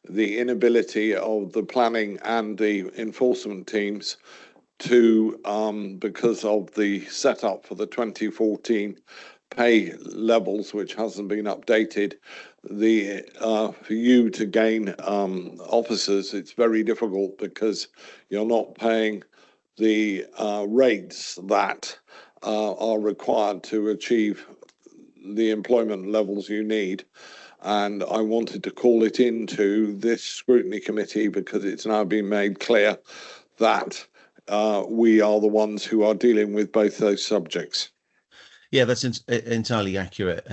the inability of the planning and the enforcement teams to, because of the setup for the 2014 pay levels, which hasn't been updated, for you to gain officers, it's very difficult because you're not paying the rates that are required to achieve the employment levels you need. And I wanted to call it into this scrutiny committee because it's now been made clear that we are the ones who are dealing with both those subjects. Yeah, that's entirely accurate,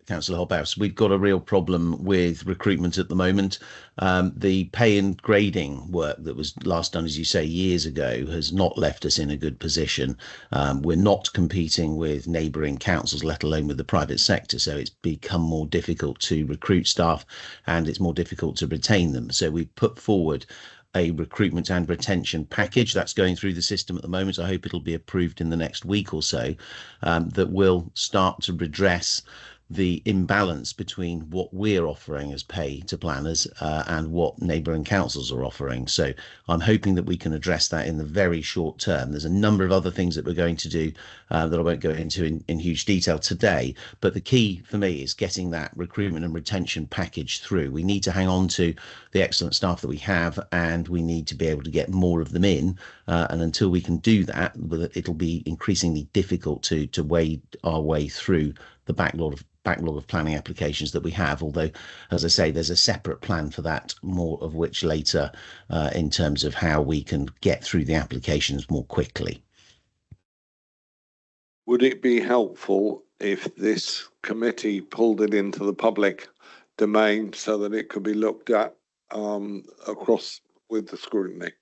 Councillor Hobhouse. We've got a real problem with recruitment at the moment. The pay and grading work that was last done, as you say, years ago, has not left us in a good position. We're not competing with neighbouring councils, let alone with the private sector. So it's become more difficult to recruit staff and it's more difficult to retain them. So we've put forward a recruitment and retention package that's going through the system at the moment. I hope it'll be approved in the next week or so, that will start to redress the imbalance between what we're offering as pay to planners and what neighbouring councils are offering. So I'm hoping that we can address that in the very short term. There's a number of other things that we're going to do that I won't go into in huge detail today, but the key for me is getting that recruitment and retention package through. We need to hang on to the excellent staff that we have, and we need to be able to get more of them in, and until we can do that, it'll be increasingly difficult to wade our way through the backlog of planning applications that we have, although, as I say, there's a separate plan for that, more of which later, in terms of how we can get through the applications more quickly. Would it be helpful if this committee pulled it into the public domain so that it could be looked at across with the scrutiny?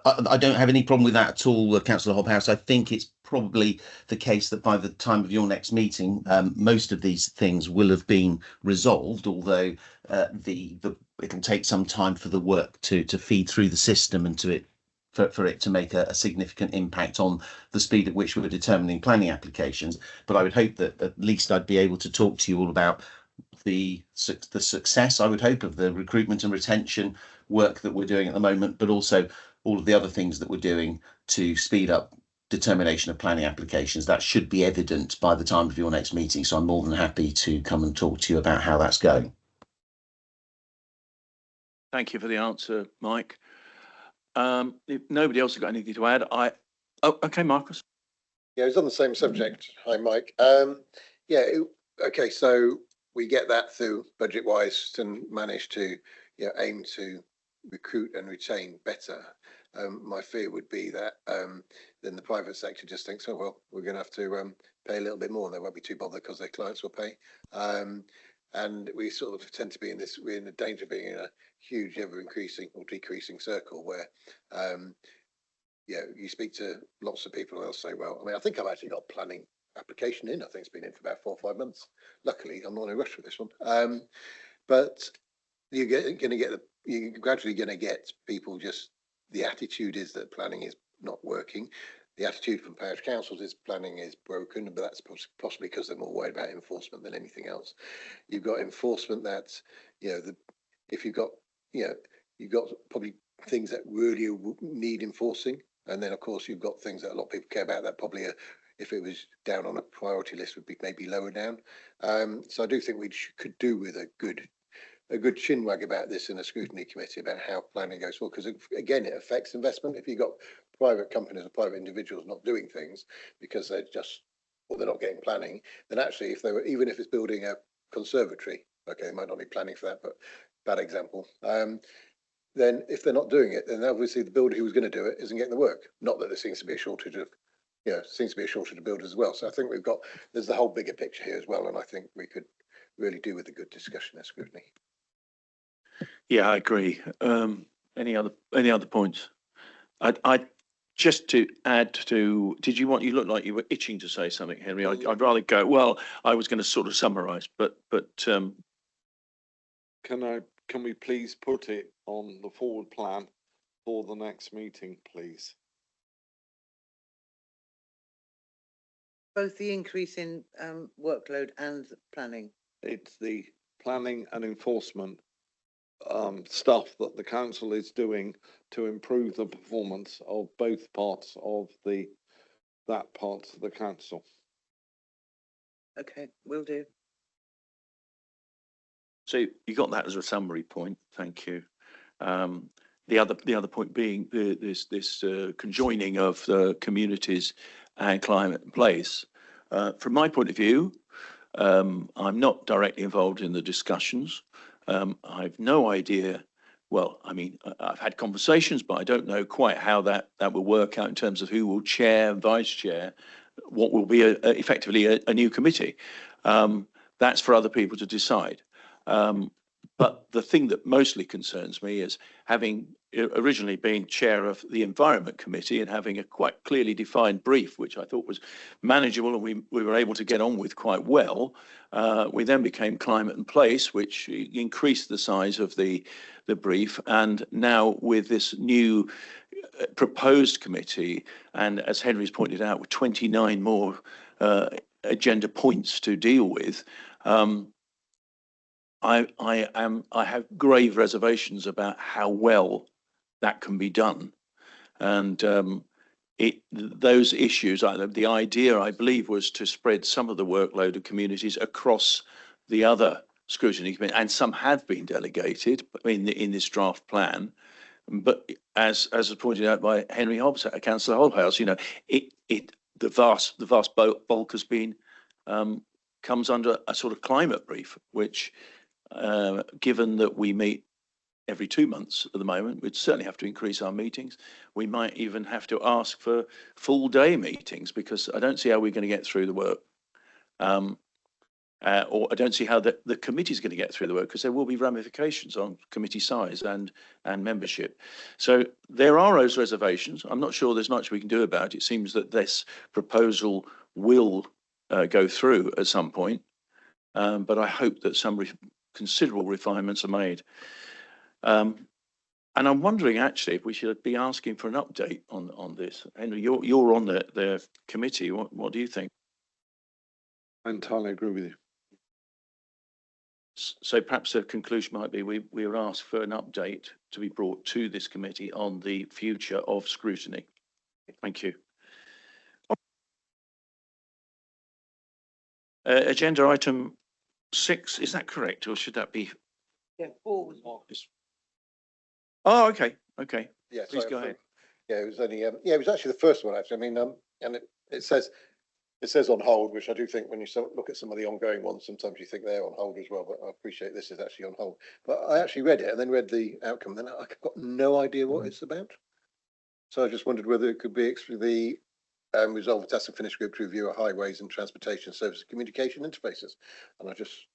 I don't have any problem with that at all, Councillor Hobhouse. I think it's probably the case that by the time of your next meeting, most of these things will have been resolved, although it'll take some time for the work to feed through the system and for it to make a significant impact on the speed at which we're determining planning applications. But I would hope that at least I'd be able to talk to you all about the success, I would hope, of the recruitment and retention work that we're doing at the moment, but also all of the other things that we're doing to speed up determination of planning applications. That should be evident by the time of your next meeting. So I'm more than happy to come and talk to you about how that's going. Thank you for the answer, Mike. If nobody else has got anything to add, okay, Marcus. Yeah, it's on the same subject. Hi, Mike. Okay, so we get that through budget-wise and manage to aim to recruit and retain better. My fear would be that then the private sector just thinks, oh well, we're going to have to pay a little bit more, and they won't be too bothered because their clients will pay. And we sort of tend to be we're in the danger of being in a huge, ever increasing or decreasing circle where you speak to lots of people and they'll say, well, I mean, I think I've actually got planning application in. I think it's been in for about 4 or 5 months. Luckily, I'm not in a rush for this one. But you're gradually going to get people just, the attitude is that planning is not working. The attitude from parish councils is planning is broken, but that's possibly because they're more worried about enforcement than anything else. You've got enforcement that's, if you've got probably things that really need enforcing. And then, of course, you've got things that a lot of people care about that probably if it was down on a priority list would be maybe lower down. So I do think we could do with a good chinwag about this in a scrutiny committee about how planning goes forward, because again, it affects investment. If you've got private companies or private individuals not doing things because they're not getting planning, then actually even if it's building a conservatory, okay, they might not be planning for that, but bad example. Then if they're not doing it, then obviously the builder who was going to do it isn't getting the work. Not that there seems to be a shortage of builders as well. So I think there's the whole bigger picture here as well, and I think we could really do with a good discussion at scrutiny. Yeah, I agree. Any other points? I just to add to. You look like you were itching to say something, Henry. I'd rather go. Well, I was going to sort of summarise, but. Can we please put it on the forward plan for the next meeting, please? Both the increase in workload and planning. It's the planning and enforcement stuff that the council is doing to improve the performance of both parts of that part of the council. Okay, will do. So you got that as a summary point. Thank you. The other point being this conjoining of the communities and climate and place. From my point of view, I'm not directly involved in the discussions. I've no idea. Well, I mean, I've had conversations, but I don't know quite how that will work out in terms of who will chair and vice chair what will be effectively a new committee. That's for other people to decide. But the thing that mostly concerns me is having originally been chair of the Environment Committee and having a quite clearly defined brief, which I thought was manageable and we were able to get on with quite well. We then became Climate and Place, which increased the size of the brief. And now with this new proposed committee, and as Henry's pointed out, with 29 more agenda points to deal with, I have grave reservations about how well that can be done, and those issues. The idea, I believe, was to spread some of the workload of communities across the other scrutiny committee, and some have been delegated in this draft plan. But as was pointed out by Henry Hobbs, Councillor Holhouse, the vast bulk has been comes under a sort of climate brief, which, given that we meet every 2 months at the moment, we'd certainly have to increase our meetings. We might even have to ask for full day meetings, because I don't see how we're going to get through the work. Or I don't see how the committee is going to get through the work, because there will be ramifications on committee size and membership. So there are those reservations. I'm not sure there's much we can do about it. It seems that this proposal will go through at some point, but I hope that some considerable refinements are made. And I'm wondering actually if we should be asking for an update on this. Henry, you're on the committee. What do you think? I entirely agree with you. So perhaps the conclusion might be we would ask for an update to be brought to this committee on the future of scrutiny. Thank you. Agenda item 6, is that correct, or should that be? Yeah, 4 was. Oh, okay. Yeah, Please go ahead. Yeah, it was only, it was actually the first one, actually. I mean, and it says on hold, which I do think when you look at some of the ongoing ones, sometimes you think they're on hold as well, but I appreciate this is actually on hold. But I actually read it and then read the outcome, then I got no idea what it's about. So I just wondered whether it could be the resolve the task and finish group to review our highways and transportation service communication interfaces. And I just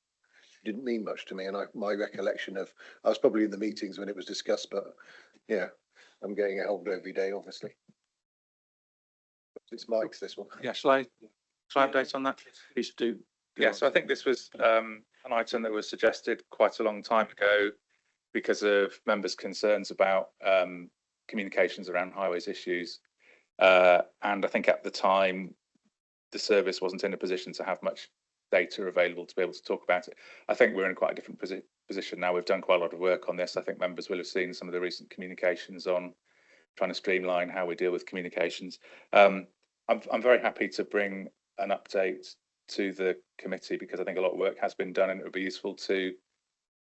didn't mean much to me. And my recollection of, I was probably in the meetings when it was discussed, but yeah, I'm getting a hold every day, obviously. It's Mike's, this one. Yeah, shall I update on that? Please do. Yeah, so I think this was an item that was suggested quite a long time ago because of members' concerns about communications around highways issues. And I think at the time, the service wasn't in a position to have much data available to be able to talk about it. I think we're in quite a different position now. We've done quite a lot of work on this. I think members will have seen some of the recent communications on trying to streamline how we deal with communications. I'm very happy to bring an update to the committee because I think a lot of work has been done and it would be useful to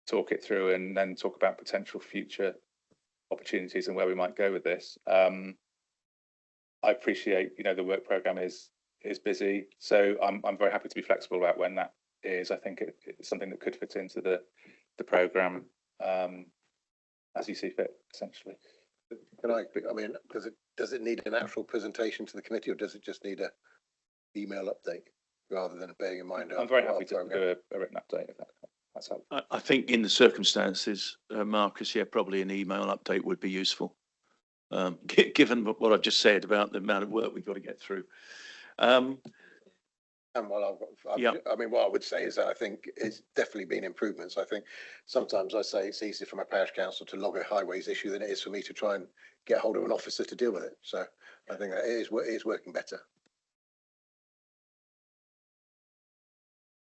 talk it through and then talk about potential future opportunities and where we might go with this. I appreciate, the work programme is busy, so I'm very happy to be flexible about when that is. I think it's something that could fit into the programme as you see fit, essentially. I mean, does it need an actual presentation to the committee, or does it just need a email update rather than bearing in mind? I'm very happy to do a written update if that's helpful. I think in the circumstances, Marcus, probably an email update would be useful, given what I've just said about the amount of work we've got to get through. And what I mean, what I would say is that I think it's definitely been improvements. I think sometimes I say it's easier for my parish council to log a highways issue than it is for me to try and get hold of an officer to deal with it. So I think that it is working better.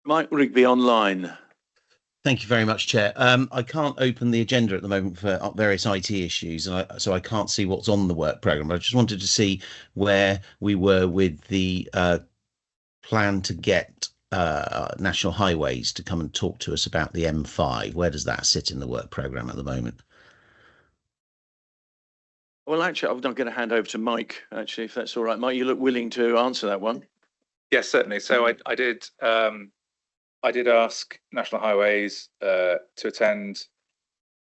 Mike Rigby online. Thank you very much, Chair. I can't open the agenda at the moment for various IT issues, and so I can't see what's on the work programme. I just wanted to see where we were with the plan to get National Highways to come and talk to us about the M5. Where does that sit in the work programme at the moment? Well, actually, I'm going to hand over to Mike, actually, if that's all right. Mike, you look willing to answer that one. Yes, certainly. So I did ask National Highways to attend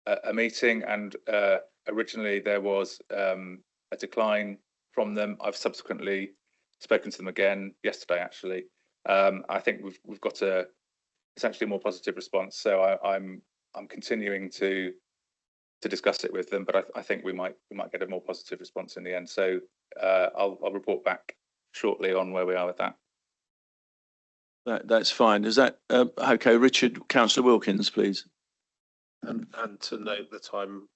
a meeting, and originally there was a decline from them. I've subsequently spoken to them again yesterday, actually. I think we've got a essentially more positive response. So I'm continuing to discuss it with them, but I think we might get a more positive response in the end. So I'll report back shortly on where we are with that. That's fine. Is that okay? Richard, Councillor Wilkins, please. And to note that I'm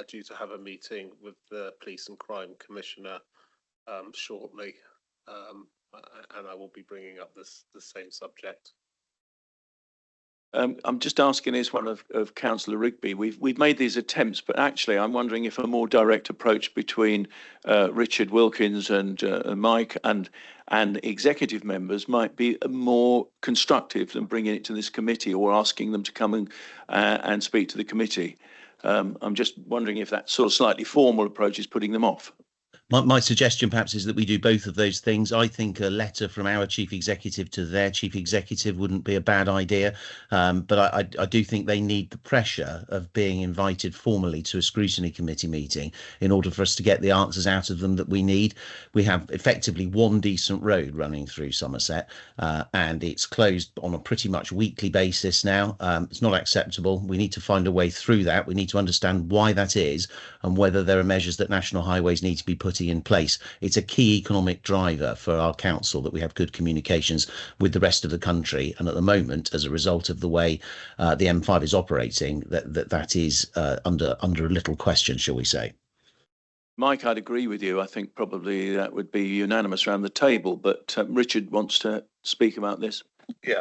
due to have a meeting with the Police and Crime Commissioner shortly, and I will be bringing up the same subject. I'm just asking this one of Councillor Rigby. We've made these attempts, but actually I'm wondering if a more direct approach between Richard Wilkins and Mike and executive members might be more constructive than bringing it to this committee or asking them to come and speak to the committee. I'm just wondering if that sort of slightly formal approach is putting them off. My suggestion perhaps is that we do both of those things. I think a letter from our chief executive to their chief executive wouldn't be a bad idea. But I do think they need the pressure of being invited formally to a scrutiny committee meeting in order for us to get the answers out of them that we need. We have effectively one decent road running through Somerset, and it's closed on a pretty much weekly basis now. It's not acceptable. We need to find a way through that. We need to understand why that is and whether there are measures that National Highways need to be put in place. It's a key economic driver for our council that we have good communications with the rest of the country, and at the moment, as a result of the way the M5 is operating, that is under a little question, shall we say. Mike, I'd agree with you. I think probably that would be unanimous around the table, but Richard wants to speak about this. Yeah,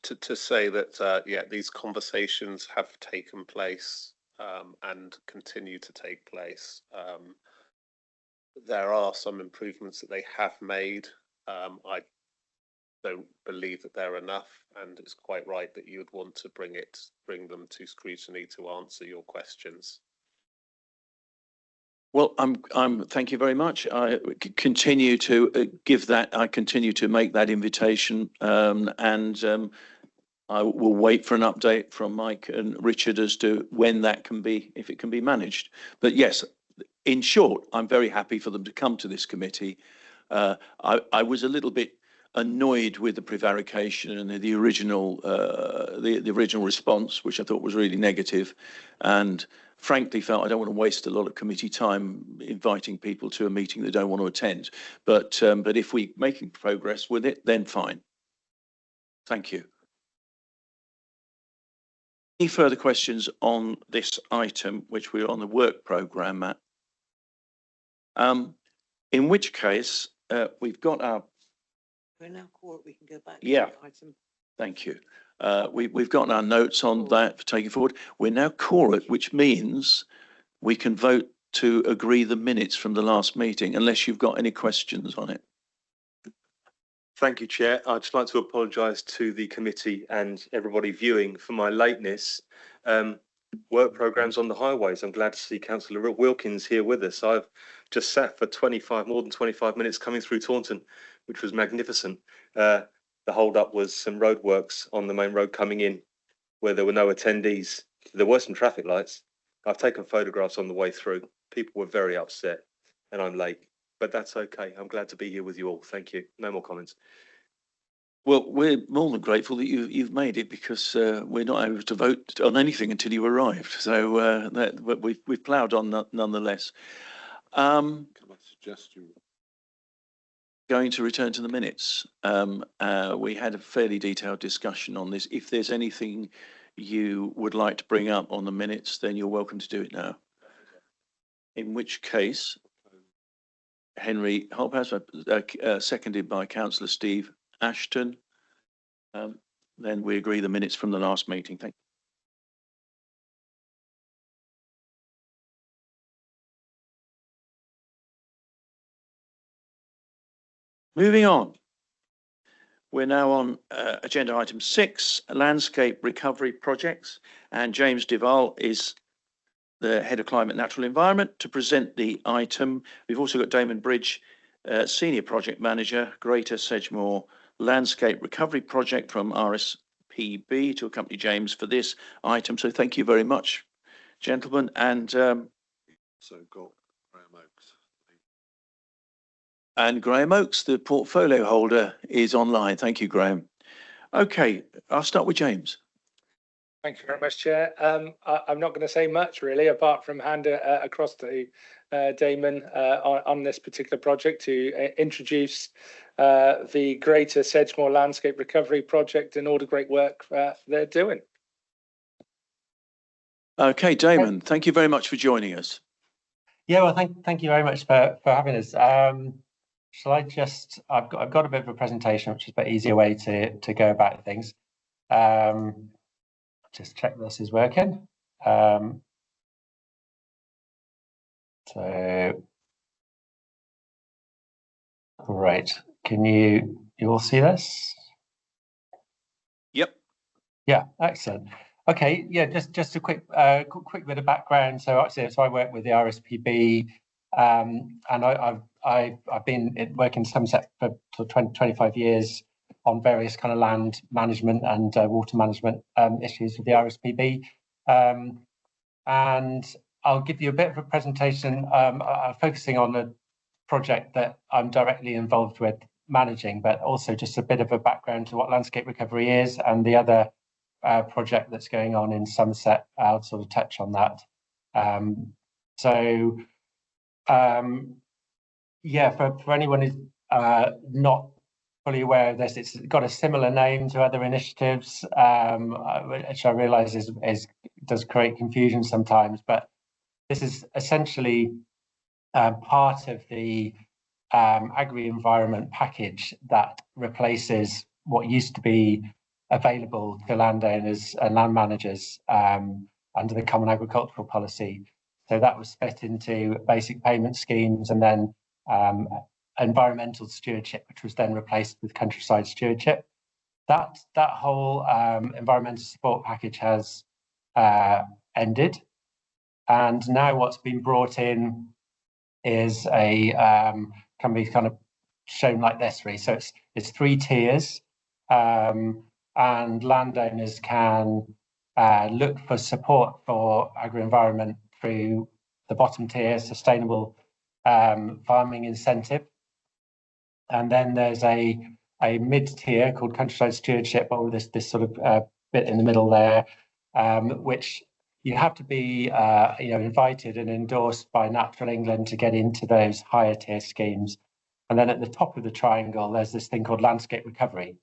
to say that yeah, these conversations have taken place and continue to take place. There are some improvements that they have made. I don't believe that they're enough, and it's quite right that you would want to bring them to scrutiny to answer your questions. Well, thank you very much. I continue to give that. I continue to make that invitation, and I will wait for an update from Mike and Richard as to when that can be, if it can be managed. But yes, in short, I'm very happy for them to come to this committee. I was a little bit annoyed with the prevarication and the original response, which I thought was really negative, and frankly felt I don't want to waste a lot of committee time inviting people to a meeting they don't want to attend. But if we're making progress with it, then fine. Thank you. Any further questions on this item, which we're on the work programme at? In which case, we've got our... We're now caught, we can go back to Yeah. the item. Thank you. We've got our notes on that for taking forward. We're now quorate, which means we can vote to agree the minutes from the last meeting, unless you've got any questions on it. Thank you, Chair. I'd just like to apologise to the committee and everybody viewing for my lateness. Work programmes on the highways. I'm glad to see Councillor Wilkins here with us. I've just sat for more than 25 minutes coming through Taunton, which was magnificent. The hold up was some roadworks on the main road coming in where there were no attendees. There were some traffic lights. I've taken photographs on the way through. People were very upset and I'm late, but that's okay. I'm glad to be here with you all. Thank you. No more comments. Well, we're more than grateful that you've made it, because we're not able to vote on anything until you arrived. So but we've ploughed on nonetheless. Can I suggest you? Going to return to the minutes. We had a fairly detailed discussion on this. If there's anything you would like to bring up on the minutes, then you're welcome to do it now. In which case, Henry Holthouse, seconded by Councillor Steve Ashton. Then we agree the minutes from the last meeting. Thank you. Moving on. We're now on agenda item 6, landscape recovery projects, and James Duval is the Head of Climate and Natural Environment to present the item. We've also got Damon Bridge, Senior Project Manager, Greater Sedgemoor Landscape Recovery Project from RSPB, to accompany James for this item. So thank you very much, gentlemen. And So got Graham Oakes. And Graham Oakes, the portfolio holder, is online. Thank you, Graham. Okay, I'll start with James. Thank you very much, Chair. I'm not going to say much really, apart from hand across to Damon on this particular project to introduce the Greater Sedgemoor Landscape Recovery Project and all the great work they're doing. Okay, Damon, thank you very much for joining us. Yeah, well, thank you very much for having us. Shall I just? I've got a bit of a presentation, which is a bit easier way to go about things. Just check this is working. So great. Can you all see this? Yep. Yeah, excellent. Okay, yeah, just a quick bit of background. So I work with the RSPB, and I've been working in Somerset for 25 years on various kind of land management and water management issues with the RSPB. And I'll give you a bit of a presentation focusing on the project that I'm directly involved with managing, but also just a bit of a background to what landscape recovery is and the other project that's going on in Somerset. I'll sort of touch on that. Yeah, for anyone who's not fully aware of this, it's got a similar name to other initiatives, which I realise does create confusion sometimes. But this is essentially part of the agri-environment package that replaces what used to be available to landowners and land managers under the Common Agricultural Policy. So that was split into basic payment schemes and then environmental stewardship, which was then replaced with countryside stewardship. That whole environmental support package has ended, and now what's been brought in is can be kind of shown like this, really. So it's 3 tiers, and landowners can look for support for agri-environment through the bottom tier, sustainable farming incentive. And then there's a mid-tier called countryside stewardship, or this sort of bit in the middle there, which you have to be invited and endorsed by Natural England to get into those higher tier schemes. And then at the top of the triangle, there's this thing called landscape recovery.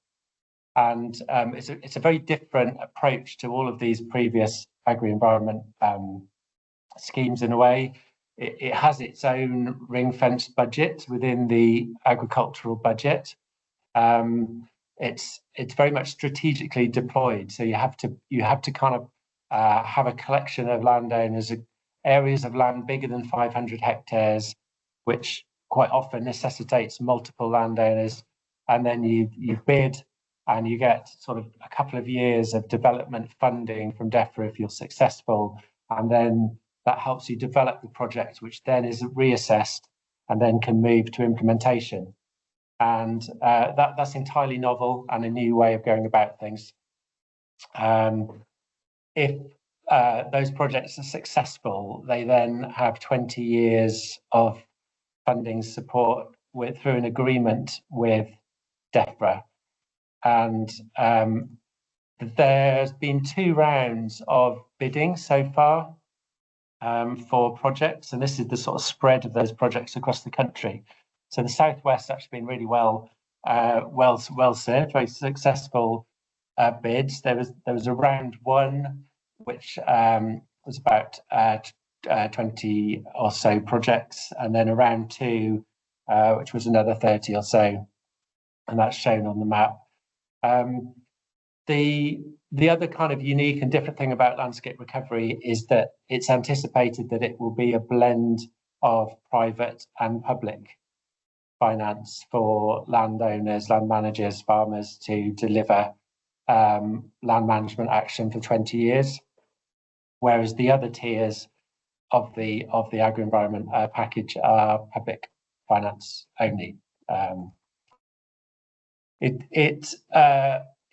And it's a very different approach to all of these previous agri-environment schemes in a way. It has its own ring-fenced budget within the agricultural budget. It's very much strategically deployed. So you have to kind of have a collection of landowners, areas of land bigger than 500 hectares, which quite often necessitates multiple landowners. And then you bid and you get sort of a couple of years of development funding from DEFRA if you're successful. And then that helps you develop the project, which then is reassessed and then can move to implementation. And that's entirely novel and a new way of going about things. If those projects are successful, they then have 20 years of funding support through an agreement with DEFRA. And there's been 2 rounds of bidding so far for projects, and this is the sort of spread of those projects across the country. So the Southwest actually been really well served, very successful bids. There was a round 1, which was about 20 or so projects, and then a round 2, which was another 30 or so, and that's shown on the map. The other kind of unique and different thing about landscape recovery is that it's anticipated that it will be a blend of private and public finance for landowners, land managers, farmers to deliver land management action for 20 years, whereas the other tiers of the agri-environment package are public finance only.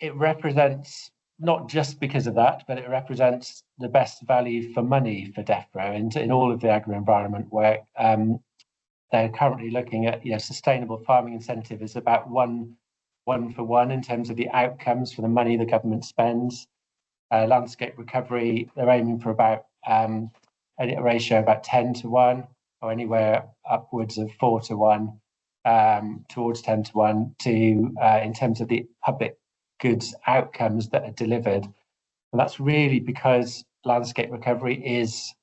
It represents, not just because of that, but it represents the best value for money for DEFRA in all of the agri-environment work. They're currently looking at, sustainable farming incentive is about one for one in terms of the outcomes for the money the government spends. Landscape recovery, they're aiming for about a ratio about 10 to 1, or anywhere upwards of 4 to 1, towards 10 to 1 in terms of the public goods outcomes that are delivered. And that's really because landscape recovery is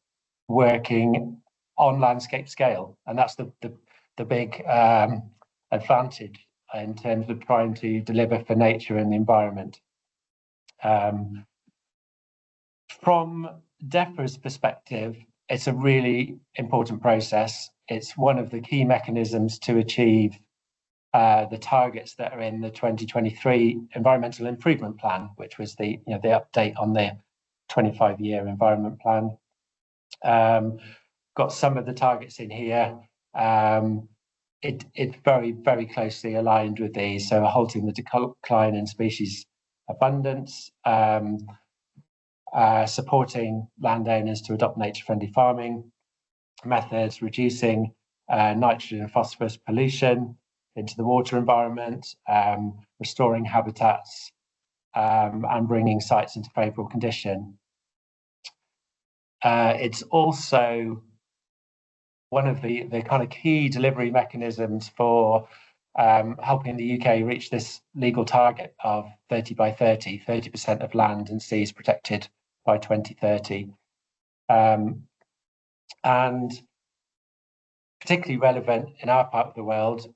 working on landscape scale, and that's the big advantage in terms of trying to deliver for nature and the environment. From DEFRA's perspective, it's a really important process. It's one of the key mechanisms to achieve the targets that are in the 2023 Environmental Improvement Plan, which was the update on the 25-year environment plan. Got some of the targets in here. It's very, very closely aligned with these. So halting the decline in species abundance, supporting landowners to adopt nature-friendly farming methods, reducing nitrogen and phosphorus pollution into the water environment, restoring habitats, and bringing sites into favourable condition. It's also one of the kind of key delivery mechanisms for helping the UK reach this legal target of 30 by 30, 30% of land and seas protected by 2030. And particularly relevant in our part of the world,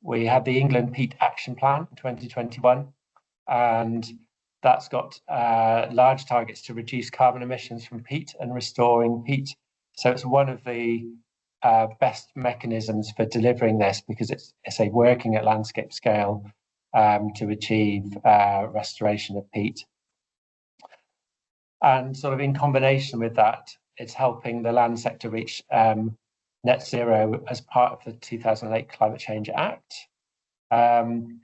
we had the England Peat Action Plan in 2021, and that's got large targets to reduce carbon emissions from peat and restoring peat. So it's one of the best mechanisms for delivering this, because it's working at landscape scale to achieve restoration of peat. And sort of in combination with that, it's helping the land sector reach net zero as part of the 2008 Climate Change Act. And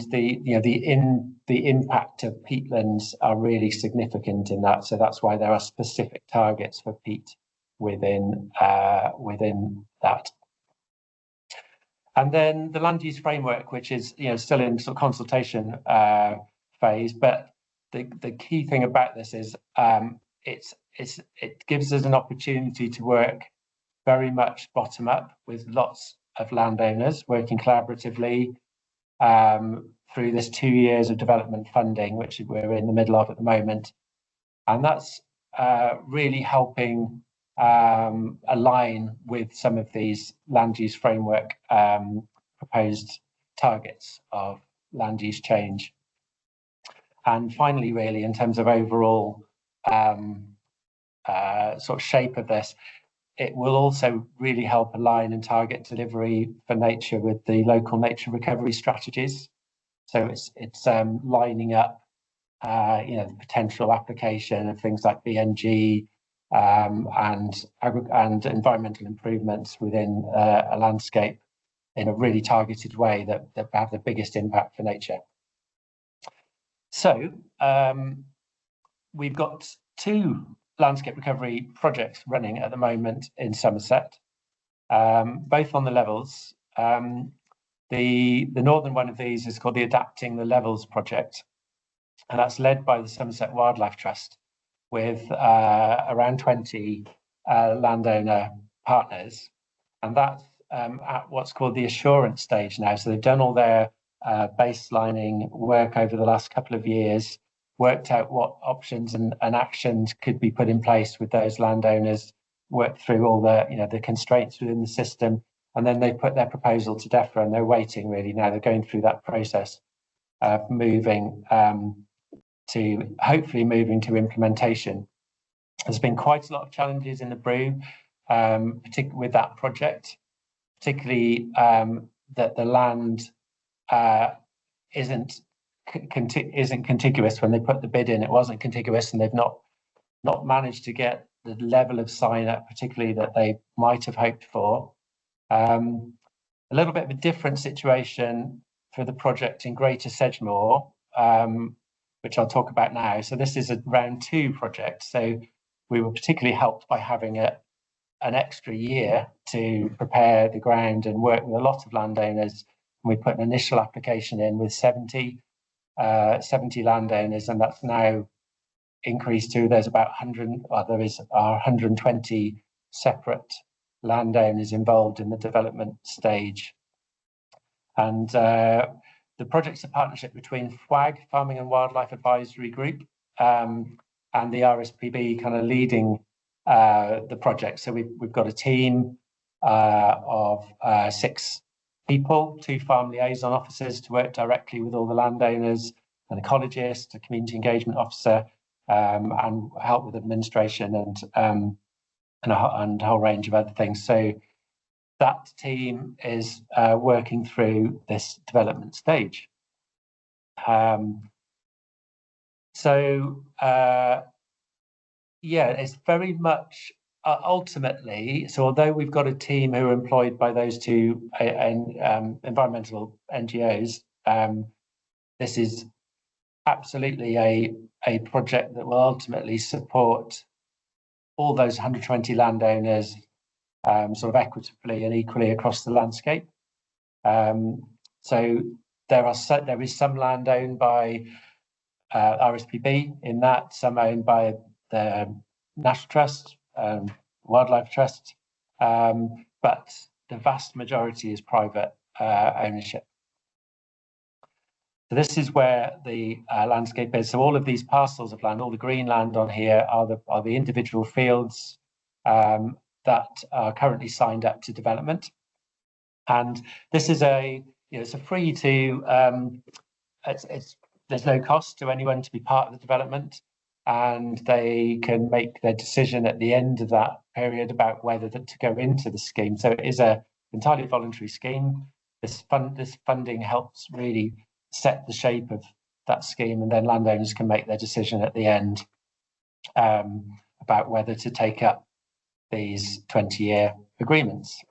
the impact of peatlands are really significant in that. So that's why there are specific targets for peat within that. And then the land use framework, which is still in sort of consultation phase, but the key thing about this is it gives us an opportunity to work very much bottom up with lots of landowners working collaboratively through this 2 years of development funding, which we're in the middle of at the moment. And that's really helping align with some of these land use framework proposed targets of land use change. And finally, really, in terms of overall sort of shape of this, it will also really help align and target delivery for nature with the local nature recovery strategies. So it's lining up, the potential application of things like BNG and environmental improvements within a landscape in a really targeted way that have the biggest impact for nature. So we've got 2 landscape recovery projects running at the moment in Somerset, both on the levels. The northern one of these is called the Adapting the Levels project, and that's led by the Somerset Wildlife Trust with around 20 landowner partners, and that's at what's called the assurance stage now. So they've done all their baselining work over the last couple of years, worked out what options and actions could be put in place with those landowners, worked through all the constraints within the system, and then they put their proposal to DEFRA, and they're waiting really now. They're going through that process. moving to hopefully moving to implementation. There's been quite a lot of challenges in the brew, particularly with that project, particularly that the land isn't contiguous. When they put the bid in, it wasn't contiguous, and they've not managed to get the level of sign up, particularly that they might have hoped for. A little bit of a different situation for the project in Greater Sedgemoor, which I'll talk about now. So this is a round 2 project. So we were particularly helped by having an extra year to prepare the ground and work with a lot of landowners. We put an initial application in with 70 landowners, and that's now increased to, there's about 100, well, there is 120 separate landowners involved in the development stage. And the project's a partnership between FWAG, Farming and Wildlife Advisory Group, and the RSPB kind of leading the project. So we've got a team of 6 people, 2 farm liaison officers to work directly with all the landowners, an ecologist, a community engagement officer, and help with administration and a whole range of other things. So that team is working through this development stage. Yeah, it's very much ultimately, so although we've got a team who are employed by those 2 environmental NGOs, this is absolutely a project that will ultimately support all those 120 landowners sort of equitably and equally across the landscape. So there is some land owned by RSPB in that, some owned by the National Trust, Wildlife Trust, but the vast majority is private ownership. So this is where the landscape is. So all of these parcels of land, all the green land on here are the individual fields that are currently signed up to development. And this is it's a free to, there's no cost to anyone to be part of the development, and they can make their decision at the end of that period about whether to go into the scheme. So it is an entirely voluntary scheme. This funding helps really set the shape of that scheme, and then landowners can make their decision at the end about whether to take up these 20-year agreements.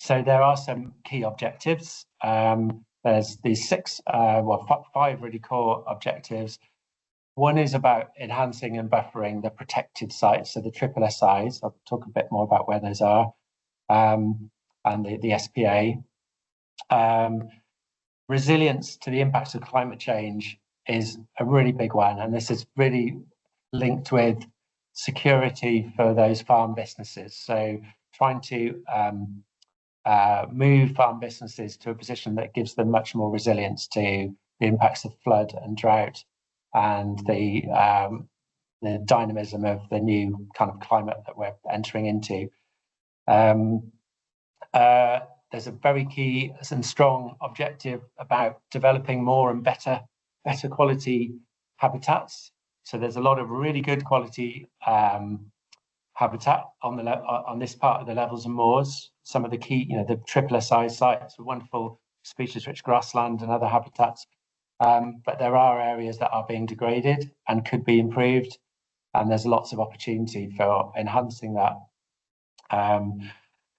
So there are some key objectives. There's these 5 really core objectives. One is about enhancing and buffering the protected sites, so the SSSIs. I'll talk a bit more about where those are, and the SPA. Resilience to the impacts of climate change is a really big one, and this is really linked with security for those farm businesses. So trying to move farm businesses to a position that gives them much more resilience to the impacts of flood and drought, and the dynamism of the new kind of climate that we're entering into. There's a very key and strong objective about developing more and better quality habitats. So there's a lot of really good quality habitat on this part of the levels and moors. Some of the key, the SSSI sites with wonderful species-rich grassland and other habitats. But there are areas that are being degraded and could be improved, and there's lots of opportunity for enhancing that.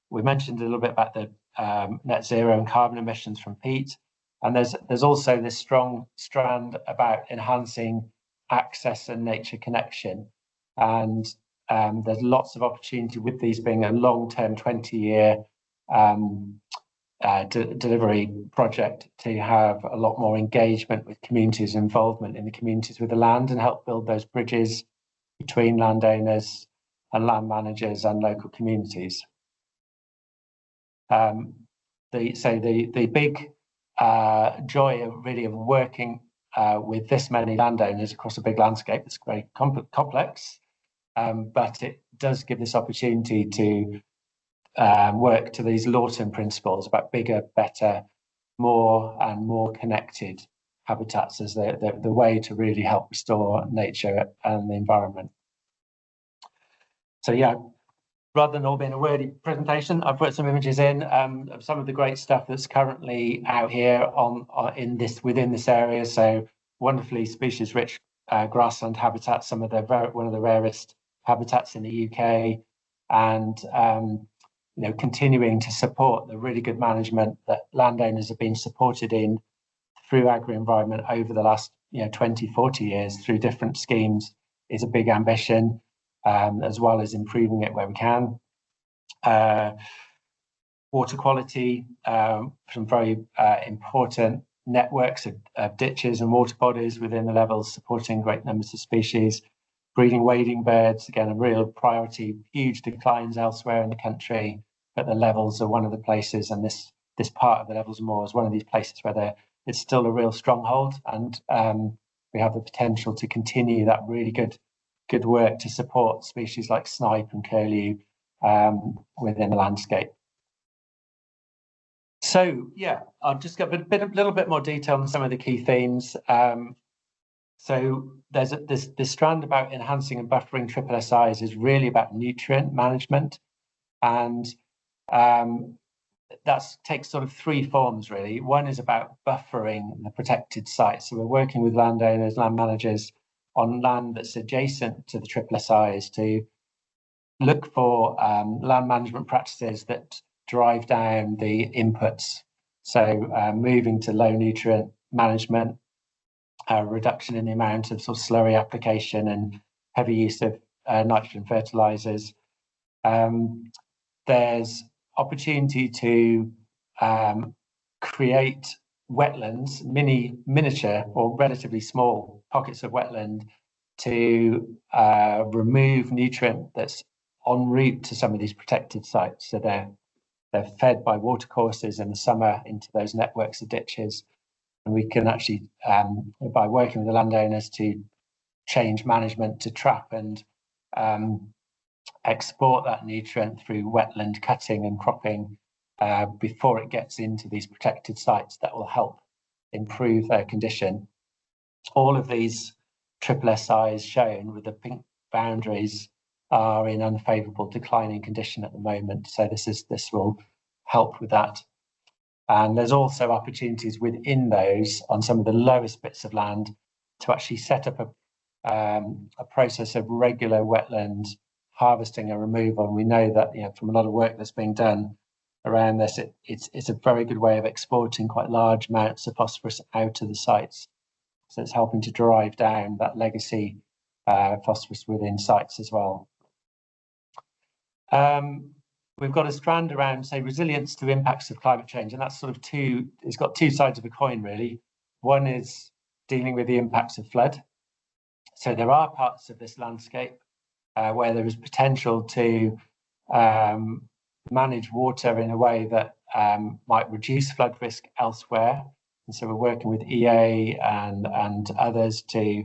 We mentioned a little bit about the net zero and carbon emissions from peat, and there's also this strong strand about enhancing access and nature connection, and there's lots of opportunity with these being a long-term 20-year delivery project to have a lot more engagement with communities, involvement in the communities with the land, and help build those bridges between landowners and land managers and local communities. The big joy of working with this many landowners across a big landscape, it's very complex, but it does give this opportunity to work to these Lawton principles about bigger, better, more and more connected habitats as the way to really help restore nature and the environment. So yeah, rather than all being a wordy presentation, I've put some images in of some of the great stuff that's currently out here within this area. So wonderfully species-rich grassland habitats, one of the rarest habitats in the UK, and continuing to support the really good management that landowners have been supported in through agri-environment over the last 20, 40 years through different schemes is a big ambition, as well as improving it where we can. Water quality, some very important networks of ditches and water bodies within the levels supporting great numbers of species. Breeding wading birds, again, a real priority, huge declines elsewhere in the country, but the levels are one of the places, and this part of the Levels Moor is one of these places where it's still a real stronghold, and we have the potential to continue that really good work to support species like snipe and curlew within the landscape. So yeah, I'll just give a little bit more detail on some of the key themes. So there's this strand about enhancing and buffering triple SIs is really about nutrient management, and that takes sort of three forms really. One is about buffering the protected sites. So we're working with landowners, land managers on land that's adjacent to the triple SIs to look for land management practices that drive down the inputs. So moving to low nutrient management, reduction in the amount of sort of slurry application and heavy use of nitrogen fertilizers. There's opportunity to create wetlands, miniature or relatively small pockets of wetland to remove nutrient that's en route to some of these protected sites. So they're fed by watercourses in the summer into those networks of ditches. And we can actually, by working with the landowners, to change management to trap and export that nutrient through wetland cutting and cropping before it gets into these protected sites. That will help improve their condition. All of these triple SIs shown with the pink boundaries are in unfavourable declining condition at the moment. So this will help with that. And there's also opportunities within those on some of the lowest bits of land to actually set up a process of regular wetland harvesting and removal. And we know that from a lot of work that's being done around this, it's a very good way of exporting quite large amounts of phosphorus out of the sites. So it's helping to drive down that legacy phosphorus within sites as well. We've got a strand around, say, resilience to impacts of climate change, and that's sort of it's got two sides of a coin, really. One is dealing with the impacts of flood. So there are parts of this landscape where there is potential to manage water in a way that might reduce flood risk elsewhere. And so we're working with EA and others to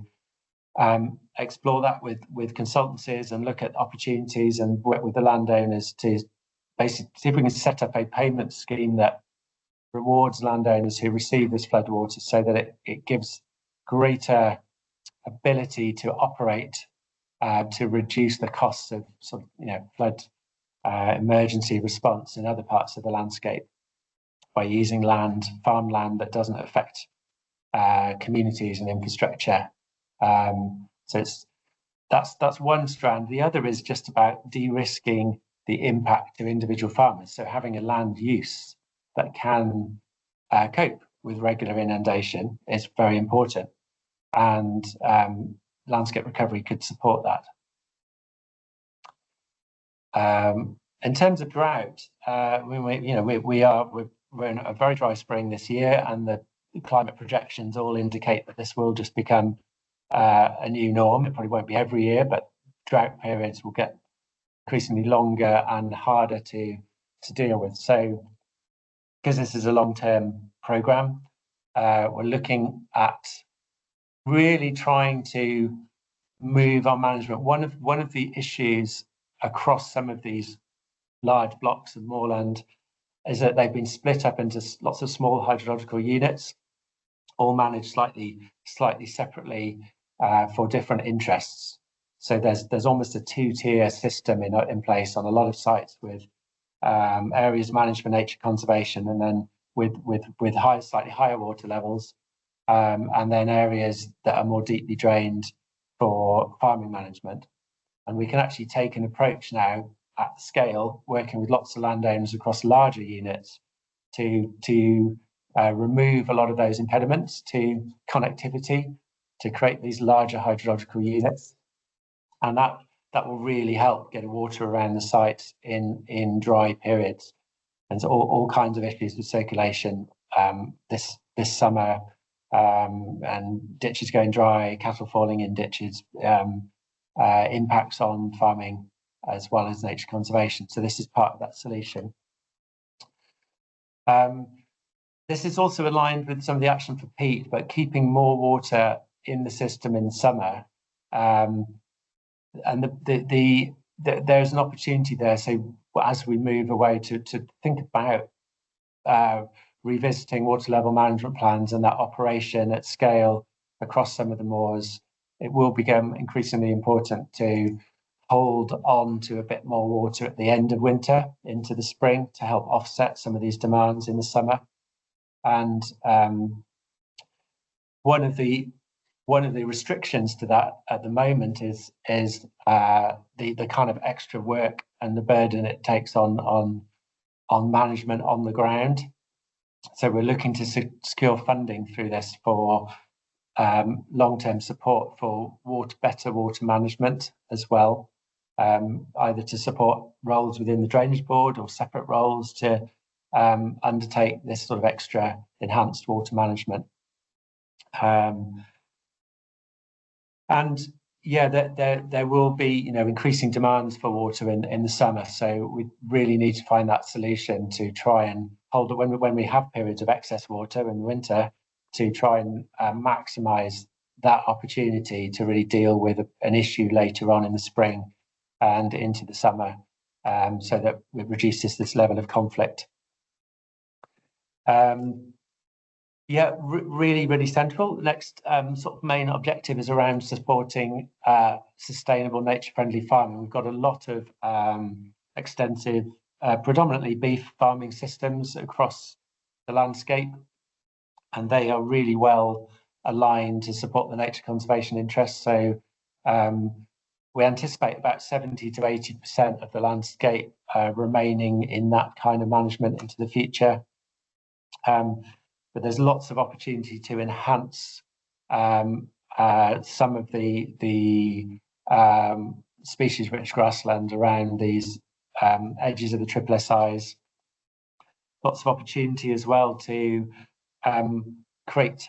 explore that with consultancies and look at opportunities and work with the landowners to basically see if we can set up a payment scheme that rewards landowners who receive this flood water so that it gives greater ability to operate to reduce the costs of sort of flood emergency response in other parts of the landscape by using farmland that doesn't affect communities and infrastructure. So that's one strand. The other is just about de-risking the impact to individual farmers. So having a land use that can cope with regular inundation is very important, and landscape recovery could support that. In terms of drought, we're in a very dry spring this year, and the climate projections all indicate that this will just become a new norm. It probably won't be every year, but drought periods will get increasingly longer and harder to deal with. So because this is a long-term program, we're looking at really trying to move our management. One of the issues across some of these large blocks of moorland is that they've been split up into lots of small hydrological units, all managed slightly separately for different interests. So there's almost a two-tier system in place on a lot of sites, with areas managed for nature conservation, and then with slightly higher water levels, and then areas that are more deeply drained for farming management. And we can actually take an approach now at scale, working with lots of landowners across larger units to remove a lot of those impediments to connectivity, to create these larger hydrological units. And that will really help get water around the site in dry periods. And so all kinds of issues with circulation this summer, and ditches going dry, cattle falling in ditches, impacts on farming as well as nature conservation. So this is part of that solution. This is also aligned with some of the action for peat, but keeping more water in the system in summer. And there's an opportunity there. So as we move away to think about revisiting water level management plans and that operation at scale across some of the moors, it will become increasingly important to hold on to a bit more water at the end of winter into the spring to help offset some of these demands in the summer. And one of the restrictions to that at the moment is the kind of extra work and the burden it takes on management on the ground. So we're looking to secure funding through this for long-term support for better water management as well, either to support roles within the drainage board or separate roles to undertake this sort of extra enhanced water management. And yeah, there will be increasing demands for water in the summer. So we really need to find that solution to try and hold it when we have periods of excess water in the winter, to try and maximise that opportunity to really deal with an issue later on in the spring and into the summer, so that it reduces this level of conflict. Really central. Next sort of main objective is around supporting sustainable nature-friendly farming. We've got a lot of extensive, predominantly beef farming systems across the landscape, and they are really well aligned to support the nature conservation interests. So we anticipate about 70 to 80% of the landscape remaining in that kind of management into the future. But there's lots of opportunity to enhance some of the species-rich grassland around these edges of the triple SIs. Lots of opportunity as well to create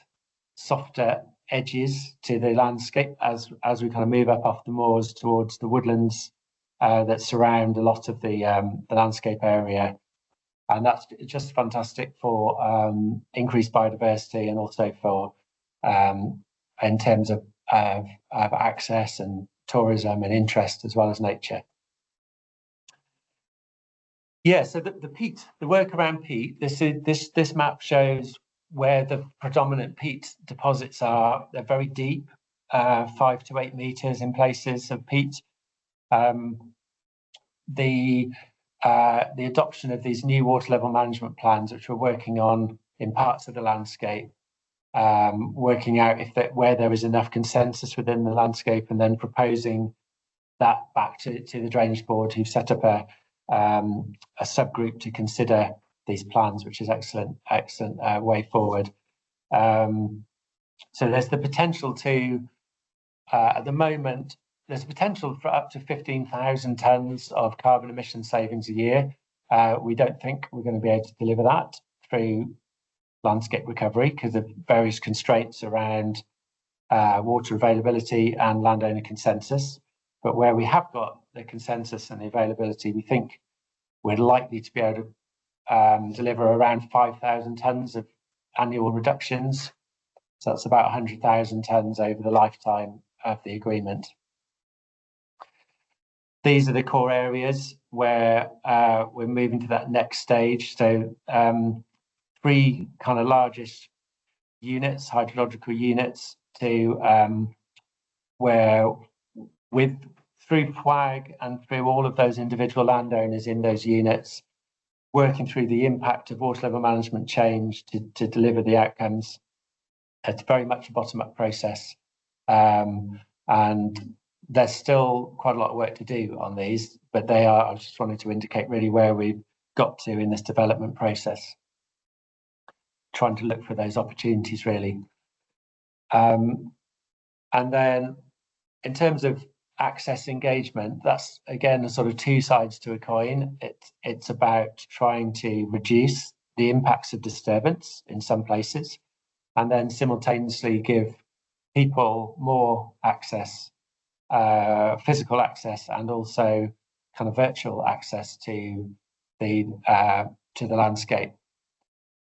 softer edges to the landscape as we kind of move up off the moors towards the woodlands that surround a lot of the landscape area. And that's just fantastic for increased biodiversity, and also for in terms of access and tourism and interest, as well as nature. Yeah, so the work around peat. This map shows where the predominant peat deposits are. They're very deep, 5 to 8 meters in places of peat. The adoption of these new water level management plans, which we're working on in parts of the landscape, working out where there is enough consensus within the landscape, and then proposing that back to the drainage board, who've set up a subgroup to consider these plans, which is excellent way forward. So there's the potential to, at the moment, there's potential for up to 15,000 tonnes of carbon emission savings a year. We don't think we're going to be able to deliver that through landscape recovery because of various constraints around water availability and landowner consensus. But where we have got the consensus and the availability, we think we're likely to be able to deliver around 5,000 tonnes of annual reductions. So that's about 100,000 tonnes over the lifetime of the agreement. these are the core areas where we're moving to that next stage. So 3 kind of largest units, hydrological units, to where through FWAG and through all of those individual landowners in those units, working through the impact of water level management change to deliver the outcomes. It's very much a bottom-up process, and there's still quite a lot of work to do on these, but they are, I just wanted to indicate really where we've got to in this development process, trying to look for those opportunities really. And then in terms of access engagement, that's again a sort of 2 sides to a coin. It's about trying to reduce the impacts of disturbance in some places, and then simultaneously give people more access, physical access, and also kind of virtual access to the landscape.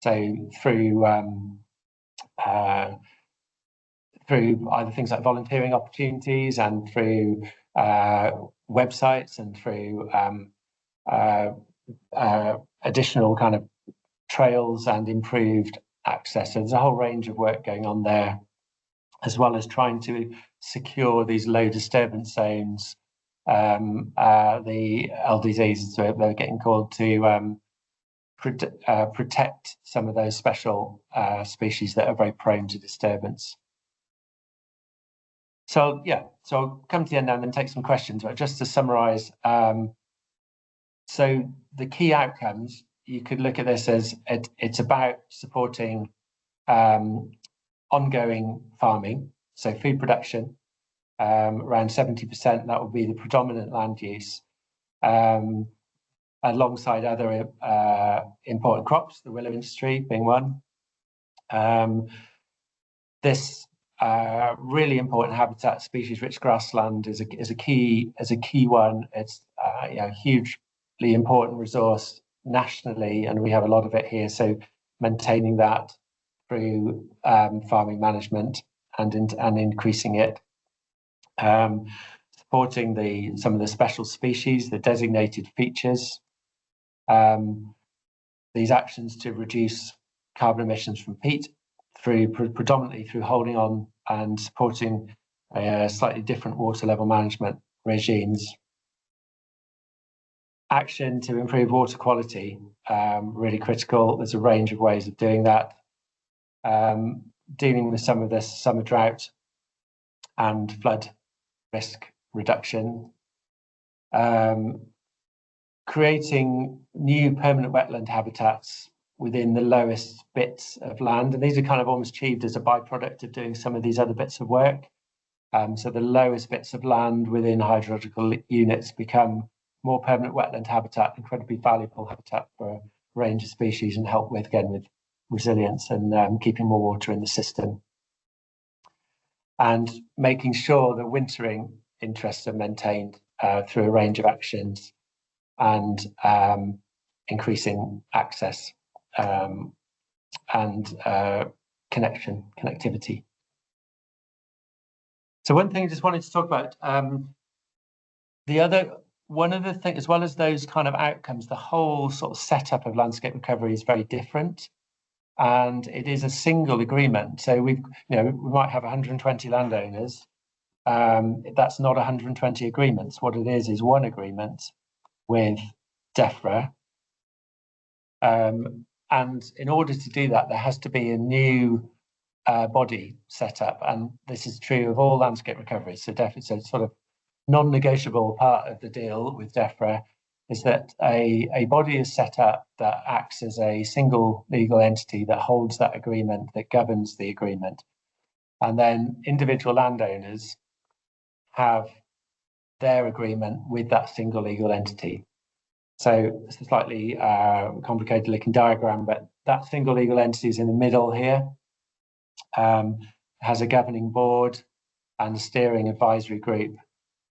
So through either things like volunteering opportunities and through websites and through additional kind of trails and improved access. So there's a whole range of work going on there, as well as trying to secure these low disturbance zones, the LDZs, so they're getting called, to protect some of those special species that are very prone to disturbance. So yeah, so I'll come to the end now and then take some questions, but just to summarise, so the key outcomes, you could look at this as it's about supporting ongoing farming, so food production, around 70%, that would be the predominant land use, alongside other important crops, the willow industry being one. This really important habitat, species-rich grassland, is a key one. It's a hugely important resource nationally, and we have a lot of it here. So maintaining that through farming management and increasing it, supporting some of the special species, the designated features. These actions to reduce carbon emissions from peat predominantly through holding on and supporting slightly different water level management regimes. Action to improve water quality, really critical. There's a range of ways of doing that. Dealing with some of this summer drought and flood risk reduction. Creating new permanent wetland habitats within the lowest bits of land, and these are kind of almost achieved as a byproduct of doing some of these other bits of work. So the lowest bits of land within hydrological units become more permanent wetland habitat, incredibly valuable habitat for a range of species, and help with resilience and keeping more water in the system. And making sure the wintering interests are maintained through a range of actions, and increasing access and connectivity. So one thing I just wanted to talk about, one of the things, as well as those kind of outcomes, the whole sort of setup of landscape recovery is very different, and it is a single agreement. So we might have 120 landowners. That's not 120 agreements. What it is one agreement with DEFRA. And in order to do that, there has to be a new body set up, and this is true of all landscape recovery. So DEFRA, so sort of non-negotiable part of the deal with DEFRA is that a body is set up that acts as a single legal entity that holds that agreement, that governs the agreement. And then individual landowners have their agreement with that single legal entity. So it's a slightly complicated looking diagram, but that single legal entity is in the middle here. Has a governing board and a steering advisory group.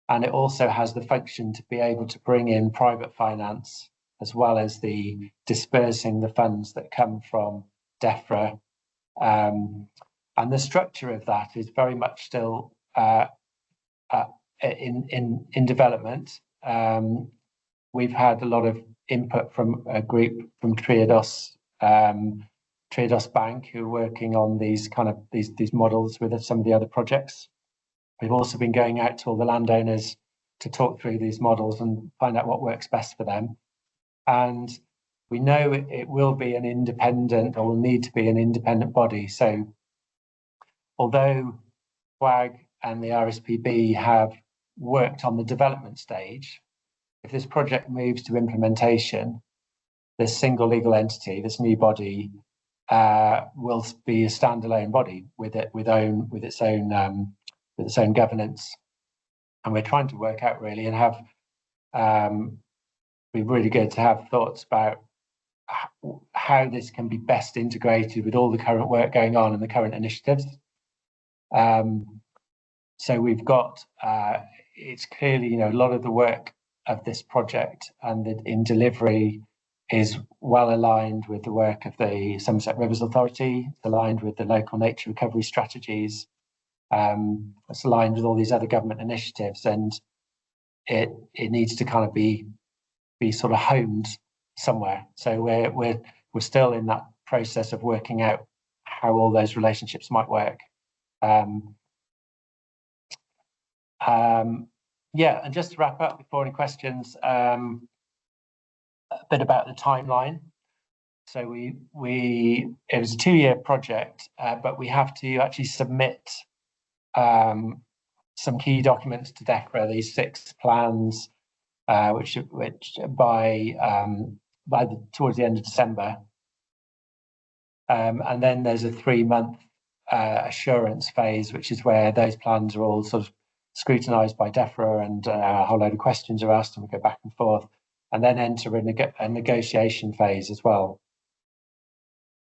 And it also has the function to be able to bring in private finance, as well as the dispersing the funds that come from DEFRA. And the structure of that is very much still in development. we've had a lot of input from a group from Triodos Bank, who are working on these models with some of the other projects. We've also been going out to all the landowners to talk through these models and find out what works best for them. And we know it will be an independent, or will need to be an independent body. So although WAG and the RSPB have worked on the development stage, if this project moves to implementation, this single legal entity, this new body, will be a standalone body with its own governance. And we're trying to work out really and have be really good to have thoughts about how this can be best integrated with all the current work going on and the current initiatives. So we've got, it's clearly, a lot of the work of this project and in delivery is well aligned with the work of the Somerset Rivers Authority, it's aligned with the local nature recovery strategies, it's aligned with all these other government initiatives, and it needs to kind of be sort of honed somewhere. So we're still in that process of working out how all those relationships might work. Yeah, and just to wrap up before any questions, a bit about the timeline. So it was a 2-year project, but we have to actually submit some key documents to DEFRA, these 6 plans, which towards the end of December. And then there's a 3-month assurance phase, which is where those plans are all sort of scrutinised by DEFRA, and a whole load of questions are asked, and we go back and forth, and then enter a negotiation phase as well.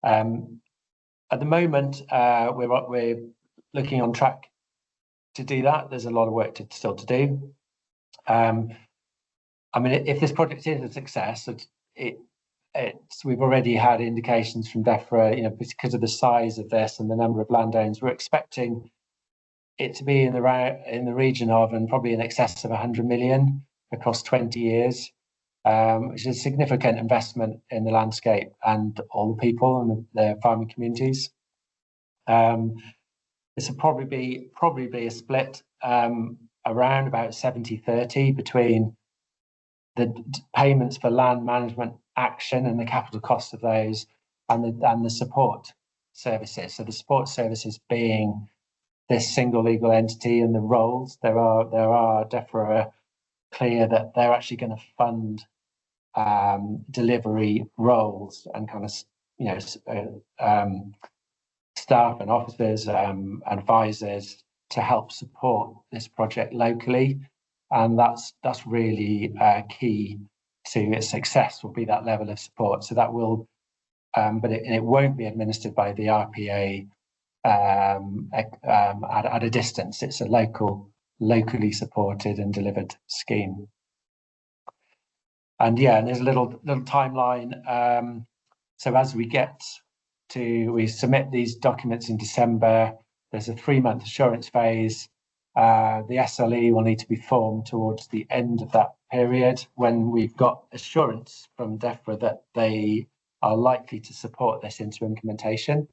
At the moment, we're looking on track to do that. There's a lot of work still to do. I mean, if this project is a success, we've already had indications from DEFRA, because of the size of this and the number of landowners, we're expecting it to be in the region of, and probably in excess of 100 million across 20 years, which is a significant investment in the landscape and all the people and the farming communities. This will probably be a split around about 70-30 between the payments for land management action and the capital cost of those, and the support services. So the support services being this single legal entity and the roles. There are DEFRA clear that they're actually going to fund delivery roles and kind of staff and officers, advisors to help support this project locally, and that's really key to its success, will be that level of support. So that will, but it won't be administered by the RPA at a distance. It's a locally supported and delivered scheme. And yeah, and there's a little timeline. So as we submit these documents in December, there's a 3-month assurance phase. The SLE will need to be formed towards the end of that period, when we've got assurance from DEFRA that they are likely to support this into implementation.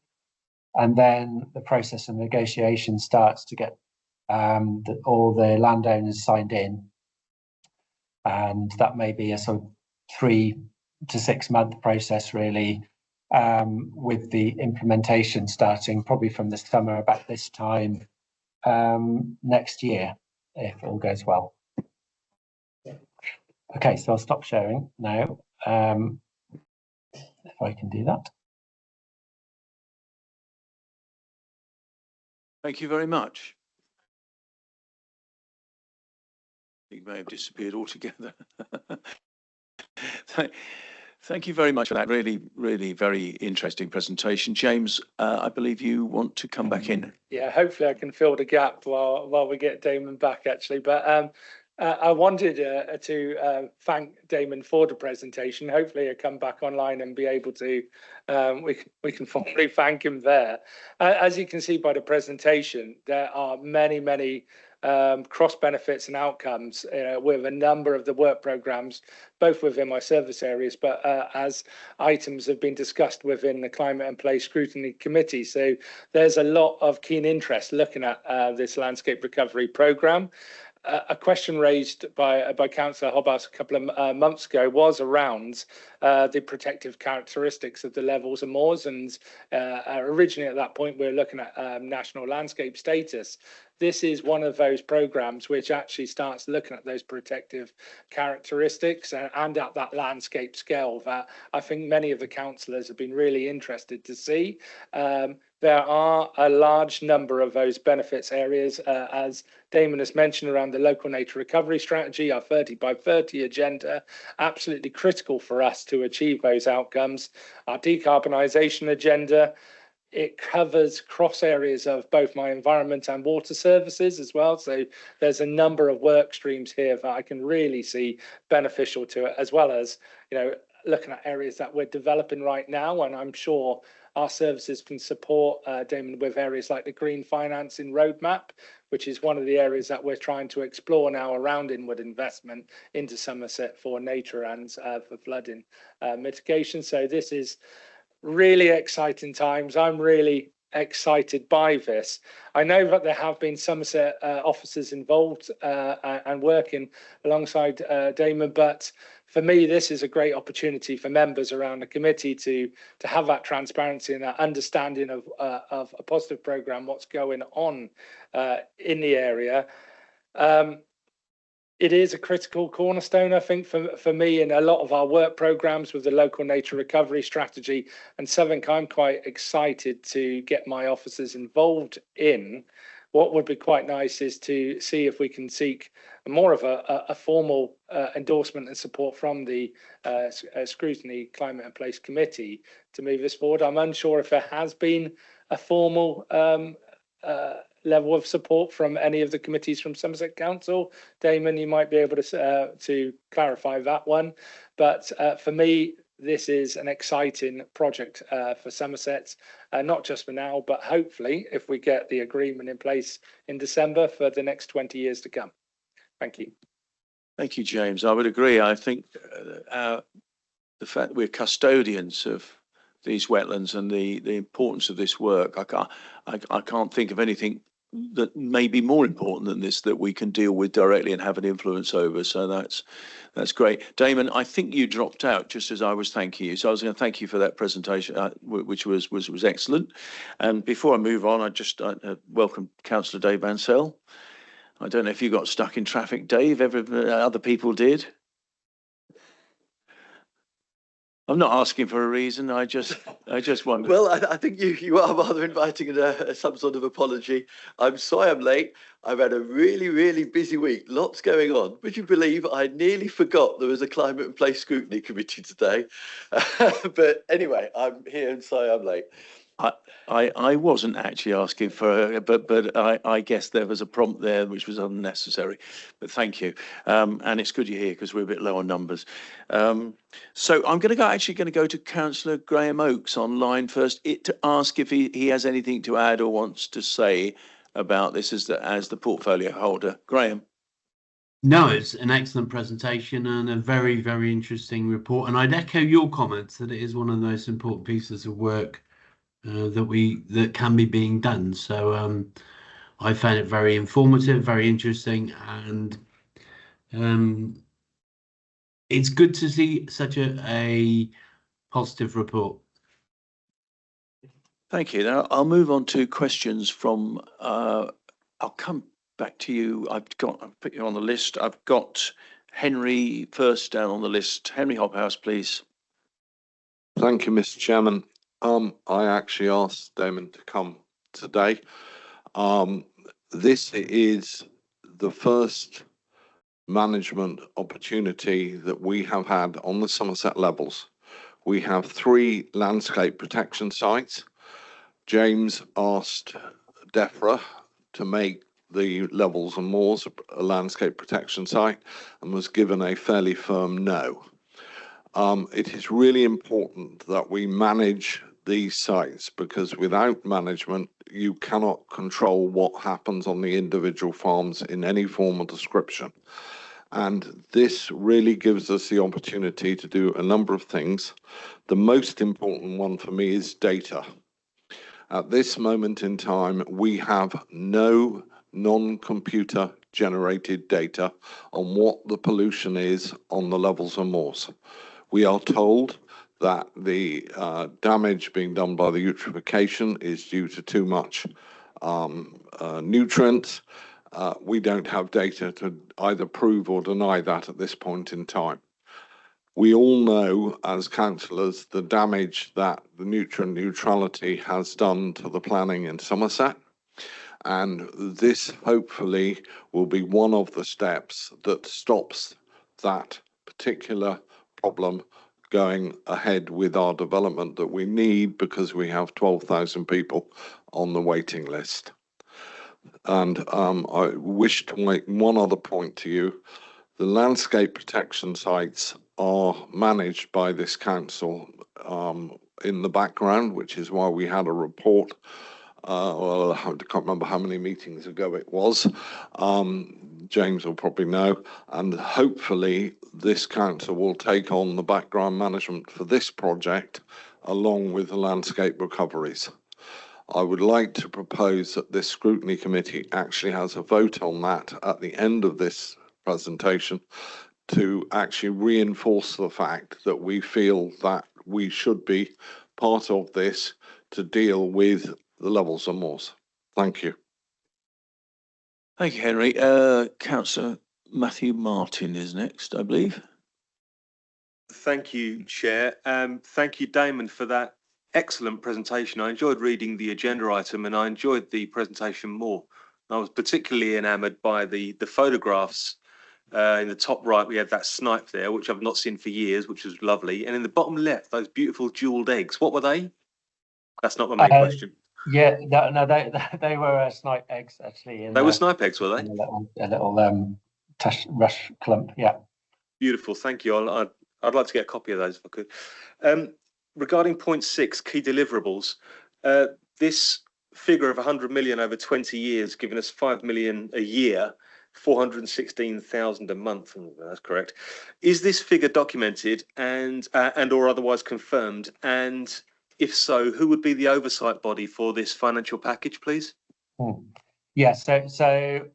And then the process of negotiation starts to get all the landowners signed in. And that may be a sort of 3 to 6 month process, really, with the implementation starting probably from the summer, about this time next year, if all goes well. Okay, so I'll stop sharing now, if I can do that. Thank you very much. You may have disappeared altogether. Thank you very much for that really, really very interesting presentation. James, I believe you want to come back in. Yeah, hopefully I can fill the gap while we get Damon back, actually. But I wanted to thank Damon for the presentation. Hopefully, he'll come back online and be able to. We can formally thank him there. As you can see by the presentation, there are many cross benefits and outcomes with a number of the work programs, both within my service areas, but as items have been discussed within the Climate and Place Scrutiny Committee. So there's a lot of keen interest looking at this landscape recovery programme. A question raised by Councillor Hobhouse a couple of months ago was around the protective characteristics of the levels and moors, and originally at that point we were looking at national landscape status. This is one of those programmes which actually starts looking at those protective characteristics and at that landscape scale that I think many of the councillors have been really interested to see. There are a large number of those benefits areas, as Damon has mentioned, around the local nature recovery strategy, our 30 by 30 agenda, absolutely critical for us to achieve those outcomes. Our decarbonisation agenda, it covers cross areas of both my environment and water services as well. So there's a number of work streams here that I can really see beneficial to it, as well as, looking at areas that we're developing right now. And I'm sure our services can support Damon with areas like the green financing roadmap, which is one of the areas that we're trying to explore now around inward investment into Somerset for nature and for flooding mitigation. So this is really exciting times. I'm really excited by this. I know that there have been Somerset officers involved and working alongside Damon, but for me, this is a great opportunity for members around the committee to have that transparency and that understanding of a positive programme, what's going on in the area. It is a critical cornerstone, I think, for me in a lot of our work programmes with the local nature recovery strategy, and something I'm quite excited to get my officers involved in. What would be quite nice is to see if we can seek more of a formal endorsement and support from the Scrutiny Climate and Place Committee to move this forward. I'm unsure if there has been a formal level of support from any of the committees from Somerset Council. Damon, you might be able to clarify that one. But for me, this is an exciting project for Somerset, not just for now, but hopefully if we get the agreement in place in December for the next 20 years to come. Thank you. Thank you, James. I would agree. I think the fact that we're custodians of these wetlands and the importance of this work, I can't think of anything that may be more important than this that we can deal with directly and have an influence over. So that's great. Damon, I think you dropped out just as I was thanking you. So I was going to thank you for that presentation, which was excellent. And before I move on, I just welcome Councillor Dave Bansell. I don't know if you got stuck in traffic, Dave. Other people did. I'm not asking for a reason. I just wonder. Well, I think you are rather inviting some sort of apology. I'm sorry I'm late. I've had a really busy week. Lots going on. Would you believe I nearly forgot there was a Climate and Place Scrutiny Committee today? But anyway, I'm here and sorry I'm late. I wasn't actually asking for, but I guess there was a prompt there which was unnecessary. But thank you, and it's good you're here because we're a bit low on numbers. So I'm going to go to Councillor Graham Oakes online first to ask if he has anything to add or wants to say about this as the portfolio holder. Graham. No, it's an excellent presentation and a very interesting report. And I'd echo your comments that it is one of the most important pieces of work that can be being done. So I found it very informative, very interesting, and it's good to see such a positive report. Thank you. Now I'll move on to questions from. I'll come back to you. I've put you on the list. I've got Henry first down on the list. Henry Hobhouse, please. Thank you, Mr. Chairman. I actually asked Damon to come today. This is the first management opportunity that we have had on the Somerset levels. We have 3 landscape protection sites. James asked DEFRA to make the Levels and Moors, a landscape protection site, and was given a fairly firm no. It is really important that we manage these sites, because without management, you cannot control what happens on the individual farms in any form or description. And this really gives us the opportunity to do a number of things. The most important one for me is data. At this moment in time, we have no non-computer generated data on what the pollution is on the Levels and Moors. We are told that the damage being done by the eutrophication is due to too much nutrients. We don't have data to either prove or deny that at this point in time. We all know as councillors the damage that the nutrient neutrality has done to the planning in Somerset, and this hopefully will be one of the steps that stops that particular problem going ahead with our development that we need, because we have 12,000 people on the waiting list. And I wish to make one other point to you. The landscape protection sites are managed by this council in the background, which is why we had a report. Well, I can't remember how many meetings ago it was. James will probably know. And hopefully this council will take on the background management for this project along with the landscape recoveries. I would like to propose that this scrutiny committee actually has a vote on that at the end of this presentation to actually reinforce the fact that we feel that we should be part of this to deal with the Levels and Moors. Thank you. Thank you, Henry. Councillor Matthew Martin is next, I believe. Thank you, Chair. Thank you, Damon, for that excellent presentation. I enjoyed reading the agenda item and I enjoyed the presentation more. I was particularly enamoured by the photographs. In the top right, we had that snipe there, which I've not seen for years, which was lovely. And in the bottom left, those beautiful jewelled eggs. What were they? That's not my main question. Yeah, no, they were snipe eggs actually. They were snipe eggs, were they? A little rush clump, yeah. Beautiful, thank you. I'd like to get a copy of those if I could. Regarding point 6, key deliverables, this figure of 100 million over 20 years, giving us 5 million a year, 416,000 a month, that's correct. Is this figure documented and or otherwise confirmed? And if so, who would be the oversight body for this financial package, please? Yeah, so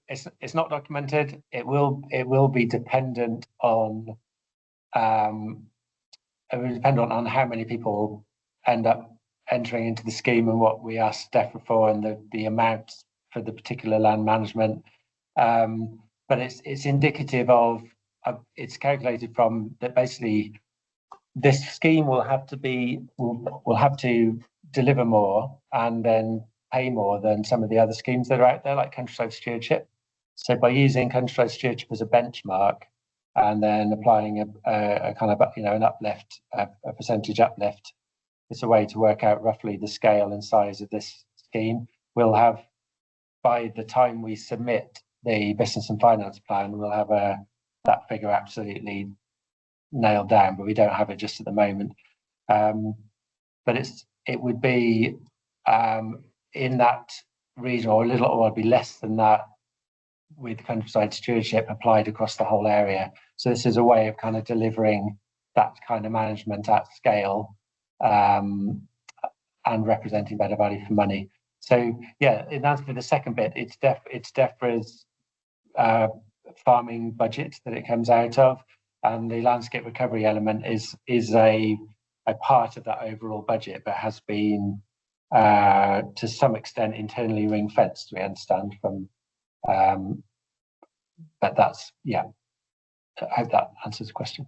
it's not documented. It will be dependent on on how many people end up entering into the scheme and what we ask DEFRA for and the amounts for the particular land management. But it's indicative of it's calculated from that basically this scheme will have to deliver more and then pay more than some of the other schemes that are out there, like countryside stewardship. So by using countryside stewardship as a benchmark and then applying a kind of an uplift, a percentage uplift, it's a way to work out roughly the scale and size of this scheme. We'll have, by the time we submit the business and finance plan, we'll have that figure absolutely nailed down, but we don't have it just at the moment. But it would be in that region, or it'd be less than that with countryside stewardship applied across the whole area. So this is a way of kind of delivering that kind of management at scale and representing better value for money. So yeah, in answer to the second bit, it's DEFRA's farming budget that it comes out of, and the landscape recovery element is a part of that overall budget, but has been to some extent internally ring fenced, we understand from but that's, yeah, I hope that answers the question.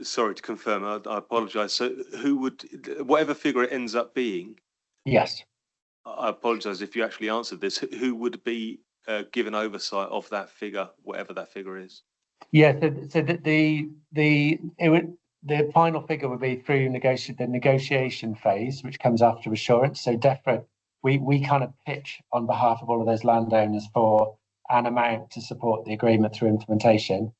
Sorry to confirm, I apologise. So who would, whatever figure it ends up being? Yes. I apologise if you actually answered this. Who would be given oversight of that figure, whatever that figure is? Yeah, so the final figure would be through the negotiation phase, which comes after assurance. So DEFRA we kind of pitch on behalf of all of those landowners for an amount to support the agreement through implementation.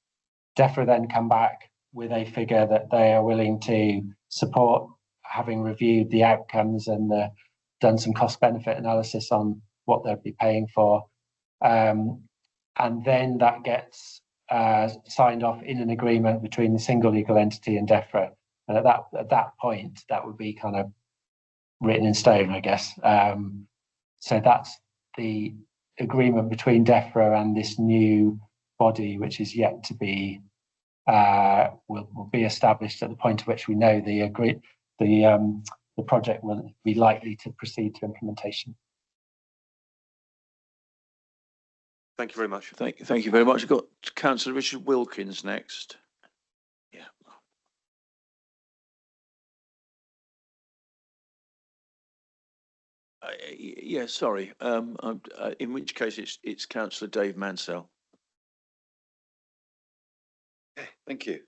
DEFRA then come back with a figure that they are willing to support, having reviewed the outcomes and done some cost benefit analysis on what they'll be paying for. And then that gets signed off in an agreement between the single legal entity and DEFRA. And at that point, that would be kind of written in stone, I guess. So that's the agreement between DEFRA and this new body, which is yet to be will be established at the point at which we know the project will be likely to proceed to implementation. Thank you very much. Thank you very much. I've got Councillor Richard Wilkins next. Yeah. Yeah, sorry. In which case it's Councillor Dave Mansell. Thank you.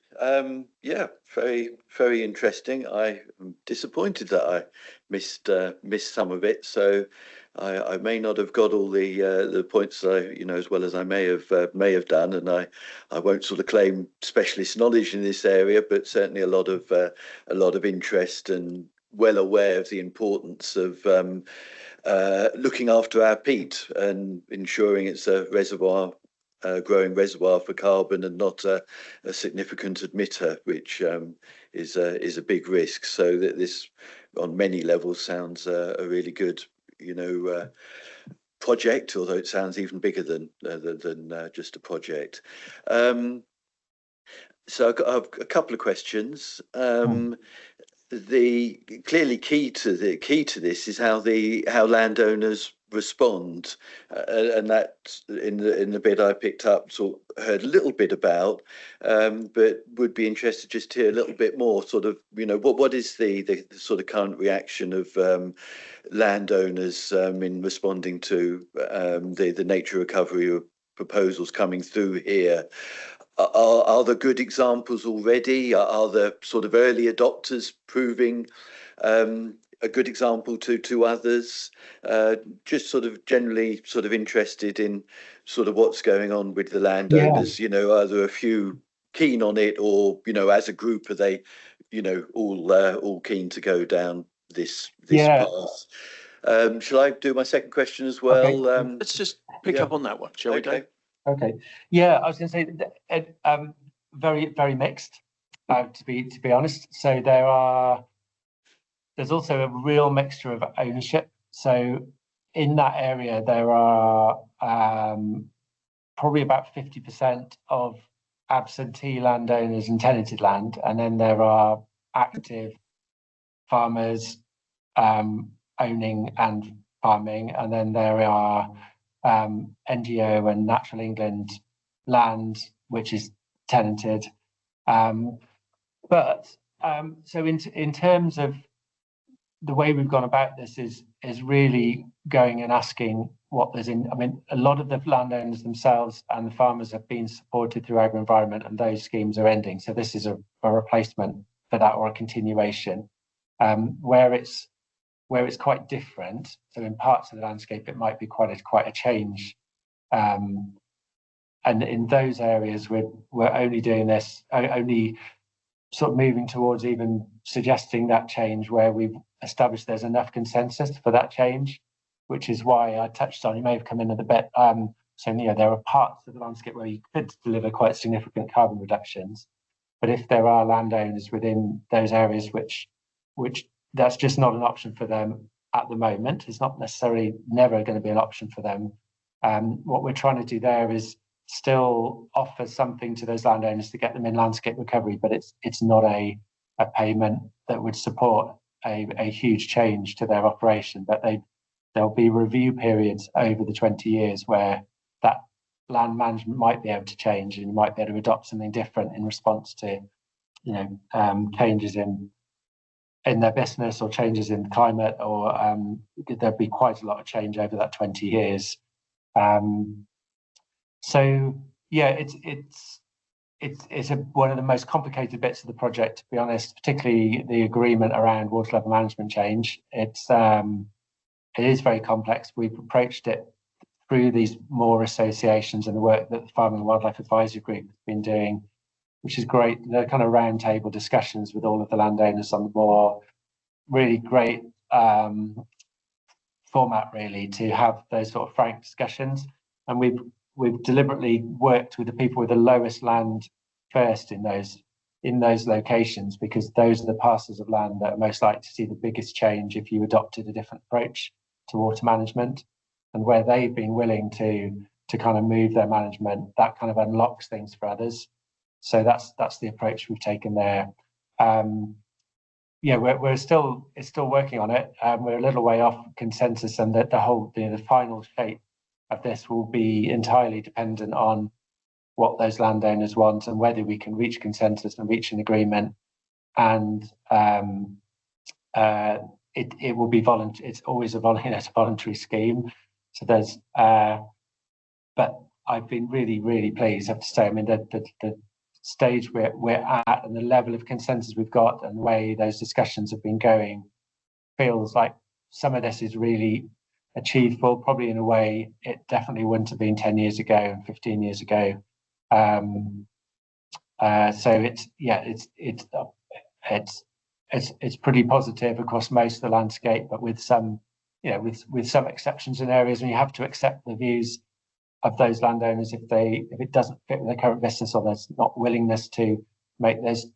Yeah, very interesting. I am disappointed that I missed some of it. So I may not have got all the points as well as I may have done, and I won't sort of claim specialist knowledge in this area, but certainly a lot of interest and well aware of the importance of looking after our peat and ensuring it's a growing reservoir for carbon and not a significant emitter, which is a big risk. So that this, on many levels, sounds a really good, project. Although it sounds even bigger than just a project. So I've got a couple of questions. The clearly key to this is how landowners respond, and that in the bit I picked up, heard a little bit about, but would be interested just to hear a little bit more. Sort of, what is the sort of current reaction of landowners in responding to the nature recovery proposals coming through here? Are there good examples already? Are there sort of early adopters proving a good example to others? Just sort of generally sort of interested in sort of what's going on with the landowners. Yeah. Are there a few keen on it, or as a group are they all keen to go down this path? Shall I do my second question as well? Okay. Let's just pick up on that one, shall we, Dave? Okay. Yeah, I was going to say very, very mixed, to be honest. So there's also a real mixture of ownership. So in that area, there are probably about 50% of absentee landowners and tenanted land, and then there are active farmers owning and farming, and then there are NGO and Natural England land, which is tenanted. But so in terms of the way we've gone about this is really going and asking what there's in. I mean, a lot of the landowners themselves and the farmers have been supported through agro-environment, and those schemes are ending. So this is a replacement for that, or a continuation. Where it's quite different. So in parts of the landscape, it might be quite a change. And in those areas, we're only doing this, only sort of moving towards even suggesting that change where we've established there's enough consensus for that change, which is why I touched on, you may have come in at the bit, so there are parts of the landscape where you could deliver quite significant carbon reductions. But if there are landowners within those areas which that's just not an option for them at the moment, it's not necessarily never going to be an option for them. What we're trying to do there is still offer something to those landowners to get them in landscape recovery, but it's not a payment that would support a huge change to their operation. But there'll be review periods over the 20 years where that land management might be able to change, and you might be able to adopt something different in response to changes in their business or changes in climate, or there'd be quite a lot of change over that 20 years. So yeah, it's one of the most complicated bits of the project, to be honest, particularly the agreement around water level management change. It's it is very complex. We've approached it through these more associations and the work that the Farming and Wildlife Advisory Group has been doing, which is great. The kind of roundtable discussions with all of the landowners on the more really great format, really, to have those sort of frank discussions. And we've deliberately worked with the people with the lowest land first in those locations, because those are the parcels of land that are most likely to see the biggest change if you adopted a different approach to water management. And where they've been willing to kind of move their management, that kind of unlocks things for others. So that's the approach we've taken there. Yeah, it's still working on it. We're a little way off consensus, and that the final shape of this will be entirely dependent on what those landowners want and whether we can reach consensus and reach an agreement. And it will be voluntary. It's always a voluntary scheme. So there's, but I've been really pleased, I have to say. I mean, the stage we're at and the level of consensus we've got and the way those discussions have been going feels like some of this is really achievable, probably in a way it definitely wouldn't have been 10 years ago and 15 years ago. So it's pretty positive across most of the landscape, but with some, with some exceptions in areas, and you have to accept the views of those landowners if it doesn't fit with their current business, or there's not willingness to make those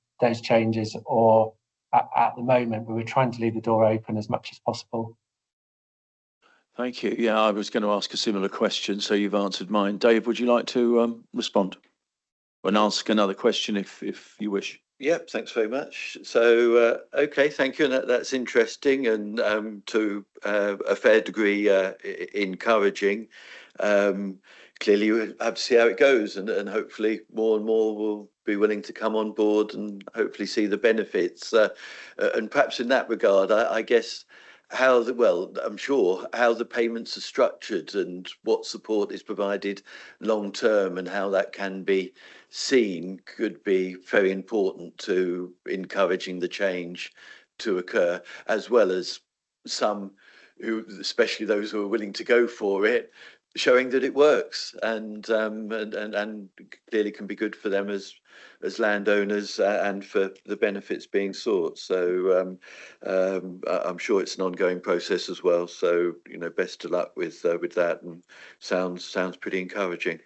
changes, or at the moment, but we're trying to leave the door open as much as possible. Thank you. Yeah, I was going to ask a similar question, so you've answered mine. Dave, would you like to respond and ask another question if you wish? Yep, thanks very much. So, okay, thank you. And that's interesting and to a fair degree encouraging. Clearly, we'll have to see how it goes, and hopefully more and more will be willing to come on board and hopefully see the benefits. And perhaps in that regard, I guess, I'm sure how the payments are structured and what support is provided long term and how that can be seen could be very important to encouraging the change to occur, as well as some who, especially those who are willing to go for it, showing that it works and clearly can be good for them as landowners and for the benefits being sought. So I'm sure it's an ongoing process as well. So best of luck with that, and sounds pretty encouraging.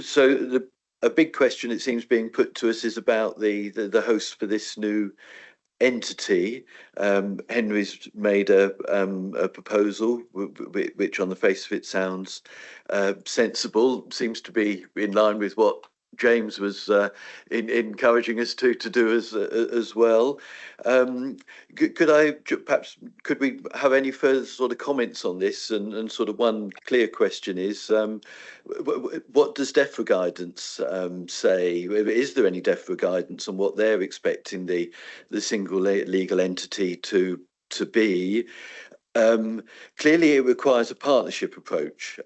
So a big question it seems being put to us is about the host for this new entity. Henry's made a proposal which on the face of it sounds sensible, seems to be in line with what James was encouraging us to do as well. Could we have any further sort of comments on this? And sort of one clear question is, what does DEFRA guidance say? Is there any DEFRA guidance on what they're expecting the single legal entity to be? Clearly, it requires a partnership approach,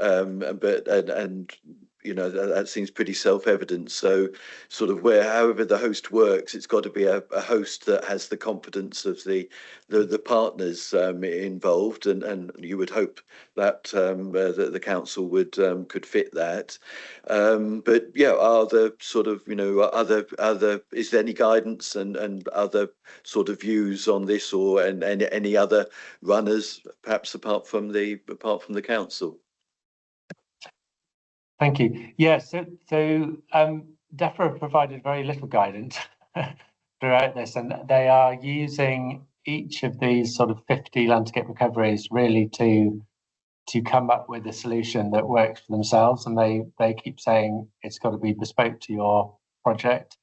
that seems pretty self-evident. So sort of however the host works, it's got to be a host that has the confidence of the partners involved, and you would hope that the council could fit that. But yeah, are there sort of other is there any guidance and other sort of views on this, or any other runners perhaps apart from the council? Thank you. Yeah, so DEFRA provided very little guidance throughout this, and they are using each of these sort of 50 landscape recoveries really to come up with a solution that works for themselves, and they keep saying it's got to be bespoke to your project.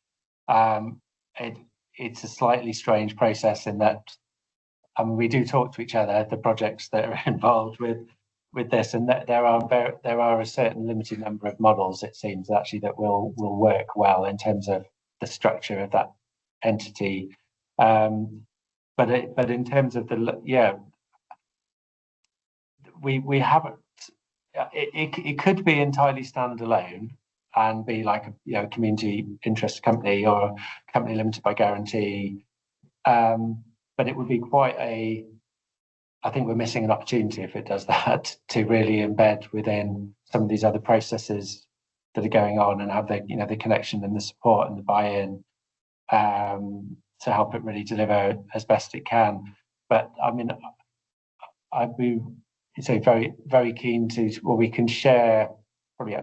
It's a slightly strange process in that we do talk to each other, the projects that are involved with this, and that there are a certain limited number of models, it seems, actually that will work well in terms of the structure of that entity. But in terms of we haven't. It could be entirely standalone and be like a community interest company or a company limited by guarantee, but it would be quite a I think we're missing an opportunity if it does that to really embed within some of these other processes that are going on and have the the connection and the support and the buy-in to help it really deliver as best it can. But I mean, I'd be very, very keen to, well, we can share probably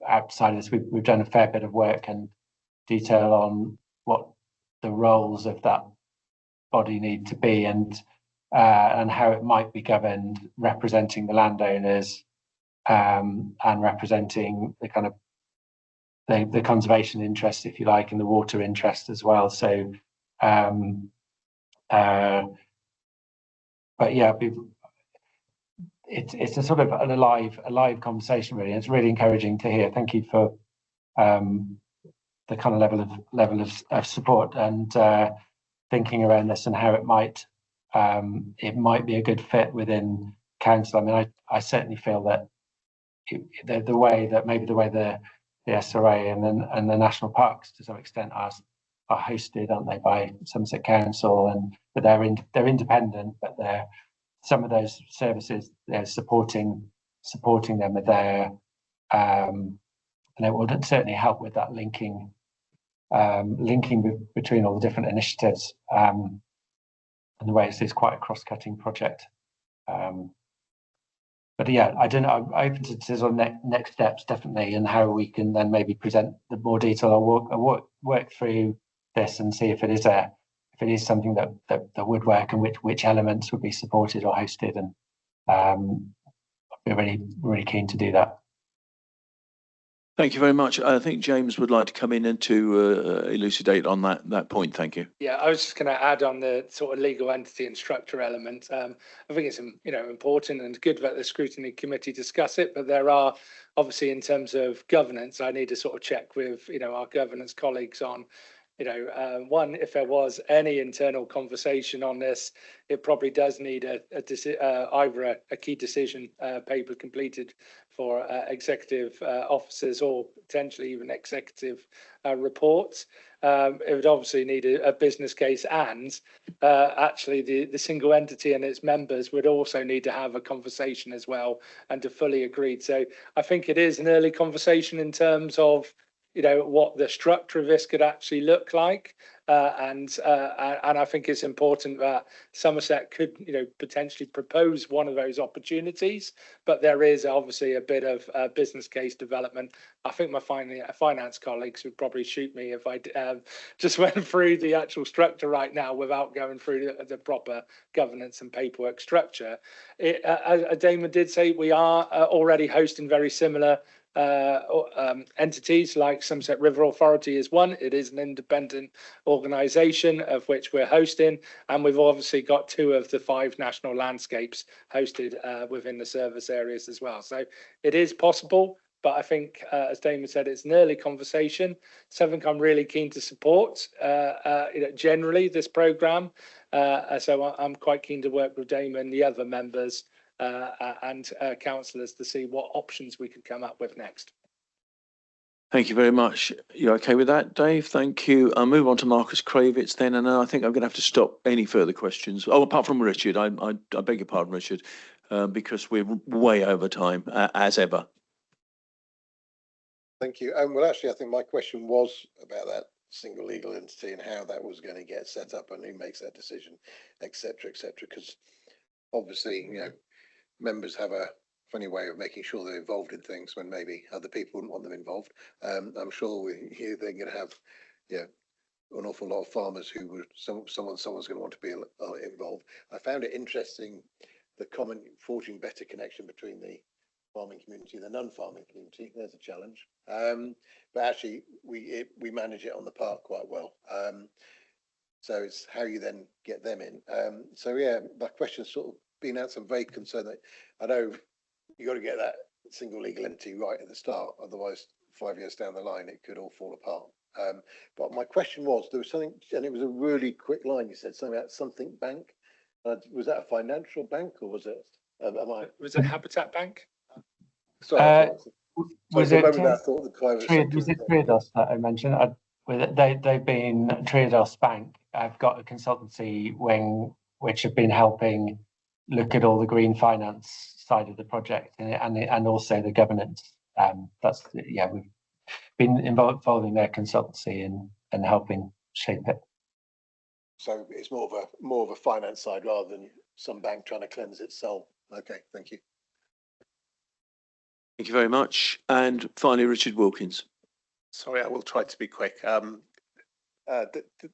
outside of this, we've done a fair bit of work and detail on what the roles of that body need to be and how it might be governed, representing the landowners and representing the kind of the conservation interest, if you like, and the water interest as well. So, but yeah, it's a sort of a live conversation really. It's really encouraging to hear. Thank you for the kind of level of support and thinking around this and how it might be a good fit within council. I mean, I certainly feel that the way the SRA and the national parks to some extent are hosted, aren't they, by Somerset Council, and but they're independent, but they're some of those services they're supporting them with their and it will certainly help with that linking between all the different initiatives and the way it's quite a cross-cutting project. But yeah, I don't know. I'm open to sort of next steps definitely, and how we can then maybe present the more detail or work through this and see if it is something that would work and which elements would be supported or hosted, and I'd be really keen to do that. Thank you very much. I think James would like to come in and to elucidate on that point. Thank you. Yeah, I was just going to add on the sort of legal entity and structure element. I think it's important and good that the Scrutiny Committee discuss it, but there are obviously, in terms of governance, I need to sort of check with our governance colleagues on one, if there was any internal conversation on this, it probably does need either a key decision paper completed for executive officers or potentially even executive reports. It would obviously need a business case, and actually the single entity and its members would also need to have a conversation as well and to fully agree. So I think it is an early conversation in terms of what the structure of this could actually look like, and I think it's important that Somerset could potentially propose one of those opportunities, but there is obviously a bit of business case development. I think my finance colleagues would probably shoot me if I just went through the actual structure right now without going through the proper governance and paperwork structure. As Damon did say, we are already hosting very similar entities, like Somerset River Authority is one. It is an independent organisation of which we're hosting, and we've obviously got 2 of the 5 national landscapes hosted within the service areas as well. So it is possible, but I think, as Damon said, it's an early conversation. Something I'm really keen to support. Generally this programme, so I'm quite keen to work with Damon and the other members and councillors to see what options we could come up with next. Thank you very much. You okay with that, Dave? Thank you. I'll move on to Marcus Kravitz then, and I think I'm going to have to stop any further questions. Oh, apart from Richard, I beg your pardon, Richard, because we're way over time, as ever. Thank you. Well, actually, I think my question was about that single legal entity and how that was going to get set up and who makes that decision, etc., because obviously, members have a funny way of making sure they're involved in things when maybe other people wouldn't want them involved. I'm sure they're going to have, an awful lot of farmers who would someone's going to want to be involved. I found it interesting, the common forging better connection between the farming community and the non-farming community. There's a challenge, but actually we manage it on the park quite well. So it's how you then get them in. So yeah, my question's sort of been out. I'm very concerned that I know you got to get that single legal entity right at the start, otherwise 5 years down the line it could all fall apart. But my question was, there was something, and it was a really quick line. You said something about something bank. Was that a financial bank, or was it? Was it Habitat Bank? Sorry, was it Triodos that I mentioned? They've been Triodos Bank. I've got a consultancy wing which have been helping look at all the green finance side of the project and also the governance. That's we've been involving their consultancy and helping shape it. So it's more of a finance side rather than some bank trying to cleanse its soul. Okay, thank you. Thank you very much. And finally, Richard Wilkins. Sorry, I will try to be quick.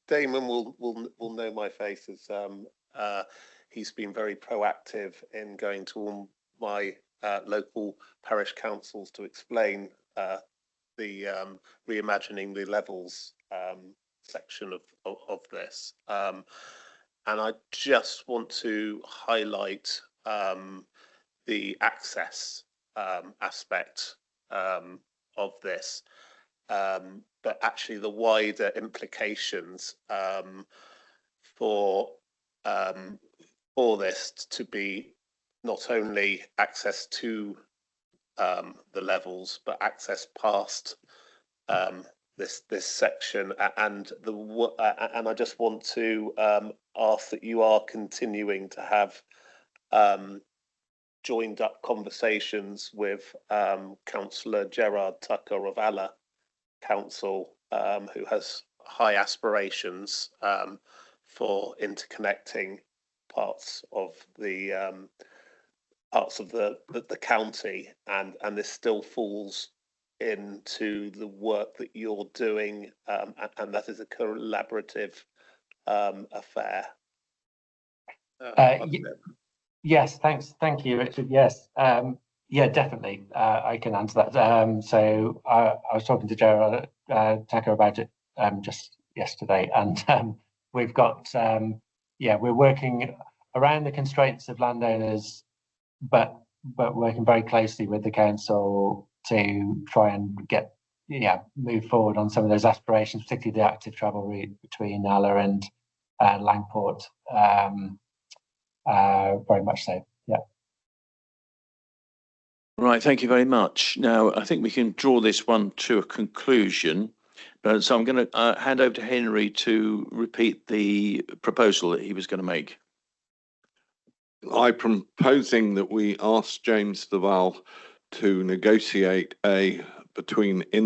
Damon will know my face as he's been very proactive in going to all my local parish councils to explain the reimagining the levels section of this. And I just want to highlight the access aspect of this, but actually the wider implications for this to be not only access to the levels, but access past this section, and I just want to ask that you are continuing to have joined up conversations with Councillor Gerard Tucker of Allah Council, who has high aspirations for interconnecting parts of the county, and this still falls into the work that you're doing, and that is a collaborative affair. Yes, thank you, Richard. Yes, definitely. I can answer that. So I was talking to Gerard Tucker about it just yesterday, and we've got we're working around the constraints of landowners, but working very closely with the council to try and move forward on some of those aspirations, particularly the active travel route between Allah and Langport. Very much so. Yeah. Right, thank you very much. Now, I think we can draw this one to a conclusion, but so I'm going to hand over to Henry to repeat the proposal that he was going to make. I'm proposing that we ask James Duval to negotiate in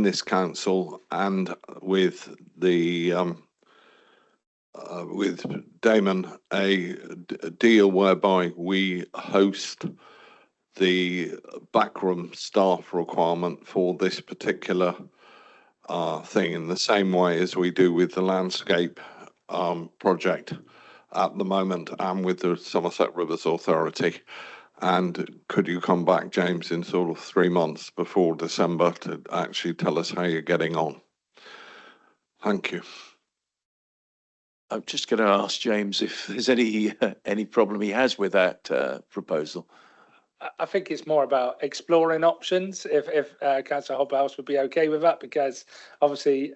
this council and with the with Damon a deal whereby we host the backroom staff requirement for this particular thing in the same way as we do with the landscape project at the moment and with the Somerset Rivers Authority. And could you come back, James, in sort of 3 months before December to actually tell us how you're getting on? Thank you. I'm just going to ask James if there's any problem he has with that proposal. I think it's more about exploring options. If Councillor Hobhouse would be okay with that, because obviously,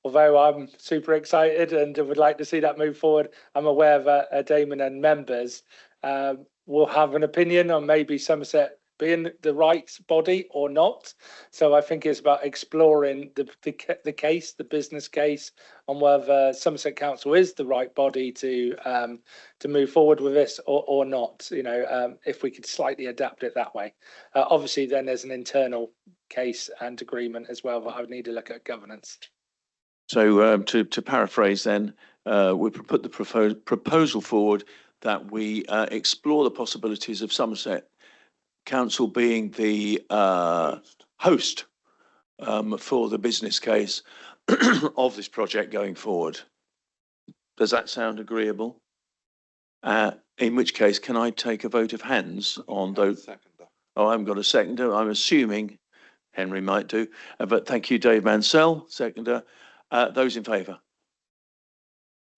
although I'm super excited and would like to see that move forward, I'm aware that Damon and members will have an opinion on maybe Somerset being the right body or not. So I think it's about exploring the case, the business case, on whether Somerset Council is the right body to move forward with this or not. You know, if we could slightly adapt it that way. Obviously, then there's an internal case and agreement as well, but I would need to look at governance. So to paraphrase, then we put the proposal forward that we explore the possibilities of Somerset Council being the host for the business case of this project going forward. Does that sound agreeable? In which case, can I take a vote of hands on those? Oh, I haven't got a seconder. I'm assuming Henry might do, but thank you, Dave Mansell, seconder. Those in favour?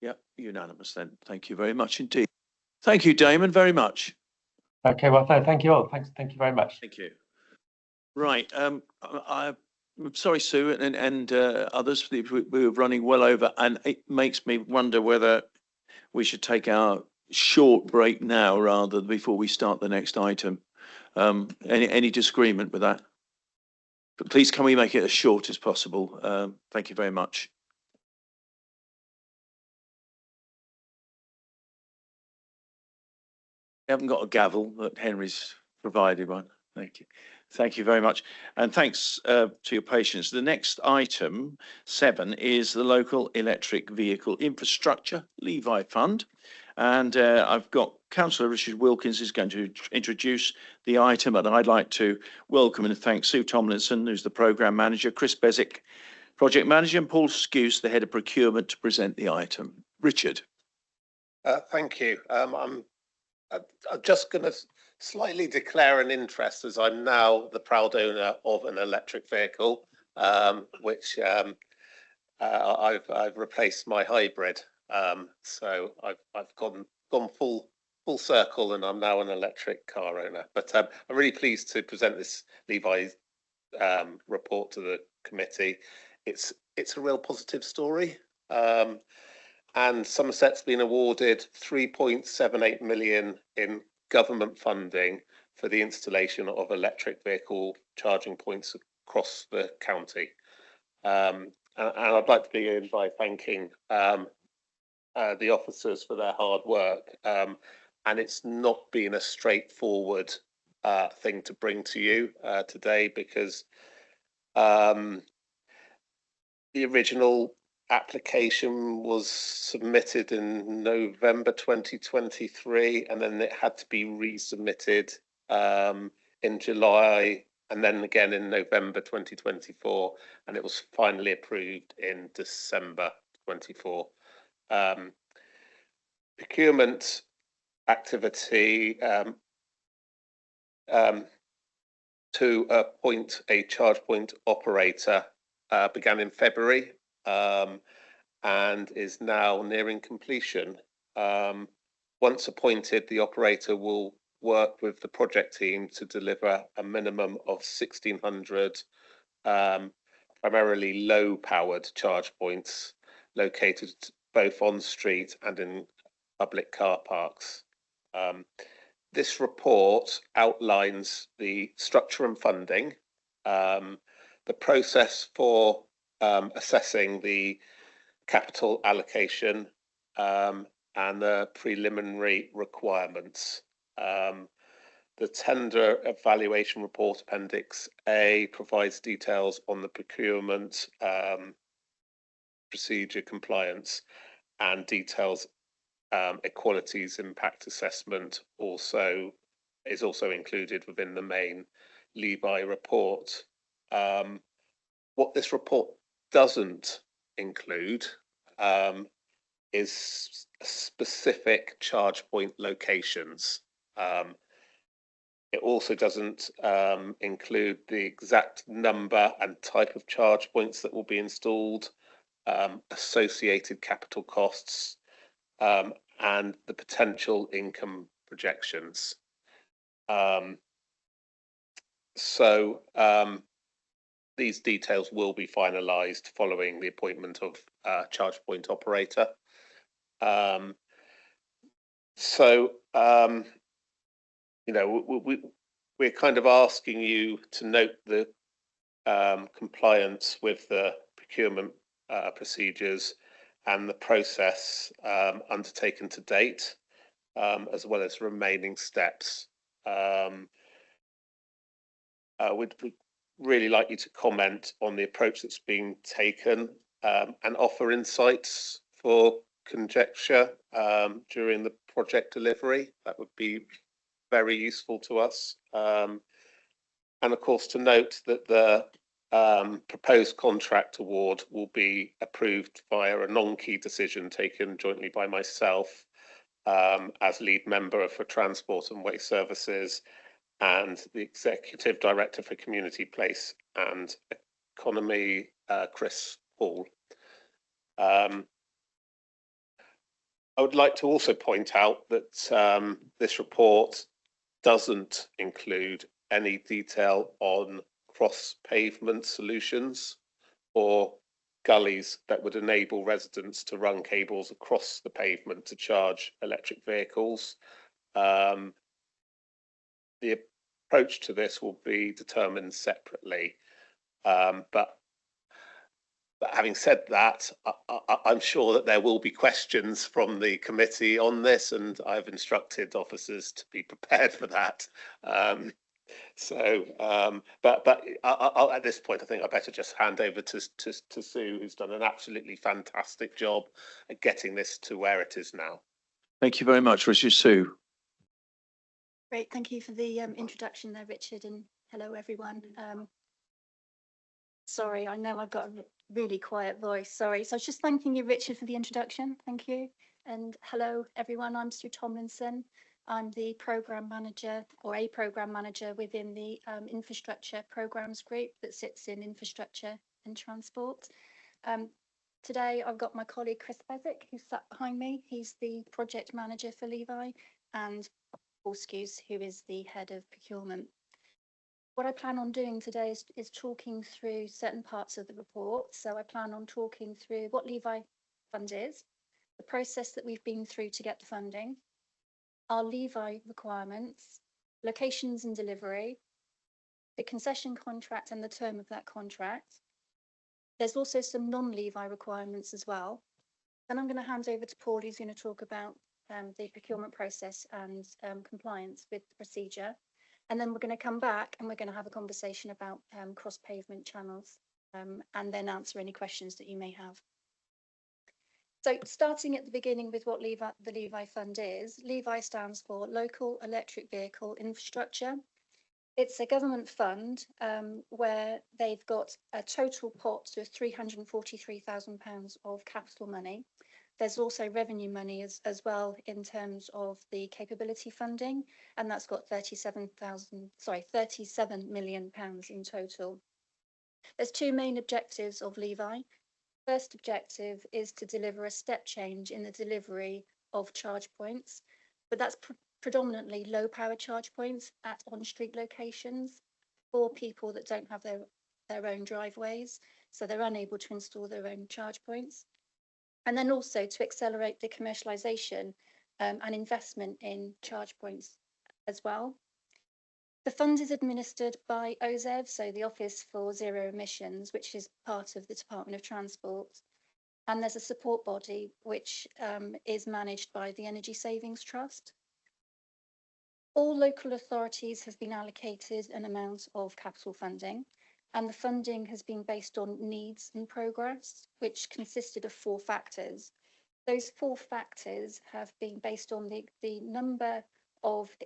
Yep, unanimous then. Thank you very much indeed. Thank you, Damon, very much. Okay, well, thank you all. Thank you very much. Thank you. Right, I'm sorry, Sue, and others, we were running well over, and it makes me wonder whether we should take our short break now rather than before we start the next item. Any disagreement with that? But please, can we make it as short as possible? Thank you very much. haven't got a gavel, but Henry's provided one. Thank you. Thank you very much. And thanks to your patience. The next item, 7, is the Local Electric Vehicle Infrastructure Levi Fund. And I've got Councillor Richard Wilkins is going to introduce the item, and I'd like to welcome and thank Sue Tomlinson, who's the Programme Manager, Chris Bezick, Project Manager, and Paul Skuse, the Head of Procurement, to present the item. Richard. Thank you. I'm just going to slightly declare an interest, as I'm now the proud owner of an electric vehicle, which I've replaced my hybrid. So I've gone full circle, and I'm now an electric car owner. But I'm really pleased to present this Levi report to the committee. It's a real positive story. And Somerset's been awarded 3.78 million in government funding for the installation of electric vehicle charging points across the county. And I'd like to begin by thanking the officers for their hard work. And it's not been a straightforward thing to bring to you today, because the original application was submitted in November 2023, and then it had to be resubmitted in July, and then again in November 2024, and it was finally approved in December 24. Procurement activity to appoint a charge point operator began in February, and is now nearing completion. Once appointed, the operator will work with the project team to deliver a minimum of 1,600 primarily low-powered charge points located both on street and in public car parks. This report outlines the structure and funding, the process for assessing the capital allocation, and the preliminary requirements. The tender evaluation report Appendix A provides details on the procurement procedure compliance, and details equalities impact assessment is also included within the main Levi report. What this report doesn't include is specific charge point locations. It also doesn't include the exact number and type of charge points that will be installed, associated capital costs, and the potential income projections. These details will be finalised following the appointment of charge point operator. We're kind of asking you to note the compliance with the procurement procedures and the process undertaken to date, as well as remaining steps. We'd really like you to comment on the approach that's being taken, and offer insights for conjecture during the project delivery. That would be very useful to us. And of course, to note that the proposed contract award will be approved via a non-key decision taken jointly by myself as lead member for Transport and Waste Services, and the Executive Director for Community Place and Economy, Chris Hall. I would like to also point out that this report doesn't include any detail on cross-pavement solutions or gullies that would enable residents to run cables across the pavement to charge electric vehicles. The approach to this will be determined separately, but But having said that, I'm sure that there will be questions from the committee on this, and I've instructed officers to be prepared for that. But I'll, at this point, I think I better just hand over to Sue, who's done an absolutely fantastic job at getting this to where it is now. Thank you very much, Richard. Sue. Great, thank you for the introduction there, Richard, and hello everyone. Sorry, I know I've got a really quiet voice, sorry. So I was just thanking you, Richard, for the introduction, thank you. And hello everyone, I'm Sue Tomlinson. I'm the programme manager, or a programme manager within the infrastructure programmes group that sits in infrastructure and transport. Today I've got my colleague Chris Beswick, who's sat behind me. He's the project manager for Levi, and Paul Skews, who is the head of procurement. What I plan on doing today is talking through certain parts of the report. So I plan on talking through what Levi Fund is, the process that we've been through to get the funding, our Levi requirements, locations and delivery, the concession contract and the term of that contract. There's also some non-Levi requirements as well. Then I'm going to hand over to Paul, who's going to talk about the procurement process and compliance with the procedure. And then we're going to come back and we're going to have a conversation about cross-pavement channels and then answer any questions that you may have. So starting at the beginning with what the Levi Fund is, Levi stands for Local Electric Vehicle Infrastructure. It's a government fund where they've got a total pot of £343,000 of capital money. There's also revenue money as well in terms of the capability funding, and that's got £37 million in total. There's two main objectives of Levi. First objective is to deliver a step change in the delivery of charge points, but that's predominantly low power charge points at on-street locations for people that don't have their own driveways, so they're unable to install their own charge points. And then also to accelerate the commercialisation and investment in charge points as well. The fund is administered by OZEV, so the Office for Zero Emissions, which is part of the Department of Transport. And there's a support body which is managed by the Energy Savings Trust. All local authorities have been allocated an amount of capital funding, and the funding has been based on needs and progress, which consisted of 4 factors. Those 4 factors have been based on the number of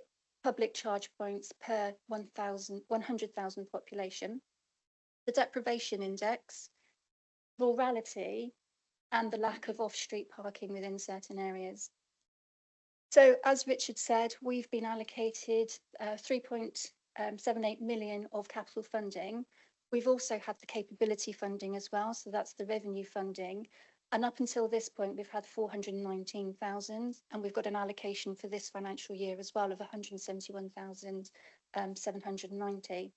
public charge points per 100,000 population, the deprivation index, rurality, and the lack of off-street parking within certain areas. So as Richard said, we've been allocated 3.78 million of capital funding. We've also had the capability funding as well, so that's the revenue funding. And up until this point, we've had 419,000, and we've got an allocation for this financial year as well of 171,790.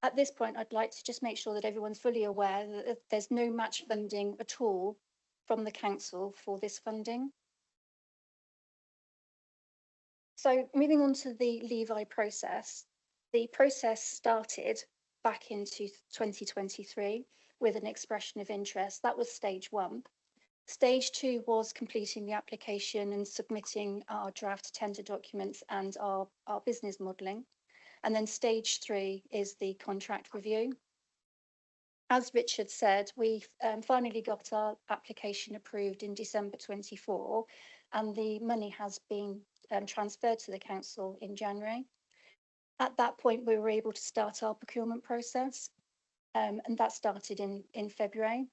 At this point, I'd like to just make sure that everyone's fully aware that there's no match funding at all from the council for this funding. So moving on to the Levi process, the process started back into 2023 with an expression of interest. That was stage 1. Stage 2 was completing the application and submitting our draft tender documents and our business modelling. And then stage 3 is the contract review. As Richard said, we finally got our application approved in December 24, and the money has been transferred to the council in January. At that point, we were able to start our procurement process, and that started in February.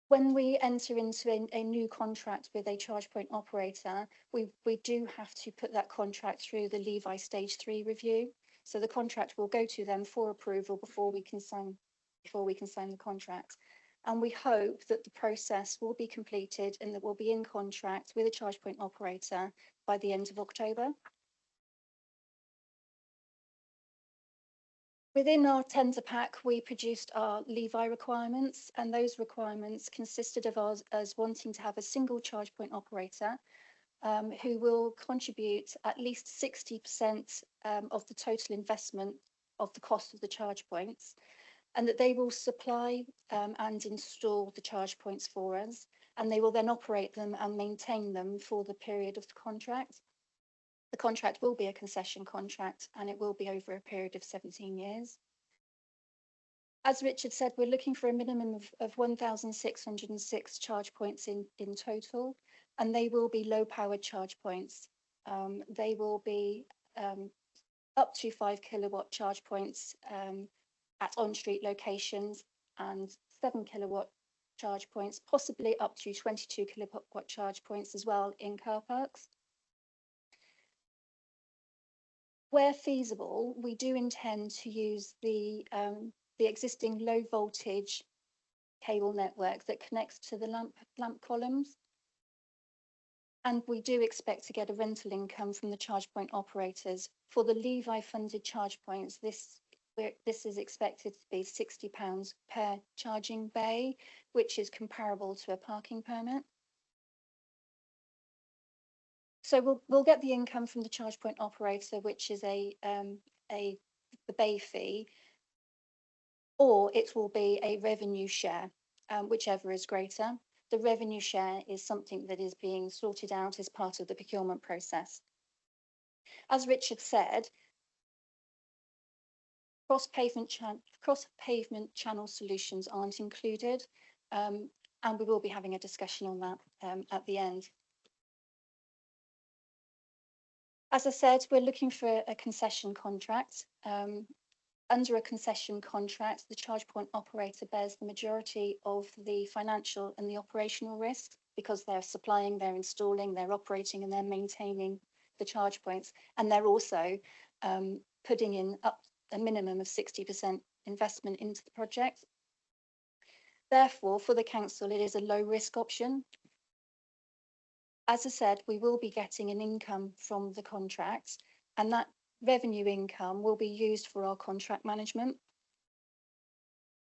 When we enter into a new contract with a charge point operator, we do have to put that contract through the Levi Stage 3 review. So the contract will go to them for approval before we can sign the contract. And we hope that the process will be completed and that we'll be in contract with a charge point operator by the end of October. Within our tender pack, we produced our Levi requirements, and those requirements consisted of us wanting to have a single charge point operator who will contribute at least 60% of the total investment of the cost of the charge points. and that they will supply and install the charge points for us, and they will then operate them and maintain them for the period of the contract. The contract will be a concession contract, and it will be over a period of 17 years. As Richard said, we're looking for a minimum of 1,606 charge points in total, and they will be low-powered charge points. They will be up to 5 kilowatt charge points at on-street locations, and 7 kilowatt charge points, possibly up to 22 kilowatt charge points as well in car parks. Where feasible, we do intend to use the existing low voltage cable network that connects to the lamp columns. And we do expect to get a rental income from the charge point operators. For the Levi funded charge points, this is expected to be £60 per charging bay, which is comparable to a parking permit. So we'll get the income from the charge point operator, which is the bay fee, or it will be a revenue share, whichever is greater. The revenue share is something that is being sorted out as part of the procurement process. As Richard said, cross-pavement channel solutions aren't included, and we will be having a discussion on that at the end. As I said, we're looking for a concession contract. Under a concession contract, the charge point operator bears the majority of the financial and the operational risk, because they're supplying, they're installing, they're operating, and they're maintaining the charge points. And they're also putting in up a minimum of 60% investment into the project. Therefore, for the council, it is a low risk option. As I said, we will be getting an income from the contracts, and that revenue income will be used for our contract management.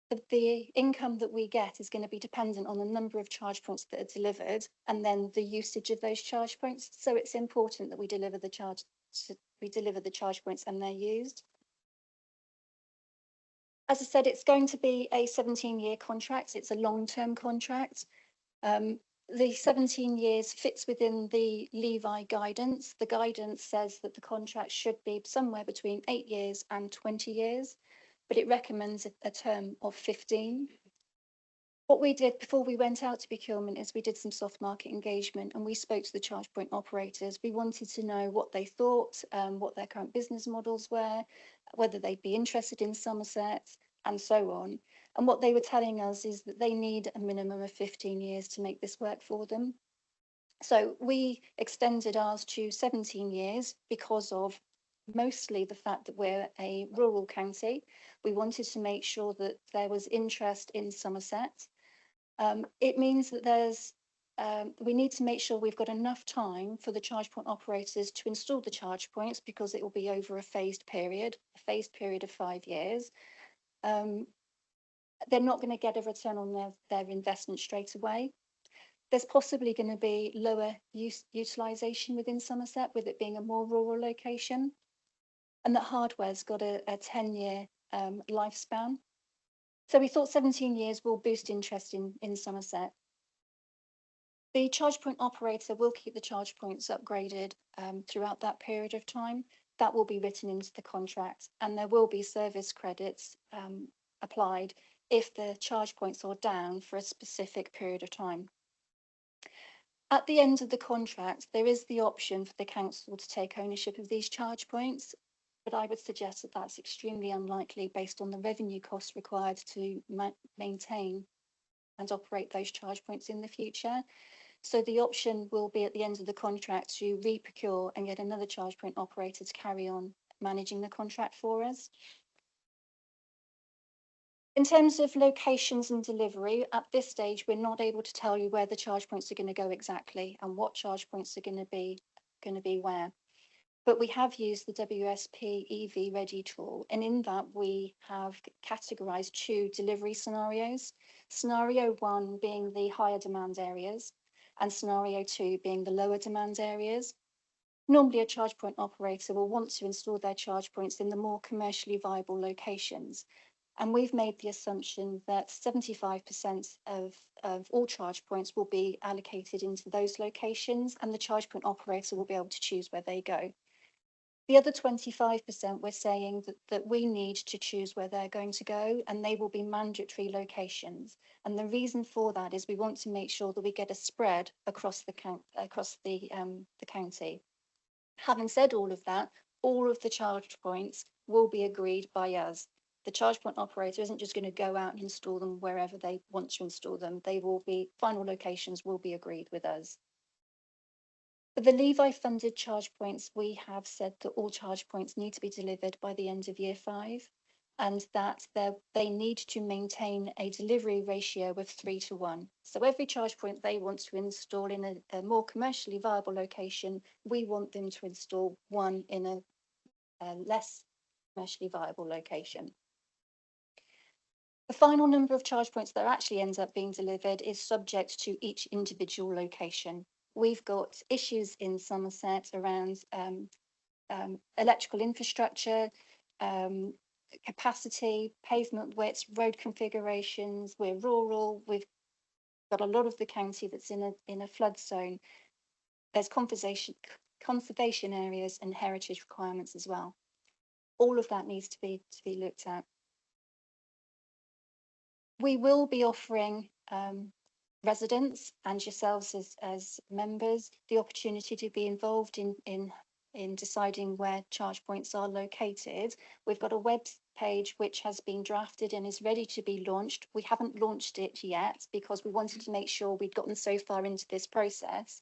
But the income that we get is going to be dependent on the number of charge points that are delivered, and then the usage of those charge points. So it's important that we deliver the charge points and they're used. As I said, it's going to be a 17-year contract. It's a long-term contract. The 17 years fits within the Levi guidance. The guidance says that the contract should be somewhere between 8 years and 20 years, but it recommends a term of 15. What we did before we went out to procurement is we did some soft market engagement, and we spoke to the charge point operators. We wanted to know what they thought, what their current business models were, whether they'd be interested in Somerset, and so on. And what they were telling us is that they need a minimum of 15 years to make this work for them. So we extended ours to 17 years because of mostly the fact that we're a rural county. We wanted to make sure that there was interest in Somerset. It means that we need to make sure we've got enough time for the charge point operators to install the charge points, because it will be over a phased period of 5 years. They're not going to get a return on their investment straight away. There's possibly going to be lower utilisation within Somerset, with it being a more rural location, and that hardware's got a 10-year lifespan. So we thought 17 years will boost interest in Somerset. The charge point operator will keep the charge points upgraded throughout that period of time. That will be written into the contract, and there will be service credits applied if the charge points are down for a specific period of time. At the end of the contract, there is the option for the council to take ownership of these charge points, but I would suggest that that's extremely unlikely based on the revenue costs required to maintain and operate those charge points in the future. So the option will be at the end of the contract to re-procure and get another charge point operator to carry on managing the contract for us. In terms of locations and delivery, at this stage, we're not able to tell you where the charge points are going to go exactly and what charge points are going to be where. But we have used the WSP EV Ready tool, and in that we have categorised 2 delivery scenarios. Scenario 1 being the higher demand areas, and scenario 2 being the lower demand areas. Normally, a charge point operator will want to install their charge points in the more commercially viable locations. And we've made the assumption that 75% of all charge points will be allocated into those locations, and the charge point operator will be able to choose where they go. The other 25%, we're saying that we need to choose where they're going to go, and they will be mandatory locations. And the reason for that is we want to make sure that we get a spread across the county. Having said all of that, all of the charge points will be agreed by us. The charge point operator isn't just going to go out and install them wherever they want to install them. They will be, final locations will be agreed with us. For the Levi funded charge points, we have said that all charge points need to be delivered by the end of year 5, and that they need to maintain a delivery ratio of 3 to 1. So every charge point they want to install in a more commercially viable location, we want them to install one in a less commercially viable location. The final number of charge points that actually ends up being delivered is subject to each individual location. We've got issues in Somerset around electrical infrastructure, capacity, pavement widths, road configurations. We're rural. We've got a lot of the county that's in a flood zone. There's conservation areas and heritage requirements as well. All of that needs to be looked at. We will be offering residents and yourselves as members the opportunity to be involved in deciding where charge points are located. We've got a web page which has been drafted and is ready to be launched. We haven't launched it yet because we wanted to make sure we'd gotten so far into this process.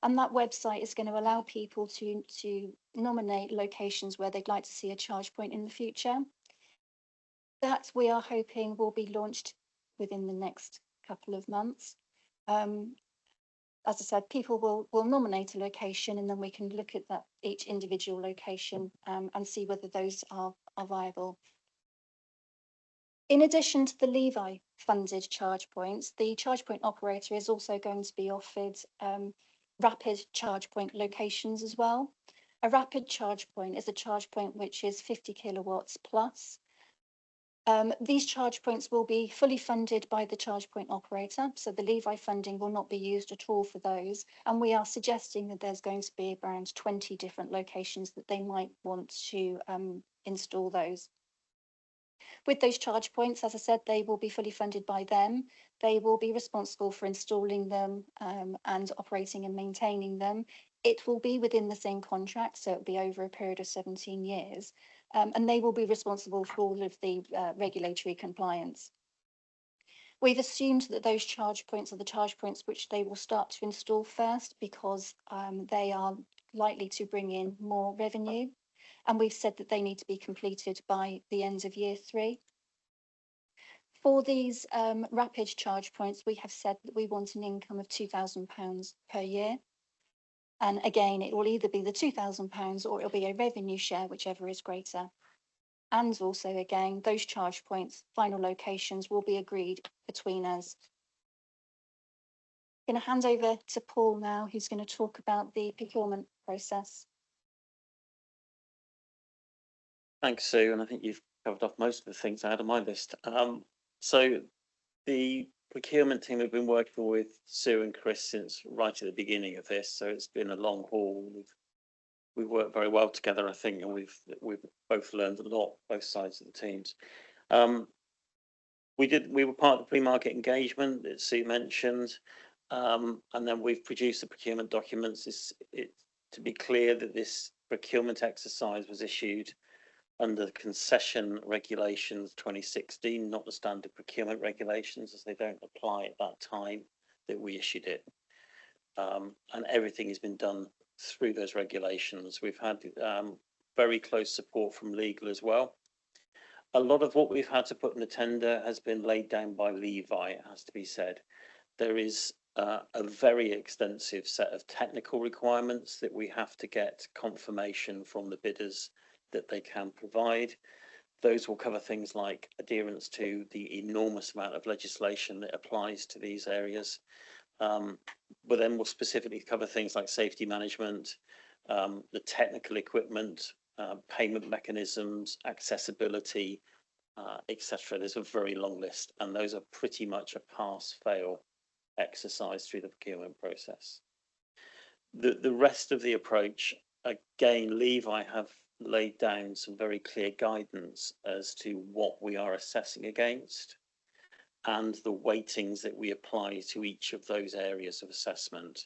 And that website is going to allow people to nominate locations where they'd like to see a charge point in the future. That we are hoping will be launched within the next couple of months. As I said, people will nominate a location, and then we can look at that each individual location and see whether those are viable. In addition to the Levi funded charge points, the charge point operator is also going to be offered rapid charge point locations as well. A rapid charge point is a charge point which is 50 kilowatts plus. These charge points will be fully funded by the charge point operator, so the Levi funding will not be used at all for those. And we are suggesting that there's going to be around 20 different locations that they might want to install those. With those charge points, as I said, they will be fully funded by them. They will be responsible for installing them and operating and maintaining them. It will be within the same contract, so it'll be over a period of 17 years. And they will be responsible for all of the regulatory compliance. We've assumed that those charge points are the charge points which they will start to install first because they are likely to bring in more revenue. And we've said that they need to be completed by the end of year 3. For these rapid charge points, we have said that we want an income of £2,000 per year. And again, it will either be the £2,000 or it'll be a revenue share, whichever is greater. And also, again, those charge points, final locations will be agreed between us. I'm going to hand over to Paul now, who's going to talk about the procurement process. Thanks, Sue, and I think you've covered off most of the things I had on my list. So the procurement team have been working with Sue and Chris since right at the beginning of this, so it's been a long haul. We've worked very well together, I think, and we've both learned a lot, both sides of the teams. We were part of the pre-market engagement that Sue mentioned, and then we've produced the procurement documents. To be clear that this procurement exercise was issued under the concession regulations 2016, not the standard procurement regulations, as they don't apply at that time that we issued it. And everything has been done through those regulations. We've had very close support from legal as well. A lot of what we've had to put in the tender has been laid down by Levi, it has to be said. There is a very extensive set of technical requirements that we have to get confirmation from the bidders that they can provide. Those will cover things like adherence to the enormous amount of legislation that applies to these areas. But then we'll specifically cover things like safety management, the technical equipment, payment mechanisms, accessibility, etc. There's a very long list, and those are pretty much a pass-fail exercise through the procurement process. The rest of the approach, again, Levi have laid down some very clear guidance as to what we are assessing against and the weightings that we apply to each of those areas of assessment.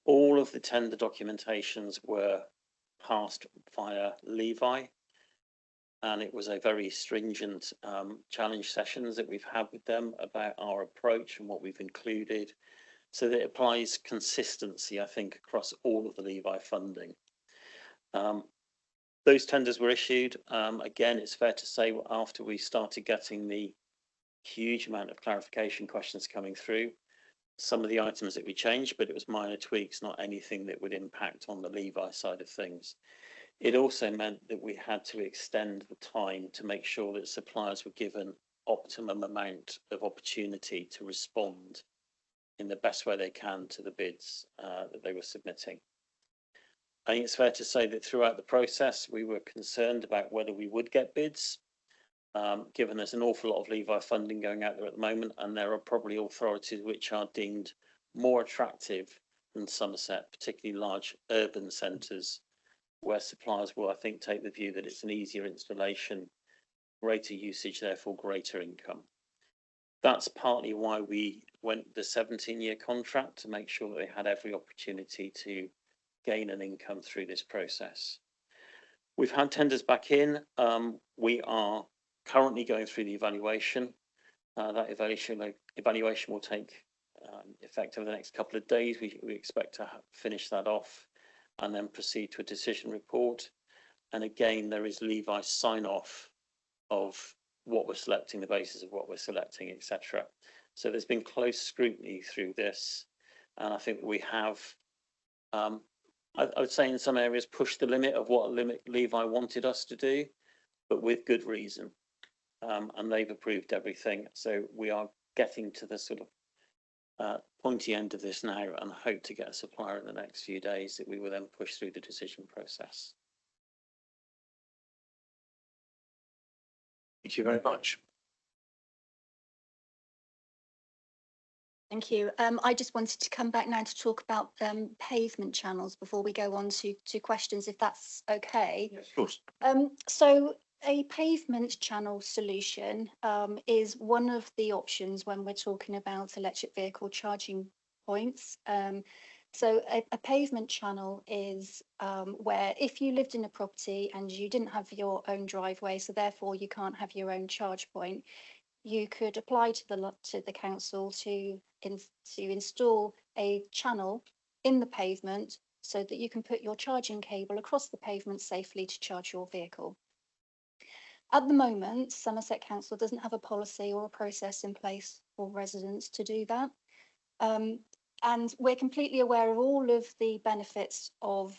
All of the tender documentations were passed via Levi, and it was a very stringent challenge sessions that we've had with them about our approach and what we've included, so that it applies consistency, I think, across all of the Levi funding. Those tenders were issued. Again, it's fair to say after we started getting the huge amount of clarification questions coming through, some of the items that we changed, but it was minor tweaks, not anything that would impact on the Levi side of things. It also meant that we had to extend the time to make sure that suppliers were given optimum amount of opportunity to respond in the best way they can to the bids that they were submitting. I think it's fair to say that throughout the process, we were concerned about whether we would get bids, given there's an awful lot of Levi funding going out there at the moment, and there are probably authorities which are deemed more attractive than Somerset, particularly large urban centres, where suppliers will, I think, take the view that it's an easier installation, greater usage, therefore greater income. That's partly why we went the 17-year contract, to make sure that they had every opportunity to gain an income through this process. We've had tenders back in. We are currently going through the evaluation. That evaluation will take effect over the next couple of days. We expect to finish that off and then proceed to a decision report. And again, there is Levi sign-off of what we're selecting, the basis of what we're selecting, etc. So there's been close scrutiny through this, and I think we have, I would say in some areas, pushed the limit of what Levi wanted us to do, but with good reason. And they've approved everything. So we are getting to the sort of pointy end of this now, and hope to get a supplier in the next few days that we will then push through the decision process. Thank you very much. Thank you. I just wanted to come back now to talk about pavement channels before we go on to questions, if that's okay. Yes, of course. So a pavement channel solution is one of the options when we're talking about electric vehicle charging points. So a pavement channel is where if you lived in a property and you didn't have your own driveway, so therefore you can't have your own charge point, you could apply to the council to install a channel in the pavement so that you can put your charging cable across the pavement safely to charge your vehicle. At the moment, Somerset Council doesn't have a policy or a process in place for residents to do that. And we're completely aware of all of the benefits of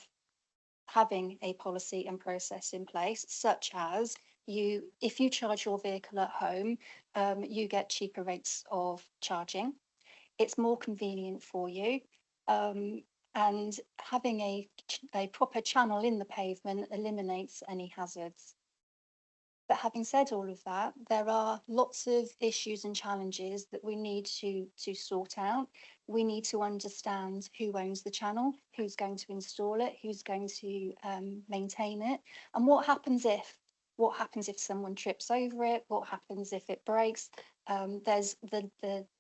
having a policy and process in place, such as if you charge your vehicle at home, you get cheaper rates of charging. It's more convenient for you. And having a proper channel in the pavement eliminates any hazards. But having said all of that, there are lots of issues and challenges that we need to sort out. We need to understand who owns the channel, who's going to install it, who's going to maintain it, and what happens if someone trips over it, what happens if it breaks. There's the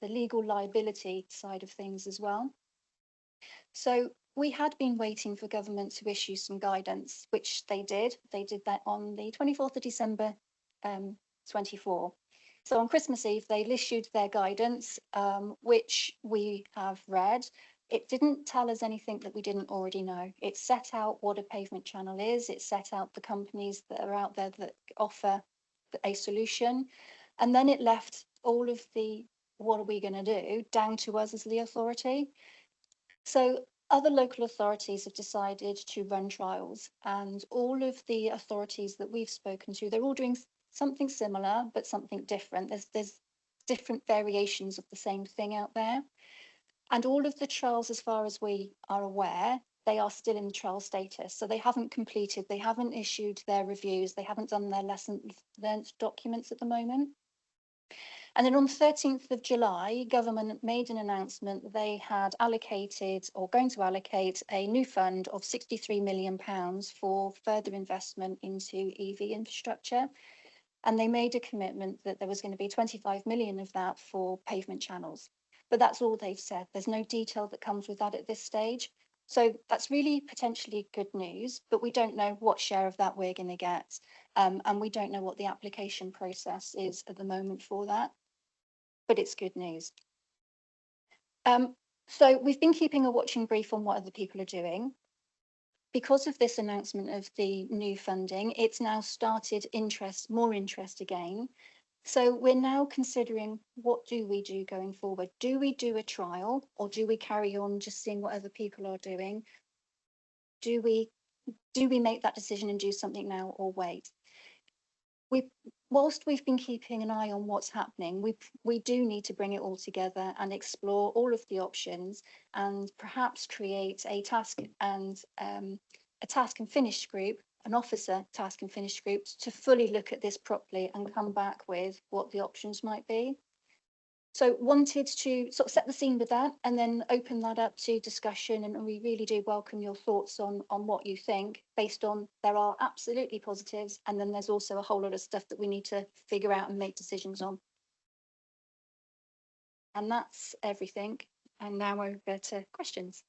legal liability side of things as well. So we had been waiting for government to issue some guidance, which they did. They did that on the 24th of December 24. So on Christmas Eve, they issued their guidance, which we have read. It didn't tell us anything that we didn't already know. It set out what a pavement channel is. It set out the companies that are out there that offer a solution. And then it left all of the what are we going to do down to us as the authority. So other local authorities have decided to run trials, and all of the authorities that we've spoken to, they're all doing something similar, but something different. There's different variations of the same thing out there. And all of the trials, as far as we are aware, they are still in trial status. So they haven't completed, they haven't issued their reviews, they haven't done their lessons learned documents at the moment. And then on the 13th of July, government made an announcement that they had allocated or going to allocate a new fund of £63 million for further investment into EV infrastructure. And they made a commitment that there was going to be 25 million of that for pavement channels. But that's all they've said. There's no detail that comes with that at this stage. So that's really potentially good news, but we don't know what share of that we're going to get. And we don't know what the application process is at the moment for that. But it's good news. So we've been keeping a watching brief on what other people are doing. Because of this announcement of the new funding, it's now started more interest again. So we're now considering, what do we do going forward? Do we do a trial, or do we carry on just seeing what other people are doing? Do we make that decision and do something now, or wait? Whilst we've been keeping an eye on what's happening, we do need to bring it all together and explore all of the options, and perhaps create a task and finish group, an officer task and finish group, to fully look at this properly and come back with what the options might be. So wanted to sort of set the scene with that and then open that up to discussion, and we really do welcome your thoughts on what you think, based on there are absolutely positives, and then there's also a whole lot of stuff that we need to figure out and make decisions on. And that's everything. And now over to questions.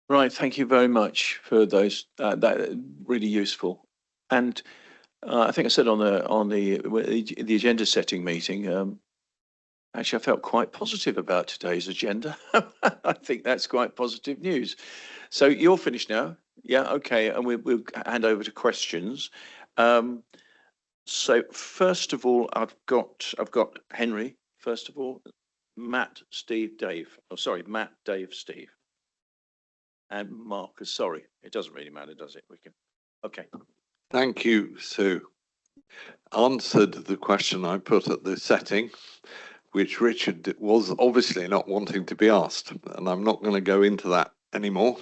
Right, thank you very much for those. That really useful. And I think I said on the agenda setting meeting, actually, I felt quite positive about today's agenda. I think that's quite positive news. So you're finished now? Yeah, okay. And we'll hand over to questions. So first of all, I've got Henry. First of all, Matt, Steve, Dave. Oh, sorry, Matt, Dave, Steve, and Marcus. Sorry, it doesn't really matter, does it? We can. Okay. Thank you, Sue. Answered the question I put at the setting, which Richard was obviously not wanting to be asked, and I'm not going to go into that anymore.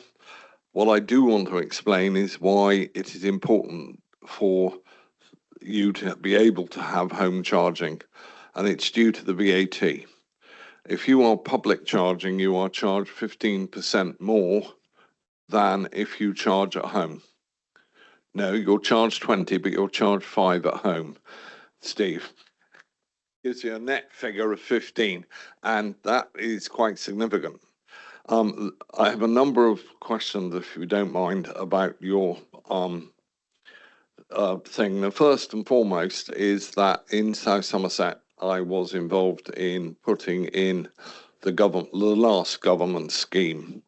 What I do want to explain is why it is important for you to be able to have home charging, and it's due to the VAT. If you are public charging, you are charged 15% more than if you charge at home. No, you're charged 20, but you're charged 5 at home. Steve, gives you a net figure of 15, and that is quite significant. I have a number of questions, if you don't mind, about your thing. The first and foremost is that in South Somerset, I was involved in putting in the last government scheme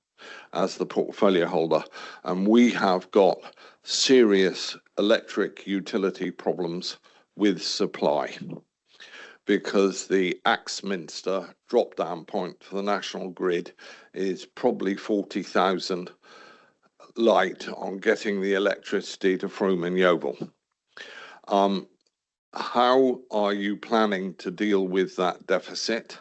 as the portfolio holder, and we have got serious electric utility problems with supply, because the Axminster drop-down point for the national grid is probably 40,000 light on getting the electricity to Frome and Yeovil. How are you planning to deal with that deficit?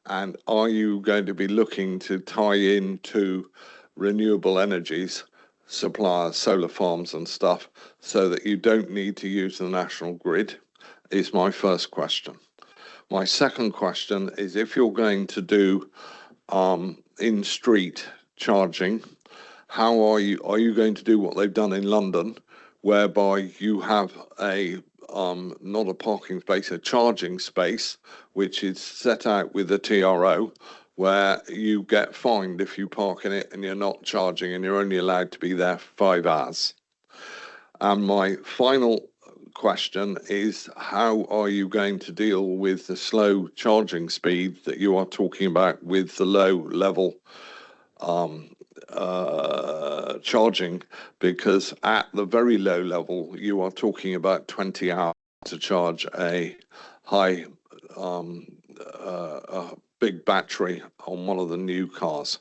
And are you going to be looking to tie into renewable energies, suppliers, solar farms and stuff, so that you don't need to use the national grid? Is my first question. My second question is, if you're going to do in-street charging, how are you going to do what they've done in London, whereby you have a not a parking space, a charging space, which is set out with a TRO, where you get fined if you park in it and you're not charging, and you're only allowed to be there for 5 hours. And my final question is, how are you going to deal with the slow charging speed that you are talking about with the low level charging? Because at the very low level, you are talking about 20 hours to charge a high big battery on one of the new cars.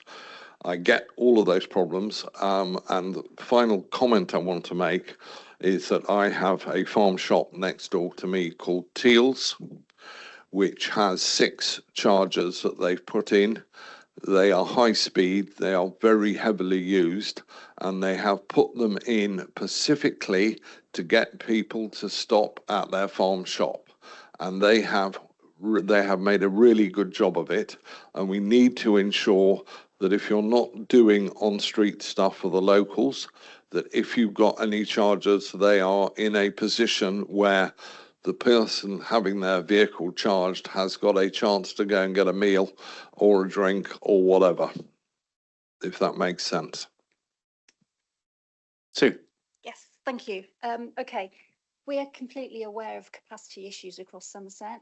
I get all of those problems. And the final comment I want to make is that I have a farm shop next door to me called Teals, which has 6 chargers that they've put in. They are high speed, they are very heavily used, and they have put them in specifically to get people to stop at their farm shop. And they have made a really good job of it. And we need to ensure that if you're not doing on-street stuff for the locals, that if you've got any chargers, they are in a position where the person having their vehicle charged has got a chance to go and get a meal or a drink or whatever, if that makes sense. Sue. Yes, thank you. Okay, we are completely aware of capacity issues across Somerset.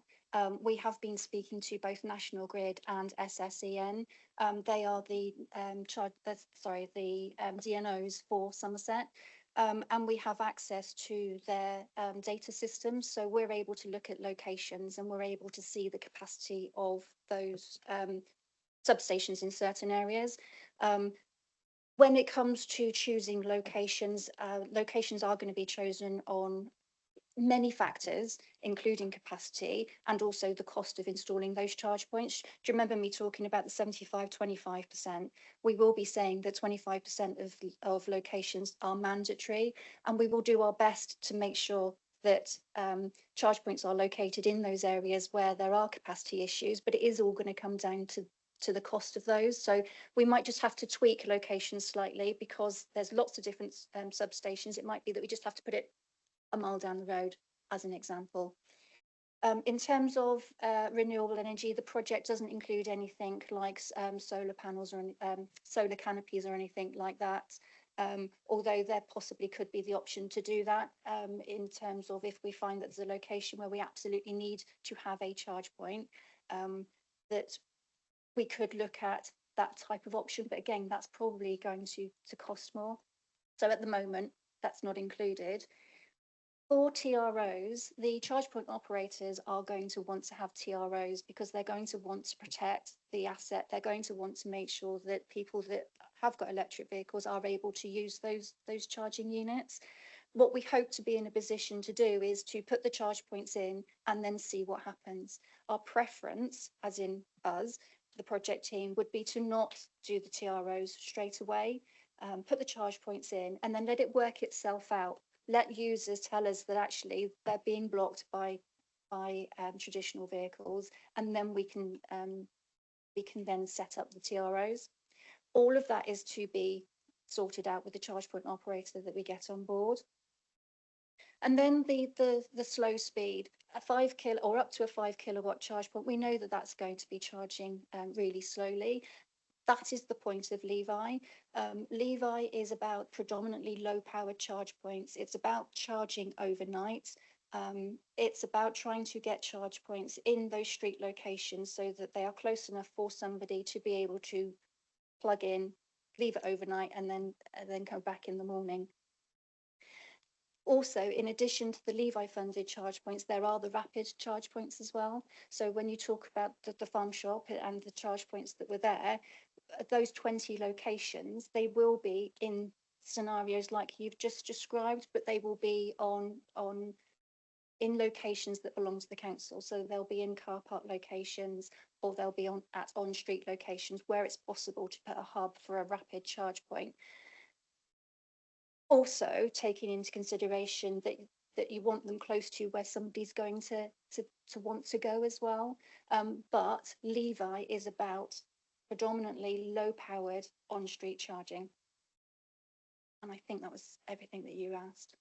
We have been speaking to both National Grid and SSEN. They are the DNOs for Somerset. And we have access to their data systems. So we're able to look at locations and we're able to see the capacity of those substations in certain areas. When it comes to choosing locations, locations are going to be chosen on many factors, including capacity and also the cost of installing those charge points. Do you remember me talking about the 75-25%? We will be saying that 25% of locations are mandatory, and we will do our best to make sure that charge points are located in those areas where there are capacity issues, but it is all going to come down to the cost of those. So we might just have to tweak locations slightly because there's lots of different substations. It might be that we just have to put it a mile down the road, as an example. In terms of renewable energy, the project doesn't include anything like solar panels or solar canopies or anything like that. Although there possibly could be the option to do that in terms of if we find that there's a location where we absolutely need to have a charge point, that we could look at that type of option. But again, that's probably going to cost more. So at the moment, that's not included. For TROs, the charge point operators are going to want to have TROs because they're going to want to protect the asset. They're going to want to make sure that people that have got electric vehicles are able to use those charging units. What we hope to be in a position to do is to put the charge points in and then see what happens. Our preference, as in us, the project team, would be to not do the TROs straight away, put the charge points in and then let it work itself out. Let users tell us that actually they're being blocked by traditional vehicles, and then we can then set up the TROs. All of that is to be sorted out with the charge point operator that we get on board. And then the slow speed, a 5 kilo or up to a 5 kilowatt charge point, we know that that's going to be charging really slowly. That is the point of Levi. Levi is about predominantly low-powered charge points. It's about charging overnight. It's about trying to get charge points in those street locations so that they are close enough for somebody to be able to plug in, leave it overnight, and then come back in the morning. Also, in addition to the Levi funded charge points, there are the rapid charge points as well. So when you talk about the farm shop and the charge points that were there, those 20 locations, they will be in scenarios like you've just described, but they will be in locations that belong to the council. So they'll be in car park locations, or they'll be at on-street locations where it's possible to put a hub for a rapid charge point. Also, taking into consideration that you want them close to where somebody's going to want to go as well. But Levi is about predominantly low-powered on-street charging. And I think that was everything that you asked.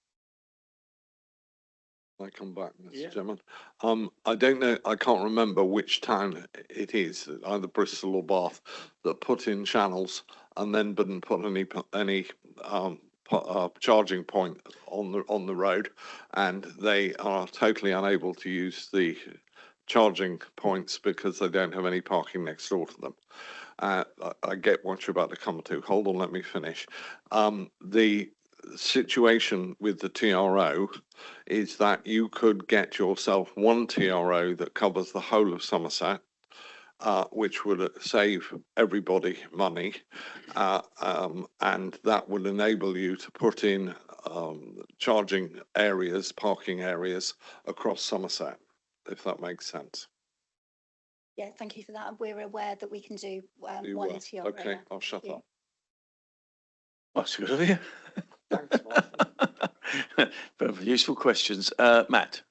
I come back, Mr. Chairman. I don't know, I can't remember which town it is, either Bristol or Bath, that put in channels and then didn't put any charging point on the road, and they are totally unable to use the charging points because they don't have any parking next door to them. I get what you're about to come to. Hold on, let me finish. The situation with the TRO is that you could get yourself one TRO that covers the whole of Somerset, which would save everybody money, and that would enable you to put in charging areas, parking areas across Somerset, if that makes sense. Yeah, thank you for that. We're aware that we can do You one were. TRA. Okay, I'll shut Thank up. That's good of you. But useful questions. Matt.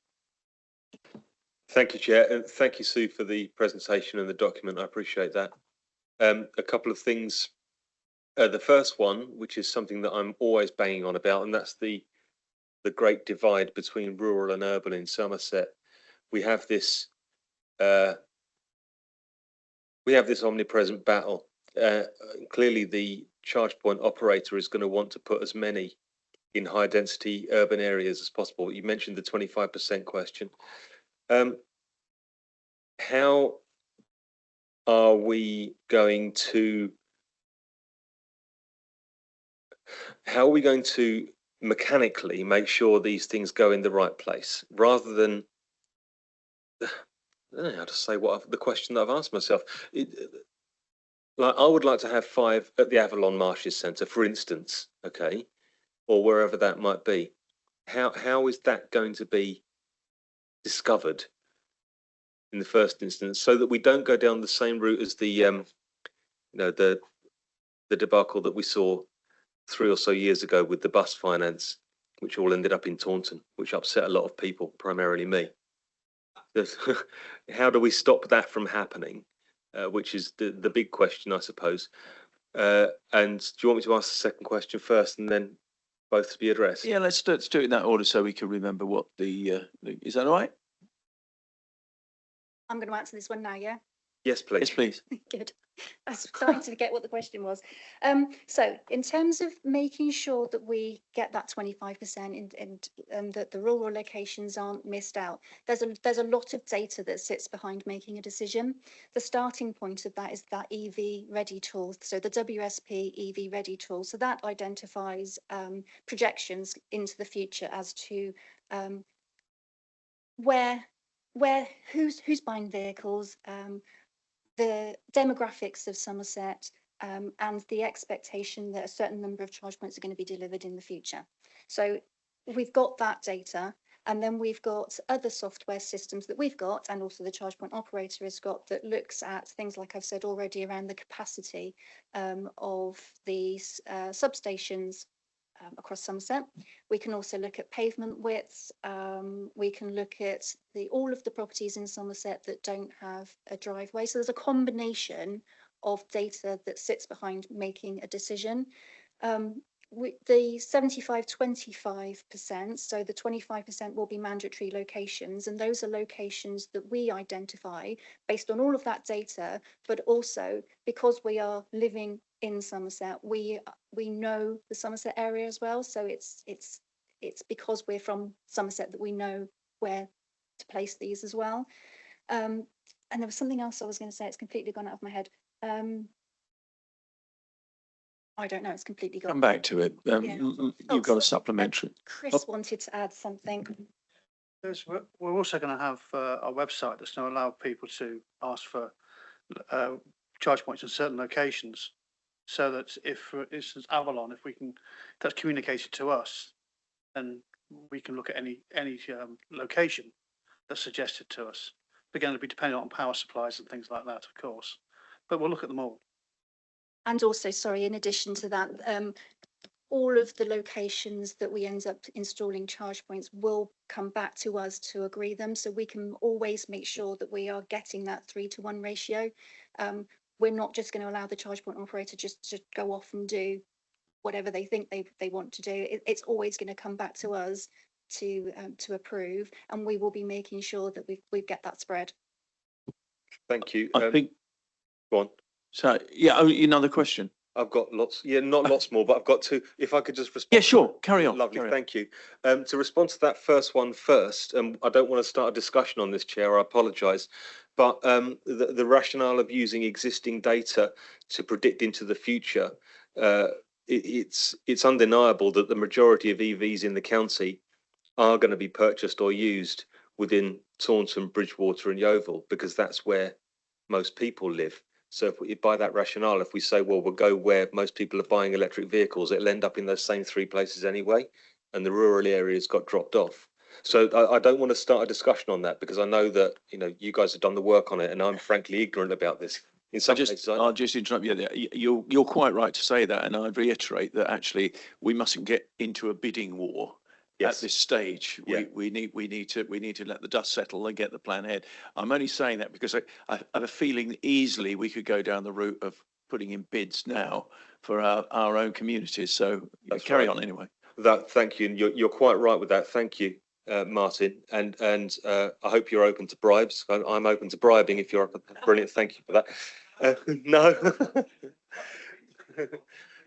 Thank you, Chair, and thank you, Sue, for the presentation and the document. I appreciate that. A couple of things. The first one, which is something that I'm always banging on about, and that's the great divide between rural and urban in Somerset. We have this omnipresent battle. Clearly, the charge point operator is going to want to put as many in high density urban areas as possible. You mentioned the 25% question. How are we going to mechanically make sure these things go in the right place, rather than, I don't know how to say the question that I've asked myself. Like, I would like to have 5 at the Avalon Marshes Centre, for instance, okay, or wherever that might be. How is that going to be discovered in the first instance, so that we don't go down the same route as the debacle that we saw 3 or so years ago with the bus finance, which all ended up in Taunton, which upset a lot of people, primarily me. How do we stop that from happening? Which is the big question, I suppose. And do you want me to ask the second question first, and then both to be addressed? Yeah, let's do it in that order so we can remember what is that all right? I'm going to answer this one now, yeah? Yes, please. Yes, please. Good. I was starting to forget what the question was. So in terms of making sure that we get that 25% and that the rural locations aren't missed out, there's a lot of data that sits behind making a decision. The starting point of that is that EV ready tool. So the WSP EV ready tool. So that identifies projections into the future as to who's buying vehicles, the demographics of Somerset, and the expectation that a certain number of charge points are going to be delivered in the future. So we've got that data, and then we've got other software systems that we've got, and also the charge point operator has got, that looks at things like I've said already around the capacity of these substations across Somerset. We can also look at pavement widths. We can look at all of the properties in Somerset that don't have a driveway. So there's a combination of data that sits behind making a decision. The 75-25%, so the 25% will be mandatory locations, and those are locations that we identify based on all of that data, but also because we are living in Somerset, we know the Somerset area as well. So it's because we're from Somerset that we know where to place these as well. And there was something else I was going to say. It's completely gone out of my head. I don't know. It's completely gone. Come back to it. You've got a supplementary. Chris wanted to add something. We're also going to have a website that's going to allow people to ask for charge points in certain locations, so that if, for instance, Avalon, if that's communicated to us, then we can look at any location that's suggested to us. We're going to be dependent on power supplies and things like that, of course, but we'll look at them all. And also, sorry, in addition to that, all of the locations that we end up installing charge points will come back to us to agree them. So we can always make sure that we are getting that 3-to-1 ratio. We're not just going to allow the charge point operator just to go off and do whatever they think they want to do. It's always going to come back to us to approve, and we will be making sure that we get that spread. Thank you. I think. Go on. So yeah, another question. I've got lots. Yeah, not lots more, but I've got two. If I could just respond. Yeah, sure. Carry on. Lovely. Carry on. Thank you. To respond to that first one first, I don't want to start a discussion on this, Chair. I apologise, but the rationale of using existing data to predict into the future, it's undeniable that the majority of EVs in the county are going to be purchased or used within Taunton, Bridgewater, and Yeovil, because that's where most people live. So by that rationale, if we say, well, we'll go where most people are buying electric vehicles, it'll end up in those same 3 places anyway, and the rural areas got dropped off. So I don't want to start a discussion on that because I know that, you know, you guys have done the work on it and I'm frankly ignorant about this. In some cases, I'll just interrupt you there. You're quite right to say that, and I'd reiterate that actually we mustn't get into a bidding war at this stage. We need to let the dust settle and get the plan ahead. I'm only saying that because I have a feeling easily we could go down the route of putting in bids now for our own communities. So carry on anyway. Thank you, and you're quite right with that. Thank you, Martin, and I hope you're open to bribes. I'm open to bribing if you're brilliant. Thank you for that. No.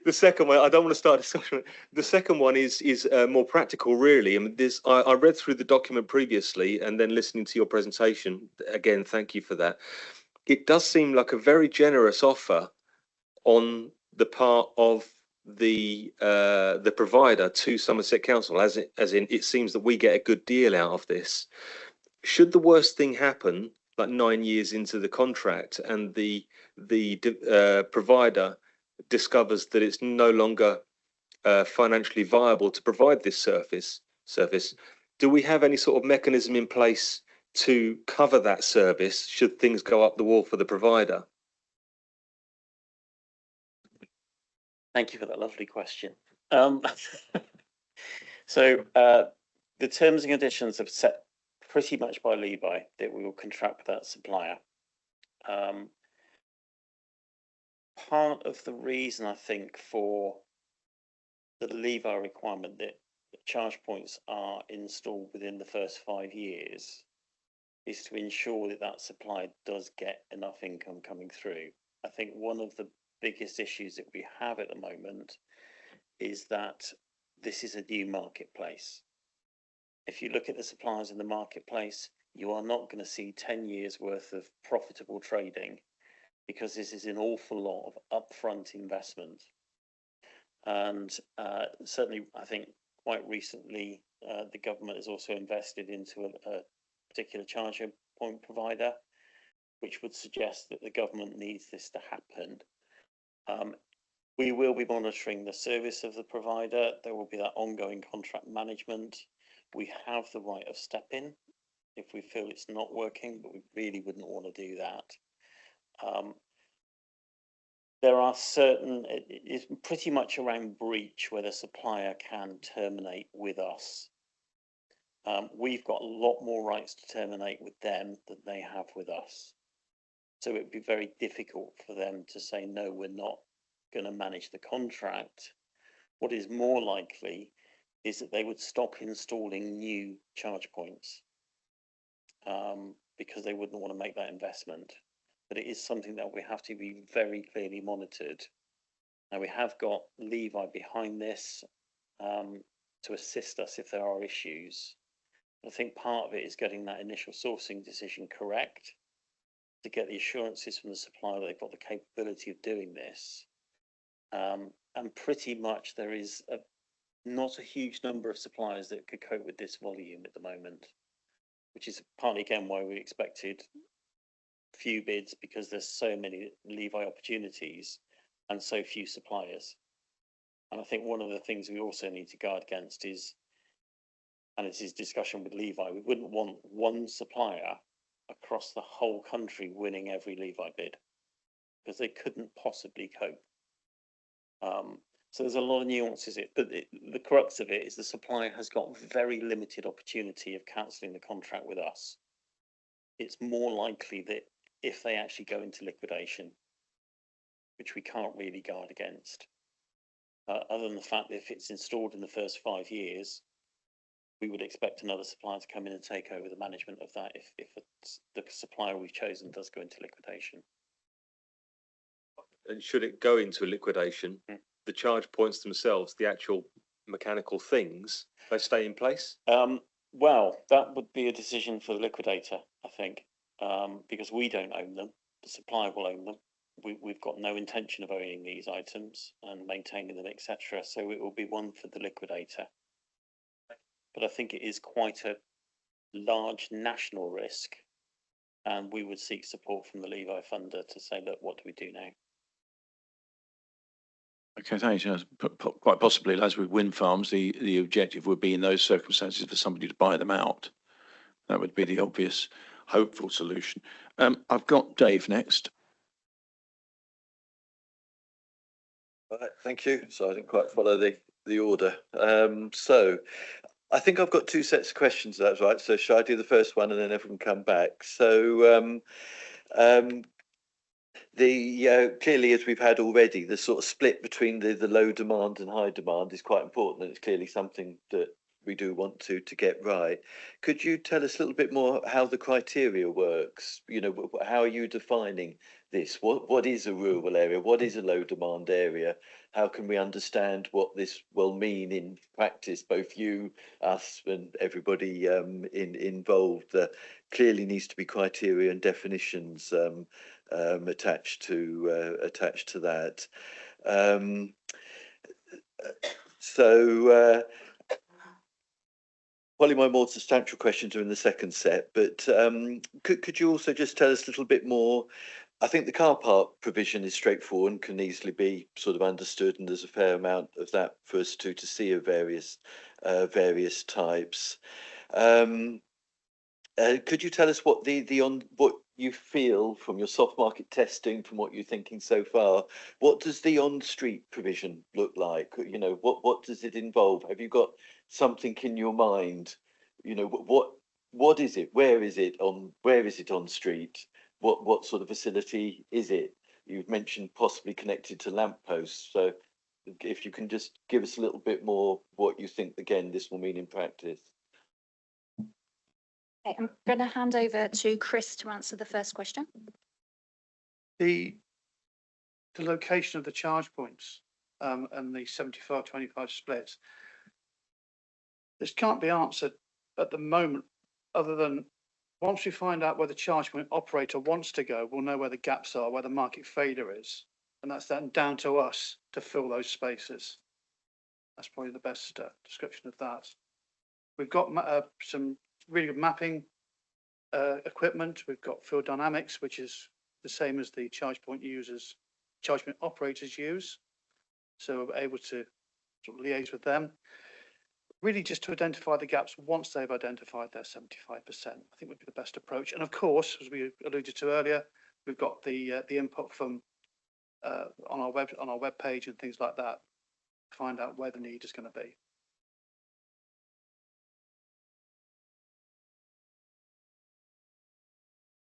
The second one, I don't want to start a discussion. The second one is more practical, really. I mean, I read through the document previously, and then listening to your presentation again. Thank you for that. It does seem like a very generous offer on the part of the provider to Somerset Council, as in it seems that we get a good deal out of this. Should the worst thing happen, like 9 years into the contract, and the provider discovers that it's no longer financially viable to provide this service, do we have any sort of mechanism in place to cover that service should things go up the wall for the provider? Thank you for that lovely question. So the terms and conditions are set pretty much by Levi that we will contract with that supplier. Part of the reason I think for the Levi requirement that charge points are installed within the first 5 years is to ensure that that supply does get enough income coming through. I think one of the biggest issues that we have at the moment is that this is a new marketplace. If you look at the suppliers in the marketplace, you are not going to see 10 years worth of profitable trading because this is an awful lot of upfront investment. And certainly, I think quite recently, the government has also invested into a particular charging point provider, which would suggest that the government needs this to happen. We will be monitoring the service of the provider. There will be that ongoing contract management. We have the right of step in if we feel it's not working, but we really wouldn't want to do that. There are certain, it's pretty much around breach where the supplier can terminate with us. We've got a lot more rights to terminate with them than they have with us. So it would be very difficult for them to say, no, we're not going to manage the contract. What is more likely is that they would stop installing new charge points because they wouldn't want to make that investment. But it is something that we have to be very clearly monitored. Now we have got Levi behind this to assist us if there are issues. I think part of it is getting that initial sourcing decision correct, to get the assurances from the supplier that they've got the capability of doing this. And pretty much there is not a huge number of suppliers that could cope with this volume at the moment, which is partly again why we expected few bids, because there's so many Levi opportunities and so few suppliers. And I think one of the things we also need to guard against is, and it's his discussion with Levi, we wouldn't want one supplier across the whole country winning every Levi bid because they couldn't possibly cope. So there's a lot of nuances, but the crux of it is the supplier has got very limited opportunity of cancelling the contract with us. It's more likely that if they actually go into liquidation, which we can't really guard against, other than the fact that if it's installed in the first 5 years, we would expect another supplier to come in and take over the management of that if the supplier we've chosen does go into liquidation. And should it go into liquidation, the charge points themselves, the actual mechanical things, they stay in place? Well, that would be a decision for the liquidator, I think, because we don't own them. The supplier will own them. We've got no intention of owning these items and maintaining them, etc. So it will be one for the liquidator. But I think it is quite a large national risk, and we would seek support from the Levi funder to say, look, what do we do now? Okay, thanks. Yes, quite possibly, as with wind farms, the objective would be in those circumstances for somebody to buy them out. That would be the obvious, hopeful solution. I've got Dave next. Right, thank you. So I didn't quite follow the order. So I think I've got two sets of questions. That's right. So shall I do the first one and then everyone come back? So clearly, as we've had already, the sort of split between the low demand and high demand is quite important, and it's clearly something that we do want to get right. Could you tell us a little bit more how the criteria works? You know, how are you defining this? What is a rural area? What is a low demand area? How can we understand what this will mean in practice? Both you, us, and everybody involved. Clearly needs to be criteria and definitions attached to that. Probably my more substantial questions are in the second set, but could you also just tell us a little bit more? I think the car park provision is straightforward and can easily be sort of understood, and there's a fair amount of that for us to see of various types. Could you tell us what what you feel from your soft market testing, from what you're thinking so far? What does the on-street provision look like? You know, what does it involve? Have you got something in your mind? You know, what is it? Where is it on street? What sort of facility is it? You've mentioned possibly connected to lampposts. So if you can just give us a little bit more what you think again this will mean in practice. Okay, I'm going to hand over to Chris to answer the first question. The location of the charge points and the 75-25 split, this can't be answered at the moment, other than once we find out where the charge point operator wants to go, we'll know where the gaps are, where the market failure is, and that's then down to us to fill those spaces. That's probably the best description of that. We've got some really good mapping equipment. We've got field dynamics, which is the same as the charge point operators use. So we're able to sort of liaise with them, really just to identify the gaps once they've identified their 75%. I think would be the best approach. And of course, as we alluded to earlier, we've got the input from on our web page and things like that to find out where the need is going to be.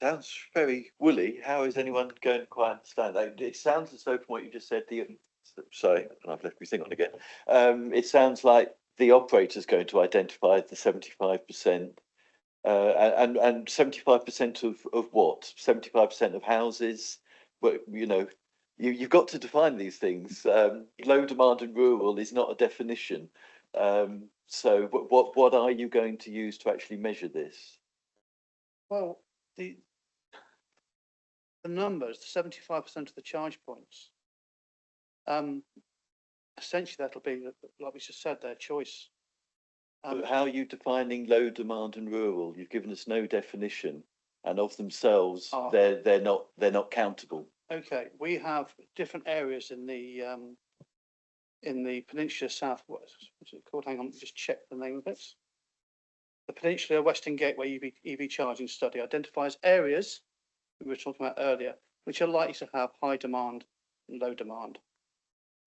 Sounds very woolly. How is anyone going to quite understand that? It sounds as though, from what you just said, sorry, I've left my thing on again. It sounds like the operator's going to identify the 75%, and 75% of what? 75% of houses. But you know, you've got to define these things. Low demand and rural is not a definition. So, what are you going to use to actually measure this? Well, the numbers, 75% of the charge points, essentially that'll be, like we just said, their choice. But how are you defining low demand and rural? You've given us no definition, and of themselves, they're not countable. Okay, we have different areas in the Peninsula Southwest. What's it called? Hang on, just check the name of it. The Peninsula Western Gateway EV charging study identifies areas we were talking about earlier, which are likely to have high demand and low demand.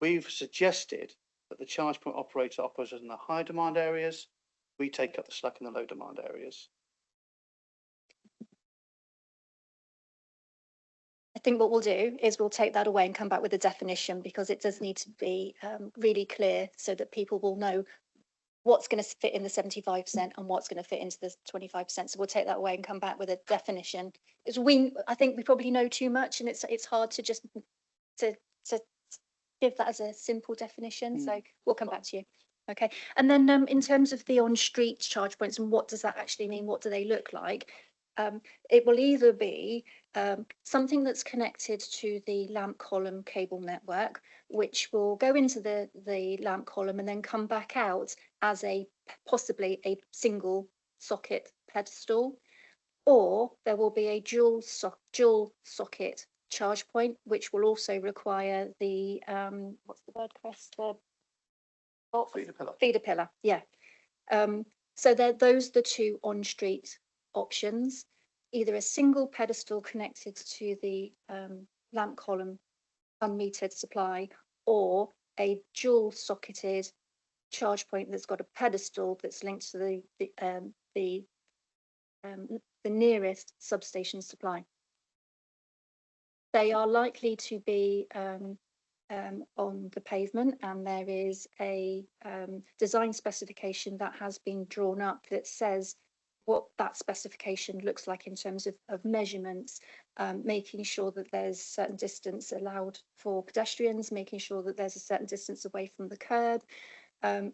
We've suggested that the charge point operator operates in the high demand areas. We take up the slack in the low demand areas. I think what we'll do is we'll take that away and come back with a definition, because it does need to be really clear so that people will know what's going to fit in the 75% and what's going to fit into the 25%. So we'll take that away and come back with a definition. I think we probably know too much, and it's hard to just to give that as a simple definition. So we'll come back to you. Okay. And then in terms of the on-street charge points and what does that actually mean? What do they look like? It will either be something that's connected to the lamp column cable network, which will go into the lamp column and then come back out as possibly a single socket pedestal, or there will be a dual socket charge point, which will also require the what's the word, Chris? The Feeder pillar. Feeder pillar, yeah. So those are the two on-street options: either a single pedestal connected to the lamp column unmetered supply, or a dual socketed charge point that's got a pedestal that's linked to the nearest substation supply. They are likely to be on the pavement, and there is a design specification that has been drawn up that says what that specification looks like in terms of measurements, making sure that there's certain distance allowed for pedestrians, making sure that there's a certain distance away from the curb.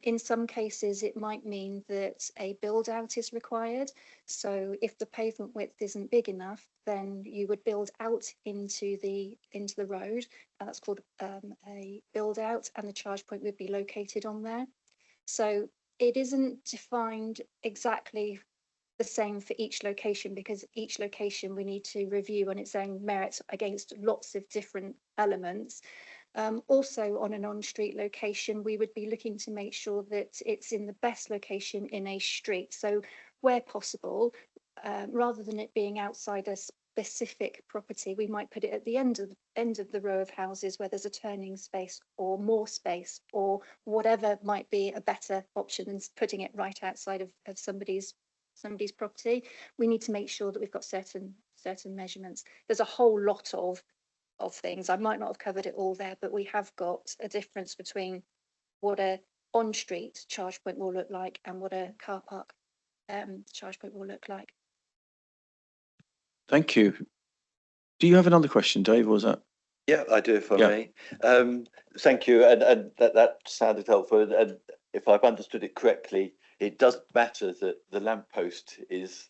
In some cases, it might mean that a build out is required. So if the pavement width isn't big enough, then you would build out into the road. That's called a build out, and the charge point would be located on there. So it isn't defined exactly the same for each location, because each location we need to review on its own merits against lots of different elements. Also, on an on-street location, we would be looking to make sure that it's in the best location in a street. So where possible, rather than it being outside a specific property, we might put it at the end of the row of houses where there's a turning space or more space, or whatever might be a better option than putting it right outside of somebody's property. We need to make sure that we've got certain measurements. There's a whole lot of things. I might not have covered it all there, but we have got a difference between what a on-street charge point will look like and what a car park charge point will look like. Thank you. Do you have another question, Dave, or was that? Yeah, I do, if I Yeah. may. Thank you, and that sounded helpful. And if I've understood it correctly, it doesn't matter that the lamppost is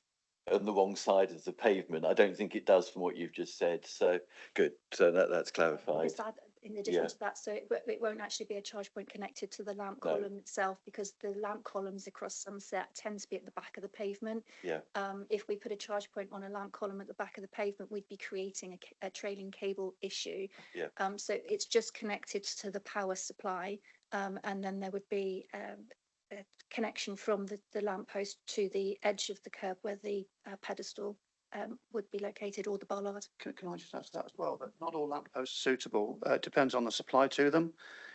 on the wrong side of the pavement. I don't think it does from what you've just said. So good. So that's clarified. Is that in addition to that? So it won't actually be a charge point connected to the lamp column itself, because the lamp columns across Somerset tend to be at the back of the pavement. Yeah. If we put a charge point on a lamp column at the back of the pavement, we'd be creating a trailing cable issue. Yeah. So it's just connected to the power supply, and then there would be a connection from the lamp post to the edge of the curb where the pedestal would be located, or the bollard. Can I just add to that as well, that not all lampposts are suitable. It depends on the supply to them.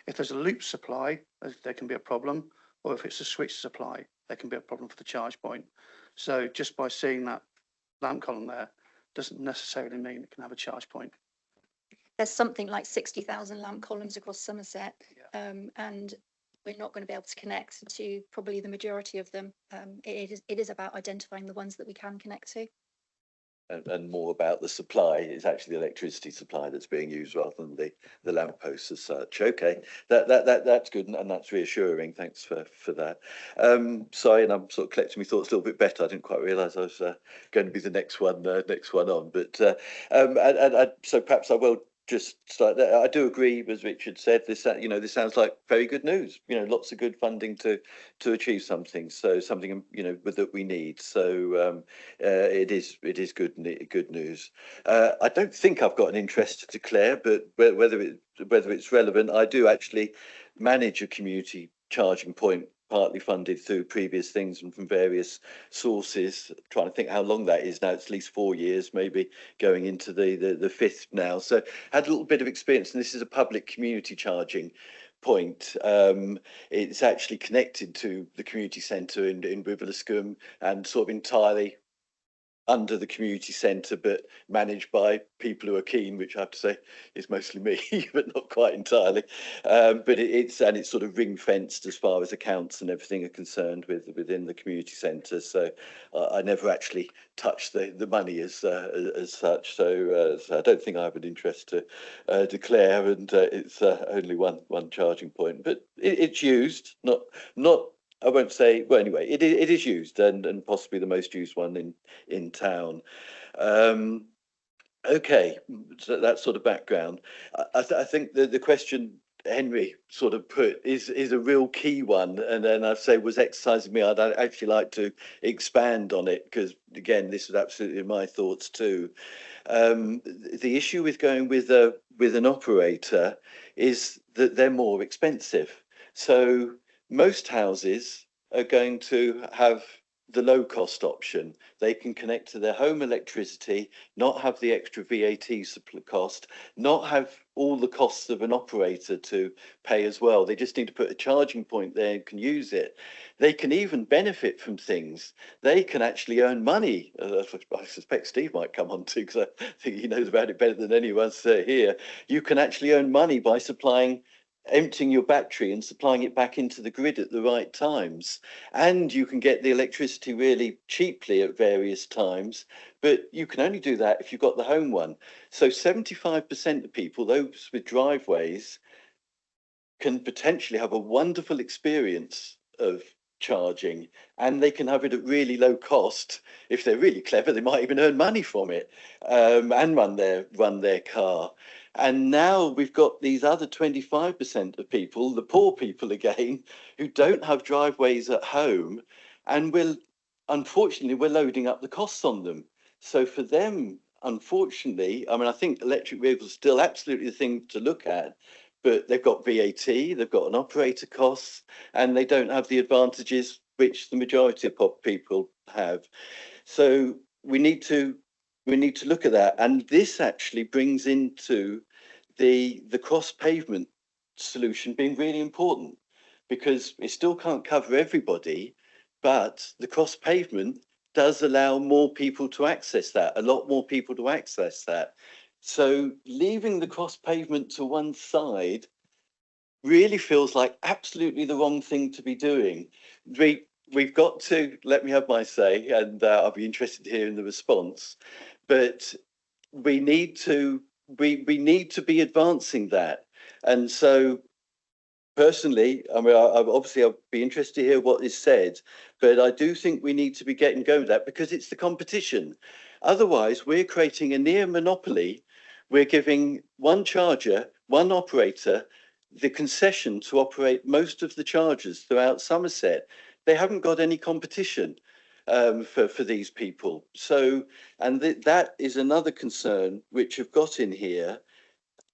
If there's a loop supply, there can be a problem, or if it's a switch supply, there can be a problem for the charge point. So just by seeing that lamp column there doesn't necessarily mean it can have a charge point. There's something like 60,000 lamp columns across Somerset, and we're not going to be able to connect to probably the majority of them. It is about identifying the ones that we can connect to. And more about the supply. It's actually the electricity supply that's being used rather than the lampposts as such. Okay, that's good, and that's reassuring. Thanks for that. Sorry, and I'm sort of collecting my thoughts a little bit better. I didn't quite realise I was going to be the next one on. But so perhaps I will just start there. I do agree, as Richard said, this sounds like very good news. Lots of good funding to achieve something. So something that we need. So it is good news. I don't think I've got an interest to declare, but whether it's relevant, I do actually manage a community charging point, partly funded through previous things and from various sources. Trying to think how long that is now. It's at least 4 years, maybe going into the fifth now. So had a little bit of experience, and this is a public community charging point. It's actually connected to the community centre in Wiveliscombe, and sort of entirely under the community centre, but managed by people who are keen, which I have to say is mostly me, but not quite entirely. But it's sort of ring fenced as far as accounts and everything are concerned within the community centre. So I never actually touch the money as such. So I don't think I have an interest to declare, and it's only one charging point, but it's used, not. I won't say. Well, anyway, it is used, and possibly the most used one in town. Okay, so that sort of background. I think the question Henry sort of put is a real key one, and then I say was exercising me. I'd actually like to expand on it because again, this is absolutely my thoughts too. The issue with going with an operator is that they're more expensive. So most houses are going to have the low cost option. They can connect to their home electricity, not have the extra VAT cost, not have all the costs of an operator to pay as well. They just need to put a charging point there and can use it. They can even benefit from things. They can actually earn money. I suspect Steve might come on to, because I think he knows about it better than anyone here. You can actually earn money by emptying your battery and supplying it back into the grid at the right times. And you can get the electricity really cheaply at various times, but you can only do that if you've got the home one. So 75% of people, those with driveways, can potentially have a wonderful experience of charging, and they can have it at really low cost. If they're really clever, they might even earn money from it, and run their car. And now we've got these other 25% of people, the poor people again, who don't have driveways at home, and unfortunately we're loading up the costs on them. So for them, unfortunately, I mean, I think electric vehicles are still absolutely the thing to look at, but they've got VAT, they've got an operator costs, and they don't have the advantages which the majority of people have. So we need to look at that, and this actually brings into the cross pavement solution being really important, because it still can't cover everybody, but the cross pavement does allow more people to access that, a lot more people to access that. So leaving the cross pavement to one side really feels like absolutely the wrong thing to be doing. We've got to, let me have my say, and I'll be interested to hear in the response, but we need to be advancing that. And so personally, I mean, obviously I'll be interested to hear what is said, but I do think we need to be getting going with that, because it's the competition. Otherwise, we're creating a near monopoly. We're giving one charger, one operator, the concession to operate most of the chargers throughout Somerset. They haven't got any competition for these people. So, and that is another concern which I've got in here.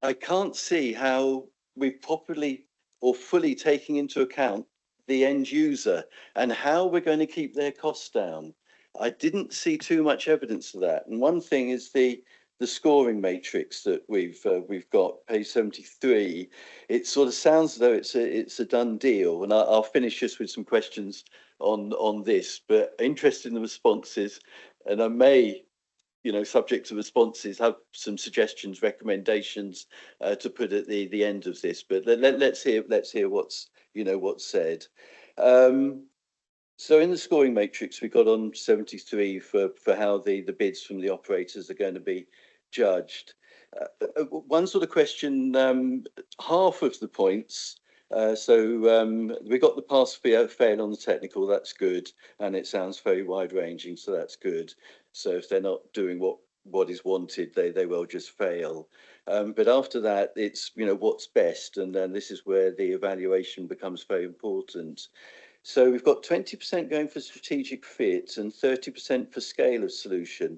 I can't see how we're properly or fully taking into account the end user and how we're going to keep their costs down. I didn't see too much evidence of that. And one thing is the scoring matrix that we've got, page 73. It sort of sounds as though it's a done deal. And I'll finish just with some questions on this, but interested in the responses, and I may, subject to responses, have some suggestions, recommendations to put at the end of this. But let's hear what's said. So in the scoring matrix, we got on 73 for how the bids from the operators are going to be judged. One sort of question, half of the points. So we got the pass fail on the technical, that's good, and it sounds very wide ranging, so that's good. So if they're not doing what is wanted, they will just fail. But after that, it's what's best, and then this is where the evaluation becomes very important. So we've got 20% going for strategic fit and 30% for scale of solution.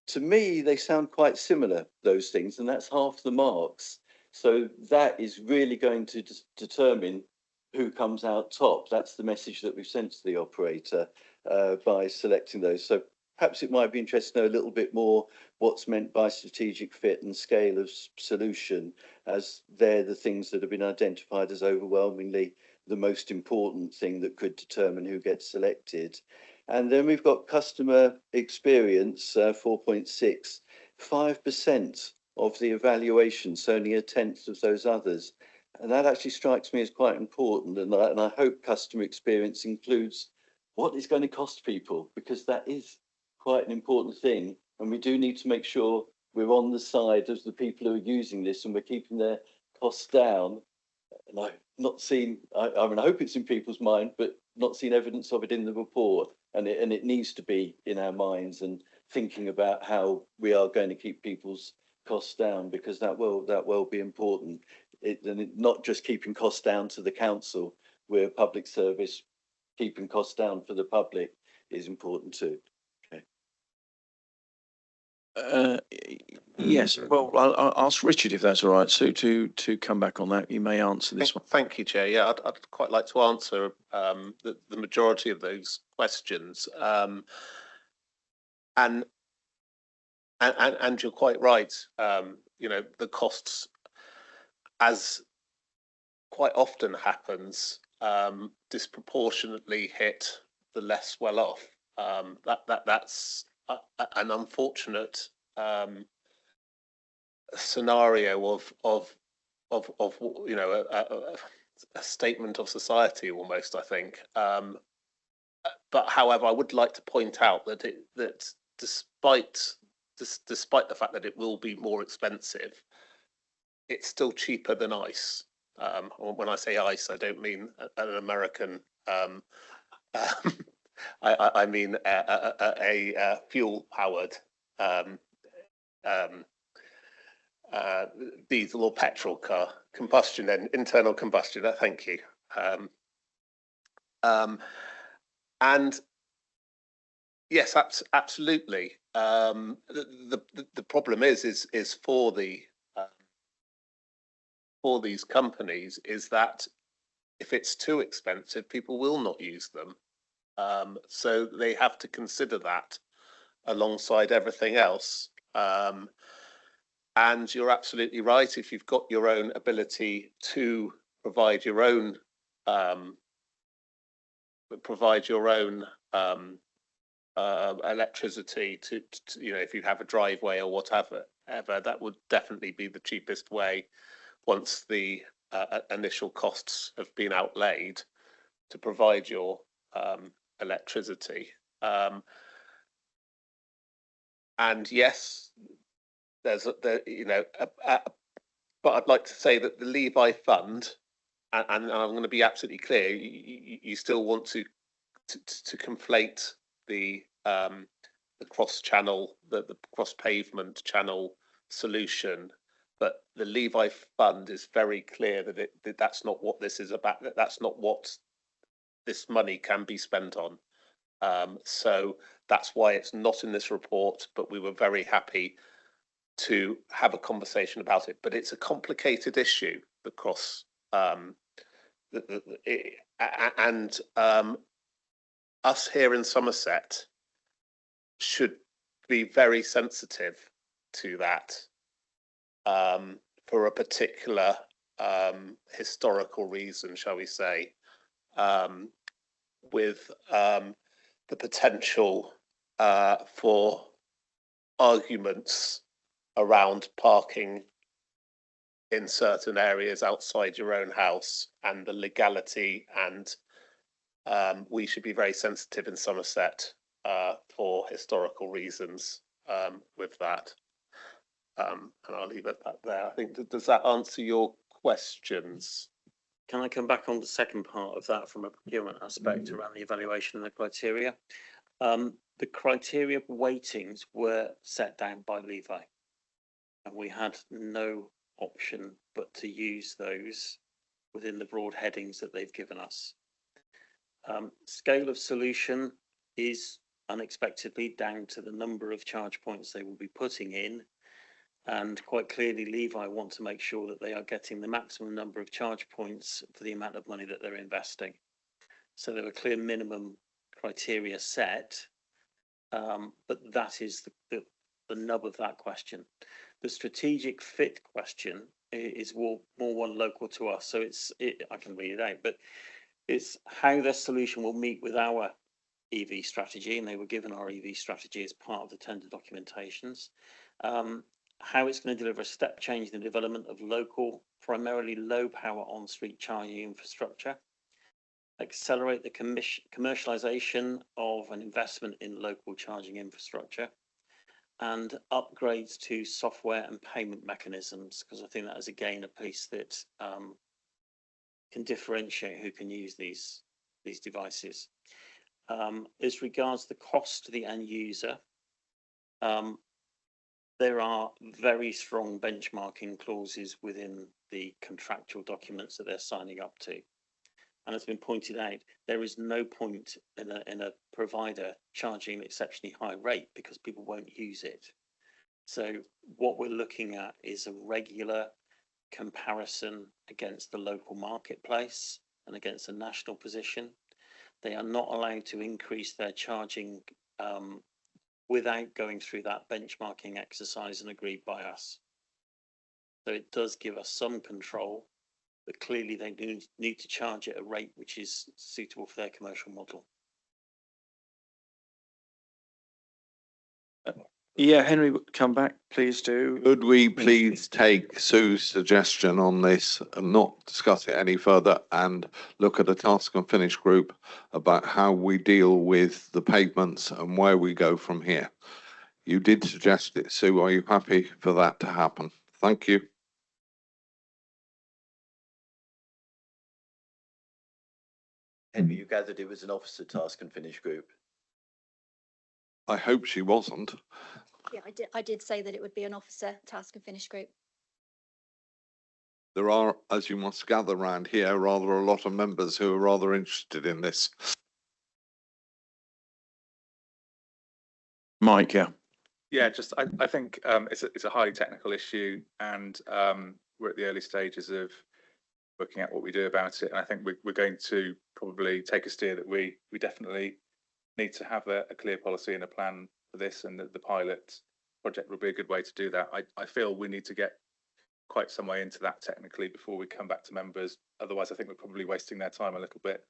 To me, they sound quite similar, those things, and that's half the marks. So that is really going to determine who comes out top. That's the message that we've sent to the operator by selecting those. So perhaps it might be interesting to know a little bit more what's meant by strategic fit and scale of solution, as they're the things that have been identified as overwhelmingly the most important thing that could determine who gets selected. And then we've got customer experience, 4.6, 5% of the evaluation, so only a tenth of those others. And that actually strikes me as quite important. And I hope customer experience includes what it's going to cost people, because that is quite an important thing. And we do need to make sure we're on the side of the people who are using this and we're keeping their costs down. And I've not seen, I mean, I hope it's in people's mind, but not seen evidence of it in the report. And it needs to be in our minds and thinking about how we are going to keep people's costs down, because that will be important. Not just keeping costs down to the council, we're a public service, keeping costs down for the public is important too. Yes, well, I'll ask Richard if that's all right. So to come back on that, you may answer this one. Thank you, Chair. Yeah, I'd quite like to answer the majority of those questions. And you're quite right. You know, the costs, as quite often happens, disproportionately hit the less well off. That's an unfortunate scenario of you know, a statement of society almost, I think. But however, I would like to point out that despite the fact that it will be more expensive, it's still cheaper than ice. When I say ice, I don't mean an American. I mean a fuel-powered diesel or petrol car, internal combustion. Thank you. And yes, absolutely. The problem is for these companies is that if it's too expensive, people will not use them. So they have to consider that alongside everything else. And you're absolutely right. If you've got your own ability to provide your own electricity to, you know, if you have a driveway or whatever, that would definitely be the cheapest way once the initial costs have been outlaid to provide your electricity. And yes, you know, but I'd like to say that the Levi Fund, and I'm going to be absolutely clear, you still want to conflate the cross-channel, the cross-pavement channel solution, but the Levi Fund is very clear that that's not what this is about. That's not what this money can be spent on. So that's why it's not in this report, but we were very happy to have a conversation about it. But it's a complicated issue, the cross, and us here in Somerset should be very sensitive to that for a particular historical reason, shall we say, with the potential for arguments around parking in certain areas outside your own house and the legality, and we should be very sensitive in Somerset for historical reasons with that. And I'll leave it at that there. I think, does that answer your questions? Can I come back on the second part of that from a procurement aspect around the evaluation and the criteria? The criteria weightings were set down by Levi, and we had no option but to use those within the broad headings that they've given us. Scale of solution is unexpectedly down to the number of charge points they will be putting in, and quite clearly Levi want to make sure that they are getting the maximum number of charge points for the amount of money that they're investing. So there are clear minimum criteria set, but that is the nub of that question. The strategic fit question is more one local to us, so I can read it out, but it's how their solution will meet with our EV strategy, and they were given our EV strategy as part of the tender documentations. How it's going to deliver a step change in the development of local, primarily low power on-street charging infrastructure, accelerate the commercialization of an investment in local charging infrastructure, and upgrades to software and payment mechanisms, because I think that is again a piece that can differentiate who can use these devices. As regards the cost to the end user, There are very strong benchmarking clauses within the contractual documents that they're signing up to. And as been pointed out, there is no point in a provider charging an exceptionally high rate because people won't use it. So what we're looking at is a regular comparison against the local marketplace and against a national position. They are not allowed to increase their charging without going through that benchmarking exercise and agreed by us. So it does give us some control, but clearly they do need to charge at a rate which is suitable for their commercial model. Yeah, Henry, come back, please do. Could we please take Sue's suggestion on this and not discuss it any further and look at a task and finish group about how we deal with the pavements and where we go from here? You did suggest it, Sue. Are you happy for that to happen? Thank you. Henry, you gathered it was an officer task and finish group. I hope she wasn't. Yeah, I did say that it would be an officer task and finish group. There are, as you must gather round here, rather a lot of members who are rather interested in this. Mike, yeah. Yeah, just I think it's a highly technical issue, and we're at the early stages of working out what we do about it. And I think we're going to probably take a steer that we definitely need to have a clear policy and a plan for this, and that the pilot project will be a good way to do that. I feel we need to get quite some way into that technically before we come back to members. Otherwise, I think we're probably wasting their time a little bit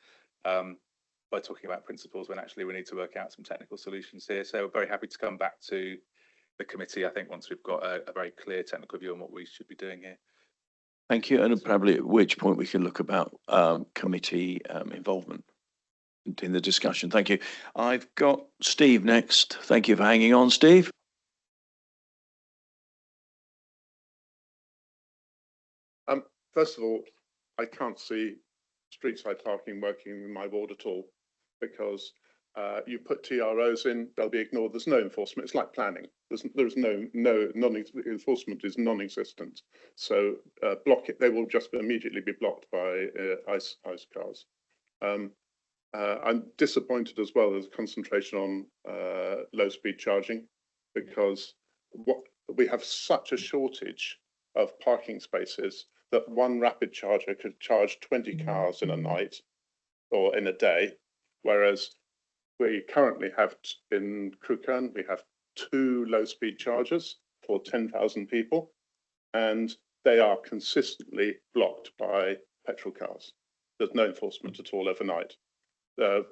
by talking about principles when actually we need to work out some technical solutions here. So we're very happy to come back to the committee, I think, once we've got a very clear technical view on what we should be doing here. Thank you. And probably at which point we can look about committee involvement in the discussion. Thank you. I've got Steve next. Thank you for hanging on, Steve. First of all, I can't see street side parking working in my ward at all, because you put TROs in, they'll be ignored. There's no enforcement. It's like planning. There's no enforcement is non-existent. So block it. They will just immediately be blocked by ice cars. I'm disappointed as well. There's a concentration on low speed charging, because we have such a shortage of parking spaces that one rapid charger could charge 20 cars in a night or in a day, whereas we currently have in Crewkerne, we have 2 low-speed chargers for 10,000 people, and they are consistently blocked by petrol cars. There's no enforcement at all overnight. The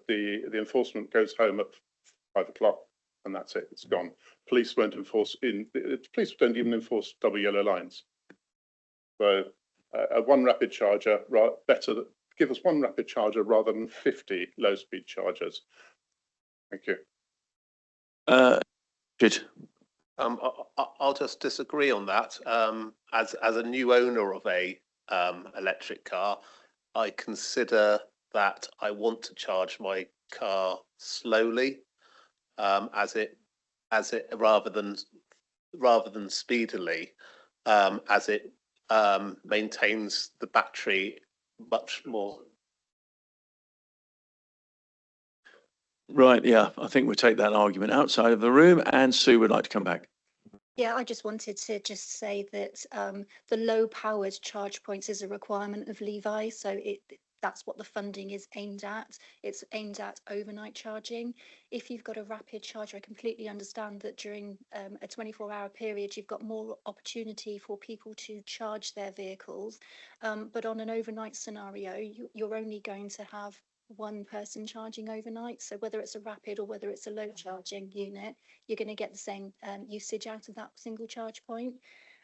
enforcement goes home at 5 o'clock, and that's it. It's gone. Police won't enforce police don't even enforce double yellow lines. So one rapid charger, give us one rapid charger rather than 50 low-speed chargers. Thank you. Good. I'll just disagree on that. As a new owner of a electric car, I consider that I want to charge my car slowly, as it rather than speedily, as it maintains the battery much more. Right, yeah, I think we'll take that argument outside of the room, and Sue would like to come back. Yeah, I just wanted to just say that the low powered charge points is a requirement of Levi, so that's what the funding is aimed at. It's aimed at overnight charging. If you've got a rapid charger, I completely understand that during a 24-hour period, you've got more opportunity for people to charge their vehicles. But on an overnight scenario, you're only going to have one person charging overnight. So whether it's a rapid or whether it's a low charging unit, you're going to get the same usage out of that single charge point.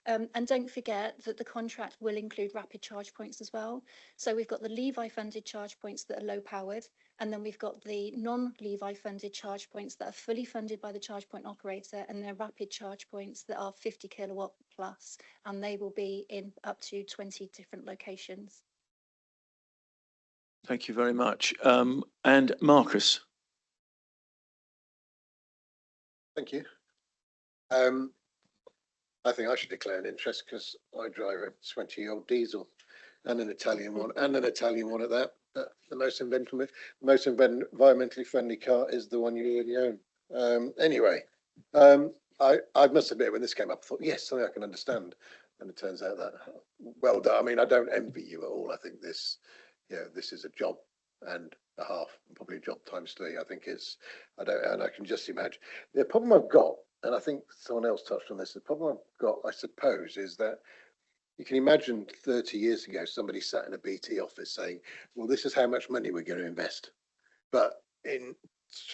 And don't forget that the contract will include rapid charge points as well. So we've got the Levi funded charge points that are low powered, and then we've got the non-Levi funded charge points that are fully funded by the charge point operator, and they're rapid charge points that are 50 kilowatt plus, and they will be in up to 20 different locations. Thank you very much. And Marcus. Thank you. I think I should declare an interest because I drive a 20-year-old diesel and an Italian one and an Italian one at that. The most environmentally friendly car is the one you already own. Anyway, I must admit when this came up, I thought, yes, something I can understand. And it turns out that, well done. I mean, I don't envy you at all. I think this, this is a job and a half, probably a job times 3. I think and I can just imagine. The problem I've got, and I think someone else touched on this, the problem I've got, I suppose, is that you can imagine 30 years ago, somebody sat in a BT office saying, well, this is how much money we're going to invest. But in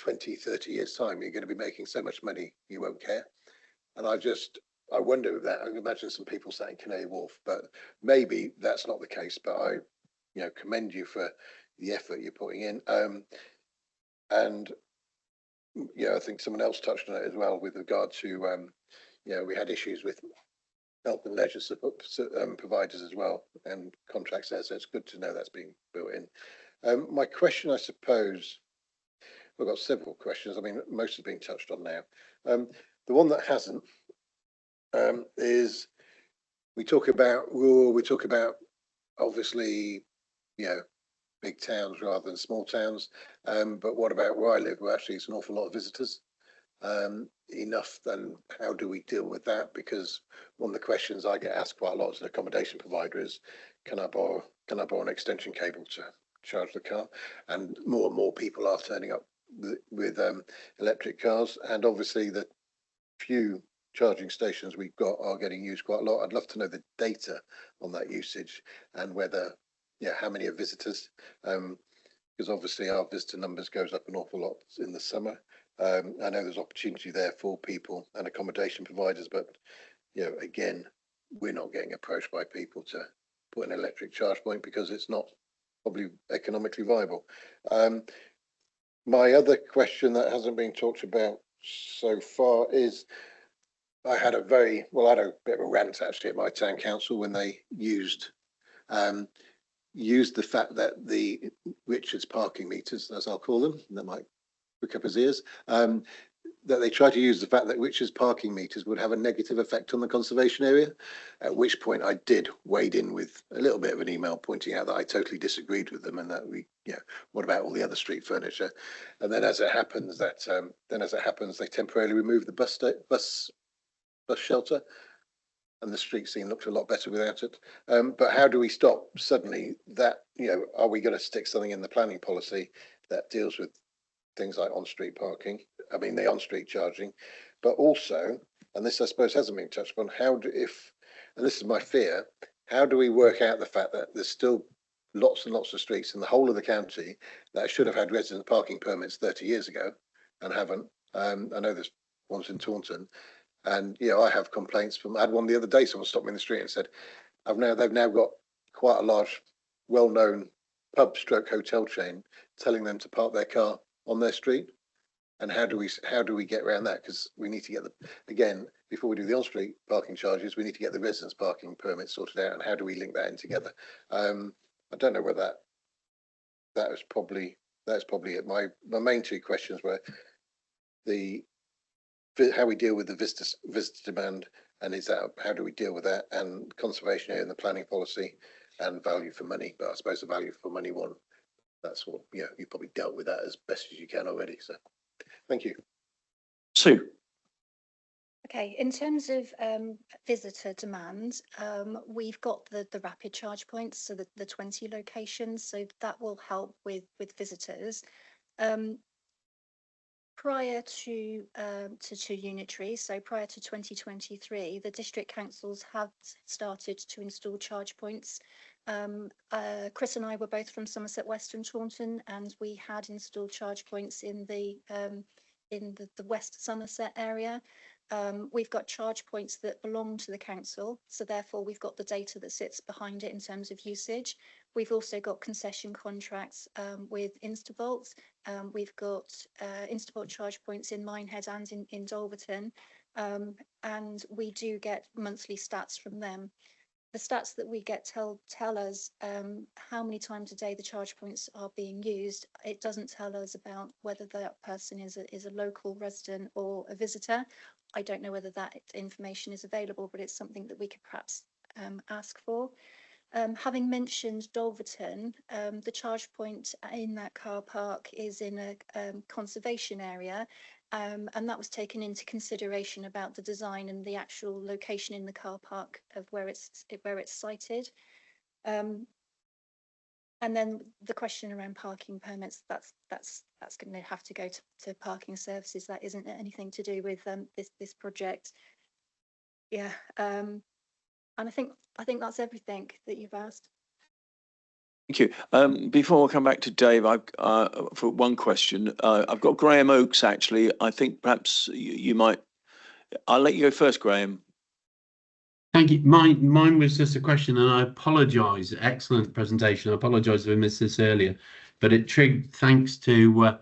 20, 30 years time, you're going to be making so much money, you won't care. And I wonder if that, I can imagine some people saying Canary Wharf, but maybe that's not the case. But I, commend you for the effort you're putting in. And I think someone else touched on it as well with regard to, we had issues with health and leisure providers as well and contracts there. So it's good to know that's being built in. My question, I suppose, I've got several questions. I mean, most have been touched on now. The one that hasn't is we talk about rural, we talk about obviously, big towns rather than small towns. But what about where I live? Where actually it's an awful lot of visitors. Enough, then how do we deal with that? Because one of the questions I get asked quite a lot as an accommodation provider is, can I borrow an extension cable to charge the car? And more people are turning up with electric cars, and obviously the few charging stations we've got are getting used quite a lot. I'd love to know the data on that usage and whether, how many are visitors, because obviously our visitor numbers goes up an awful lot in the summer. I know there's opportunity there for people and accommodation providers, but again, we're not getting approached by people to put an electric charge point because it's not probably economically viable. My other question that hasn't been talked about so far is I had a bit of a rant actually at my town council when they used the fact that the Richard's parking meters, as I'll call them, that might prick up his ears, that they try to use the fact that Richard's parking meters would have a negative effect on the conservation area, at which point I did wade in with a little bit of an email pointing out that I totally disagreed with them and that what about all the other street furniture? And then as it happens they temporarily removed the bus shelter and the street scene looked a lot better without it. But how do we stop suddenly that, are we going to stick something in the planning policy that deals with things like on-street parking, the on-street charging, but also, and this I suppose hasn't been touched upon, and this is my fear, how do we work out the fact that there's still lots and lots of streets in the whole of the county that should have had resident parking permits 30 years ago and haven't? I know there's ones in Taunton, and I have complaints I had one the other day, someone stopped me in the street and said, they've now got quite a large, well-known pub stroke hotel chain telling them to park their car on their street. And how do we get around that? Because we need to get again, before we do the on-street parking charges, we need to get the residence parking permits sorted out. And how do we link that in together? I don't know whether that's probably it. My main 2 questions were how we deal with the visitor demand, and how do we deal with that, and conservation area and the planning policy, and value for money. But I suppose the value for money one, that's what, you probably dealt with that as best as you can already. So thank you. Sue. Okay, in terms of visitor demand, we've got the rapid charge points, so the 20 locations, so that will help with visitors. Prior to unitary, so prior to 2023, the district councils have started to install charge points. Chris and I were both from Somerset West and Taunton, and we had installed charge points in the West Somerset area. We've got charge points that belong to the council, so therefore we've got the data that sits behind it in terms of usage. We've also got concession contracts with Instavolt. We've got Instavolt charge points in Minehead and in Dolverton, and we do get monthly stats from them. the stats that we get tell us how many times a day the charge points are being used. It doesn't tell us about whether that person is a local resident or a visitor. I don't know whether that information is available, but it's something that we could perhaps ask for. Having mentioned Dolverton, the charge point in that car park is in a conservation area, and that was taken into consideration about the design and the actual location in the car park of where it's sited. And then the question around parking permits, that's going to have to go to parking services. That isn't anything to do with this project. Yeah. And I think that's everything that you've asked. Thank you. Before we come back to Dave, I've for one question. I've got Graham Oakes, actually. I think perhaps you might. I'll let you go first, Graham. Thank you. Mine was just a question, and I apologise. Excellent presentation. I apologise if I missed this earlier, but it triggered thanks to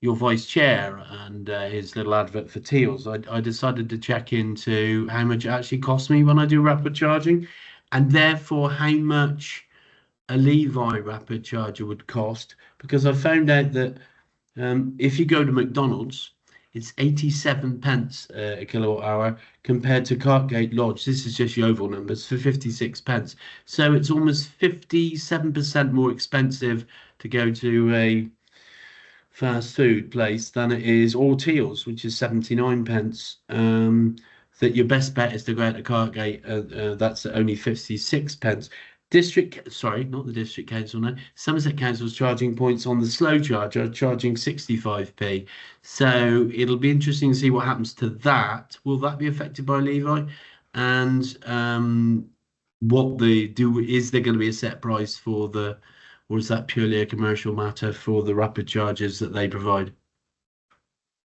your vice chair and his little advert for Teals. I decided to check into how much it actually costs me when I do rapid charging, and therefore how much a Levi rapid charger would cost, because I found out that if you go to McDonald's, it's 87 pence a kilowatt hour compared to Cartgate Lodge. This is just Yeovil numbers for 56 pence. So it's almost 57% more expensive to go to a fast food place than it is or Teals, which is 79 pence. That your best bet is to go out to Cartgate. That's only 56 pence. Not the district council now. Somerset Council's charging points on the slow charger charging 65p. So it'll be interesting to see what happens to that. Will that be affected by Levi? And is there going to be a set price for the, or is that purely a commercial matter for the rapid chargers that they provide?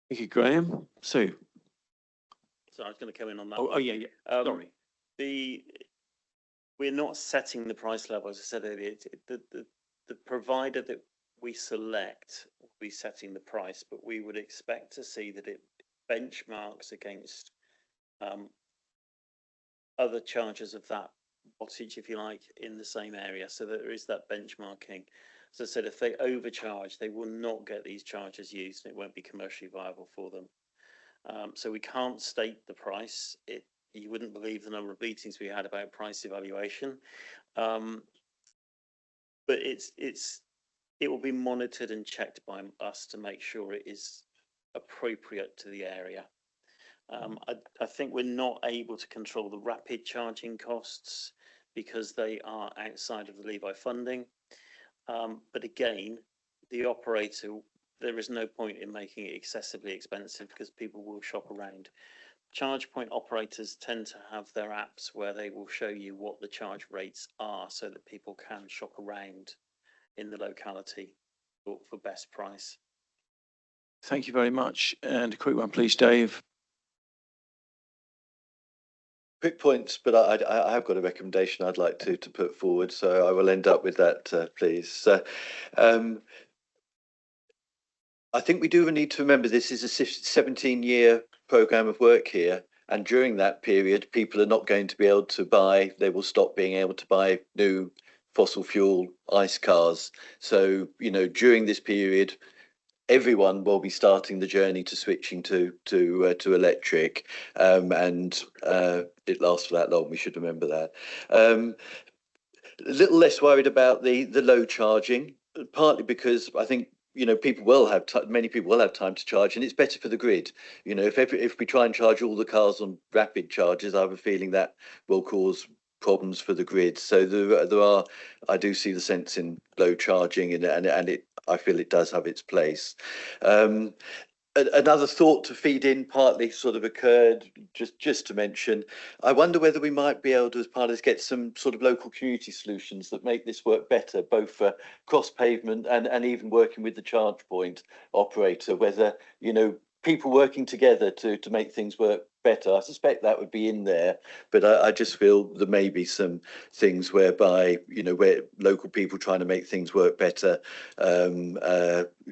Thank you, Graham. Sue. So I was going to come in on that. Oh yeah. Sorry. We're not setting the price level, as I said earlier. The provider that we select will be setting the price, but we would expect to see that it benchmarks against other chargers of that wattage, if you like, in the same area, so that there is that benchmarking. As I said, if they overcharge, they will not get these chargers used, and it won't be commercially viable for them. So we can't state the price. You wouldn't believe the number of meetings we had about price evaluation, but it will be monitored and checked by us to make sure it is appropriate to the area. I think we're not able to control the rapid charging costs because they are outside of the Levi funding. But again, the operator, there is no point in making it excessively expensive because people will shop around. Charge point operators tend to have their apps where they will show you what the charge rates are so that people can shop around in the locality for best price. Thank you very much. And a quick one, please, Dave. Quick points, but I have got a recommendation I'd like to put forward, so I will end up with that, please. I think we do need to remember this is a 17-year programme of work here, and during that period, people are not going to be able to buy, they will stop being able to buy new fossil fuel ICE cars. So, during this period, everyone will be starting the journey to switching to electric, and it lasts for that long. We should remember that. A little less worried about the low charging, partly because I think people will have many people will have time to charge, and it's better for the grid. If we try and charge all the cars on rapid chargers, I have a feeling that will cause problems for the grid. So I do see the sense in low charging, and I feel it does have its place. Another thought to feed in partly sort of occurred just to mention, I wonder whether we might be able to, as part of this, get some sort of local community solutions that make this work better, both for cross pavement and even working with the charge point operator, whether people working together to make things work better. I suspect that would be in there, but I just feel there may be some things whereby where local people trying to make things work better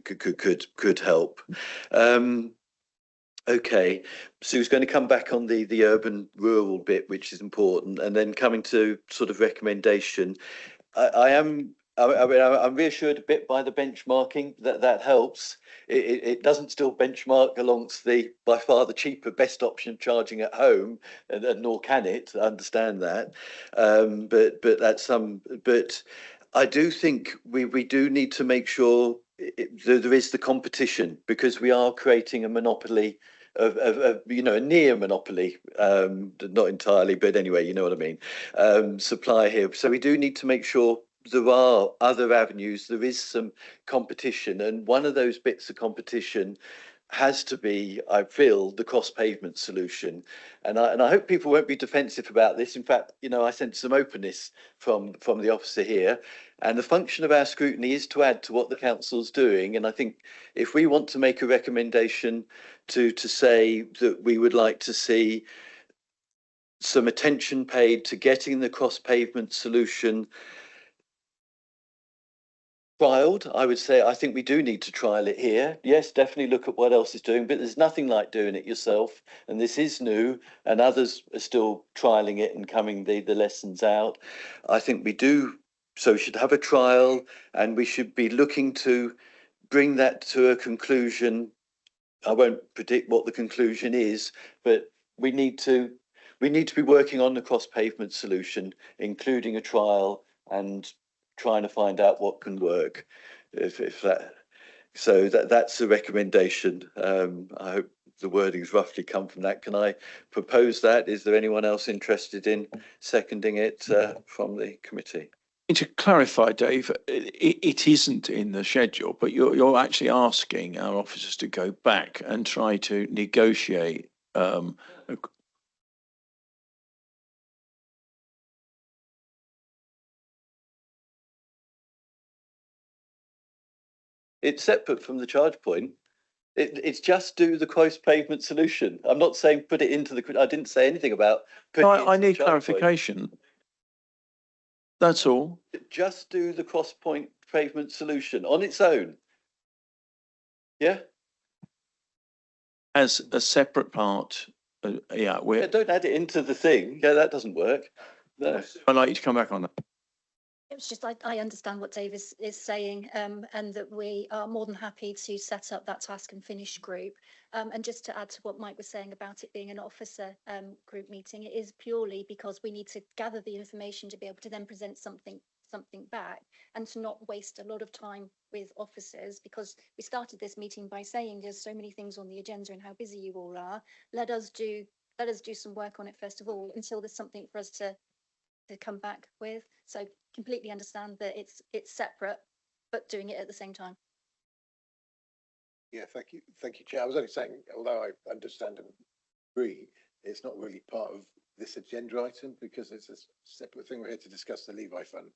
could help. Okay, Sue's going to come back on the urban rural bit, which is important, and then coming to sort of recommendation. I'm reassured a bit by the benchmarking that helps. It doesn't still benchmark alongst the by far the cheaper best option of charging at home, and nor can it. I understand that, but that's some. But I do think we do need to make sure there is the competition, because we are creating a monopoly of a near monopoly, not entirely, but anyway, you know what I mean, supply here. So we do need to make sure there are other avenues, there is some competition, and one of those bits of competition has to be, I feel, the cross pavement solution. And I hope people won't be defensive about this. In fact, I sense some openness from the officer here. And the function of our scrutiny is to add to what the council's doing. And I think if we want to make a recommendation to say that we would like to see some attention paid to getting the cross pavement solution trialed, I would say I think we do need to trial it here. Yes, definitely look at what else is doing, but there's nothing like doing it yourself. And this is new, and others are still trialing it and coming the lessons out. I think we do. So we should have a trial, and we should be looking to bring that to a conclusion. I won't predict what the conclusion is, but we need to be working on the cross pavement solution, including a trial and trying to find out what can work. If that, so that's the recommendation. I hope the wording's roughly come from that. Can I propose that? Is there anyone else interested in seconding it from the committee? To clarify, Dave, it isn't in the schedule, but you're actually asking our officers to go back and try to negotiate. It's separate from the charge point. It's just do the cross pavement solution. I'm not saying put it into the. I didn't say anything about. I need clarification. That's all. Just do the cross point pavement solution on its own. Yeah. As a separate part. Yeah. Don't add it into the thing. Yeah, that doesn't work. No. I'd like you to come back on that. It was just, I understand what Dave is saying, and that we are more than happy to set up that task and finish group. And just to add to what Mike was saying about it being an officer group meeting, it is purely because we need to gather the information to be able to then present something back, and to not waste a lot of time with officers, because we started this meeting by saying there's so many things on the agenda and how busy you all are. Let us do some work on it first of all, until there's something for us to come back with. So completely understand that it's separate, but doing it at the same time. Yeah, thank you, Chair. I was only saying, although I understand and agree, it's not really part of this agenda item because it's a separate thing. We're here to discuss the Levi Fund.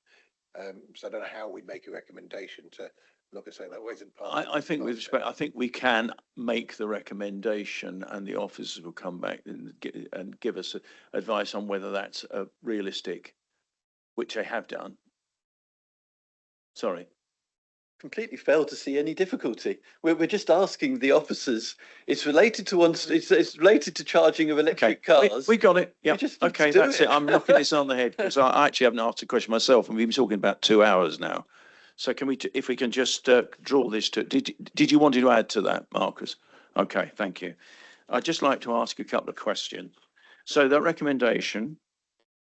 So I don't know how we make a recommendation to look at saying that wasn't part. I think with respect, I think we can make the recommendation, and the officers will come back and give us advice on whether that's realistic, which they have done. Sorry. Completely failed to see any difficulty. We're just asking the officers. It's related to it's related to charging of electric cars. We got it. Yeah. Okay, that's it. I'm knocking this on the head because I actually haven't asked a question myself, and we've been talking about 2 hours now. So can we, if we can just draw this to, did you want to add to that, Marcus? Okay, thank you. I'd just like to ask a couple of questions. So that recommendation,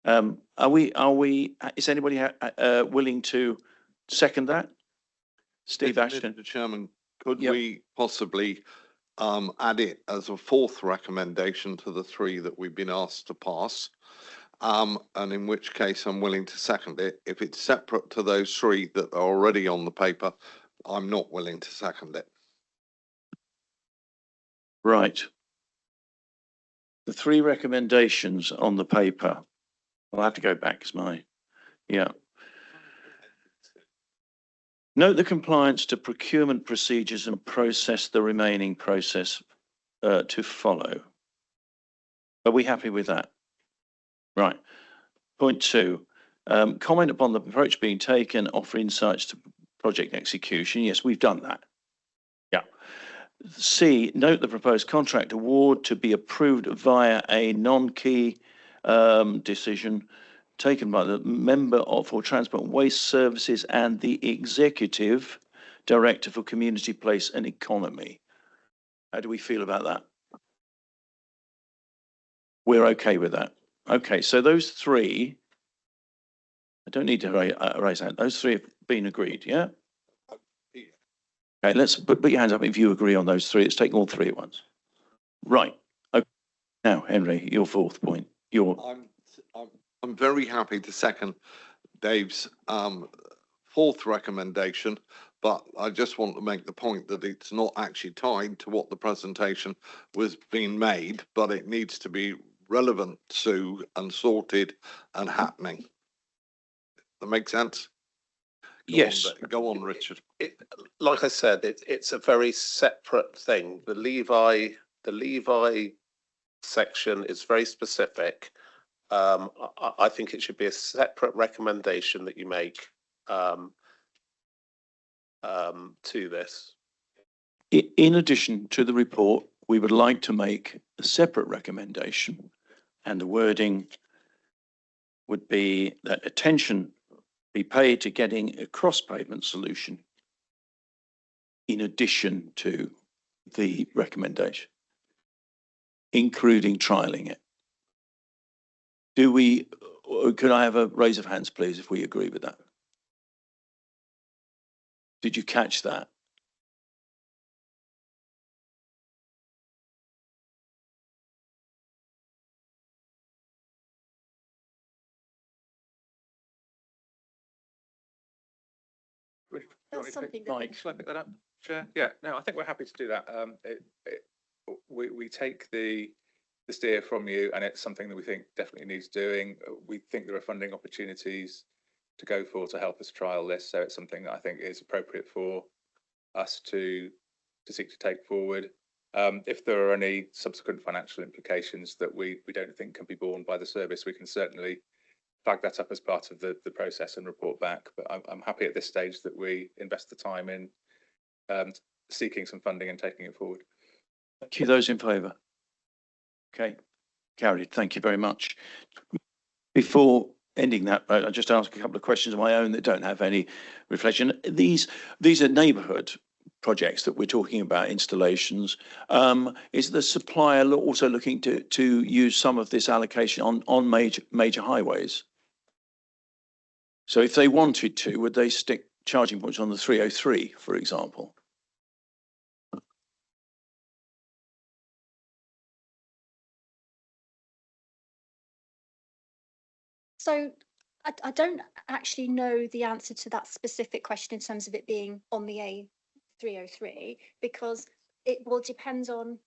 is anybody willing to second that? Steve Ashton. Mr. Chairman, could we possibly add it as a fourth recommendation to the 3 that we've been asked to pass? And in which case I'm willing to second it. If it's separate to those 3 that are already on the paper, I'm not willing to second it. Right. The 3 recommendations on the paper. I'll have to go back because yeah. Note the compliance to procurement procedures and process the remaining process to follow. Are we happy with that? Right. Point 2, comment upon the approach being taken, offer insights to project execution. Yes, we've done that. Yeah. C, note the proposed contract award to be approved via a non-key decision taken by the member for Transport and Waste Services and the Executive Director for Community, Place and Economy. How do we feel about that? We're okay with that. Okay, so those three, I don't need to raise that. Those three have been agreed, yeah? Okay, let's put your hands up if you agree on those three. Let's take all three at once. Right. Okay. Now, Henry, your fourth point. I'm very happy to second Dave's fourth recommendation, but I just want to make the point that it's not actually tied to what the presentation was being made, but it needs to be relevant to and sorted and happening. That makes sense? Yes. Go on, Richard. Like I said, it's a very separate thing. The Levi section is very specific. I think it should be a separate recommendation that you make to this. In addition to the report, we would like to make a separate recommendation, and the wording would be that attention be paid to getting a cross pavement solution in addition to the recommendation, including trialling it. Could I have a raise of hands, please, if we agree with that? Did you catch that? That's something Mike, shall I pick that up? Sure. Yeah, no, I think we're happy to do that. We take the steer from you, and it's something that we think definitely needs doing. We think there are funding opportunities to go for to help us trial this, so it's something that I think is appropriate for us to seek to take forward. If there are any subsequent financial implications that we don't think can be borne by the service, we can certainly flag that up as part of the process and report back. But I'm happy at this stage that we invest the time in seeking some funding and taking it forward. Thank you. Those in favour? Okay, carried. Thank you very much. Before ending that, I'll just ask a couple of questions of my own that don't have any reflection. These are neighbourhood projects that we're talking about, installations. Is the supplier also looking to use some of this allocation on major highways? So if they wanted to, would they stick charging points on the 303, for example? So I don't actually know the answer to that specific question in terms of it being on the A303, because it will depend on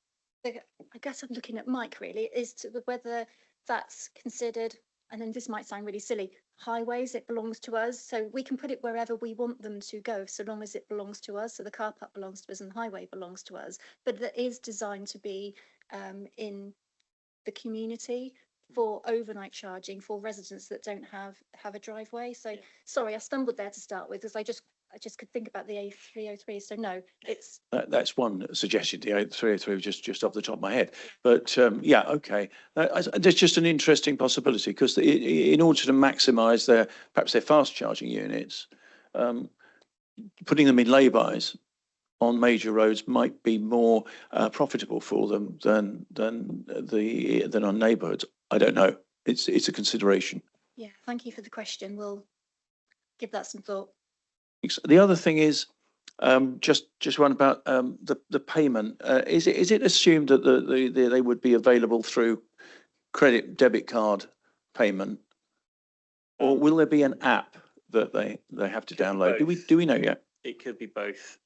I guess I'm looking at Mike really, is to whether that's considered, and then this might sound really silly, highways, it belongs to us. So we can put it wherever we want them to go, so long as it belongs to us. So the car park belongs to us and the highway belongs to us, but that is designed to be in the community for overnight charging for residents that don't have a driveway. So sorry, I stumbled there to start with, because I just could think about the A303. So no, it's that's one suggestion. The A303 was just off the top of my head, but yeah, okay. There's just an interesting possibility, because in order to maximise perhaps their fast charging units, putting them in lay-bys on major roads might be more profitable for them than on neighbourhoods. I don't know. It's a consideration. yeah. Thank you for the question. We'll give that some thought. The other thing is just one about the payment. Is it assumed that they would be available through credit debit card payment, or will there be an app that they have to download? Do we know yet? It could be both.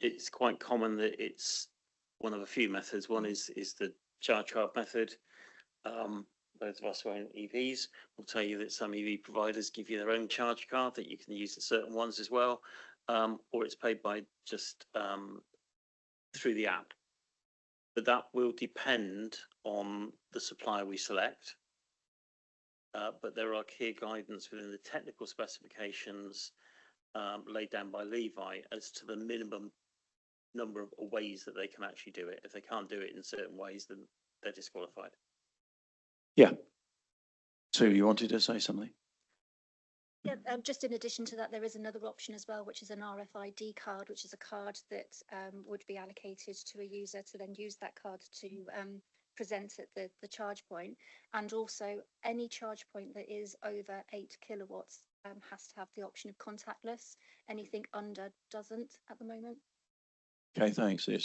It's quite common that it's one of a few methods. One is the charge card method. Those of us who own EVs will tell you that some EV providers give you their own charge card that you can use in certain ones as well, or it's paid by just through the app. But that will depend on the supplier we select. But there are clear guidance within the technical specifications laid down by Levi as to the minimum number of ways that they can actually do it. If they can't do it in certain ways, then they're disqualified. Yeah. Sue, you wanted to say something? Yeah, just in addition to that, there is another option as well, which is an RFID card, which is a card that would be allocated to a user to then use that card to present at the charge point. And also any charge point that is over 8 kilowatts has to have the option of contactless. Anything under doesn't at the moment. Okay, thanks. They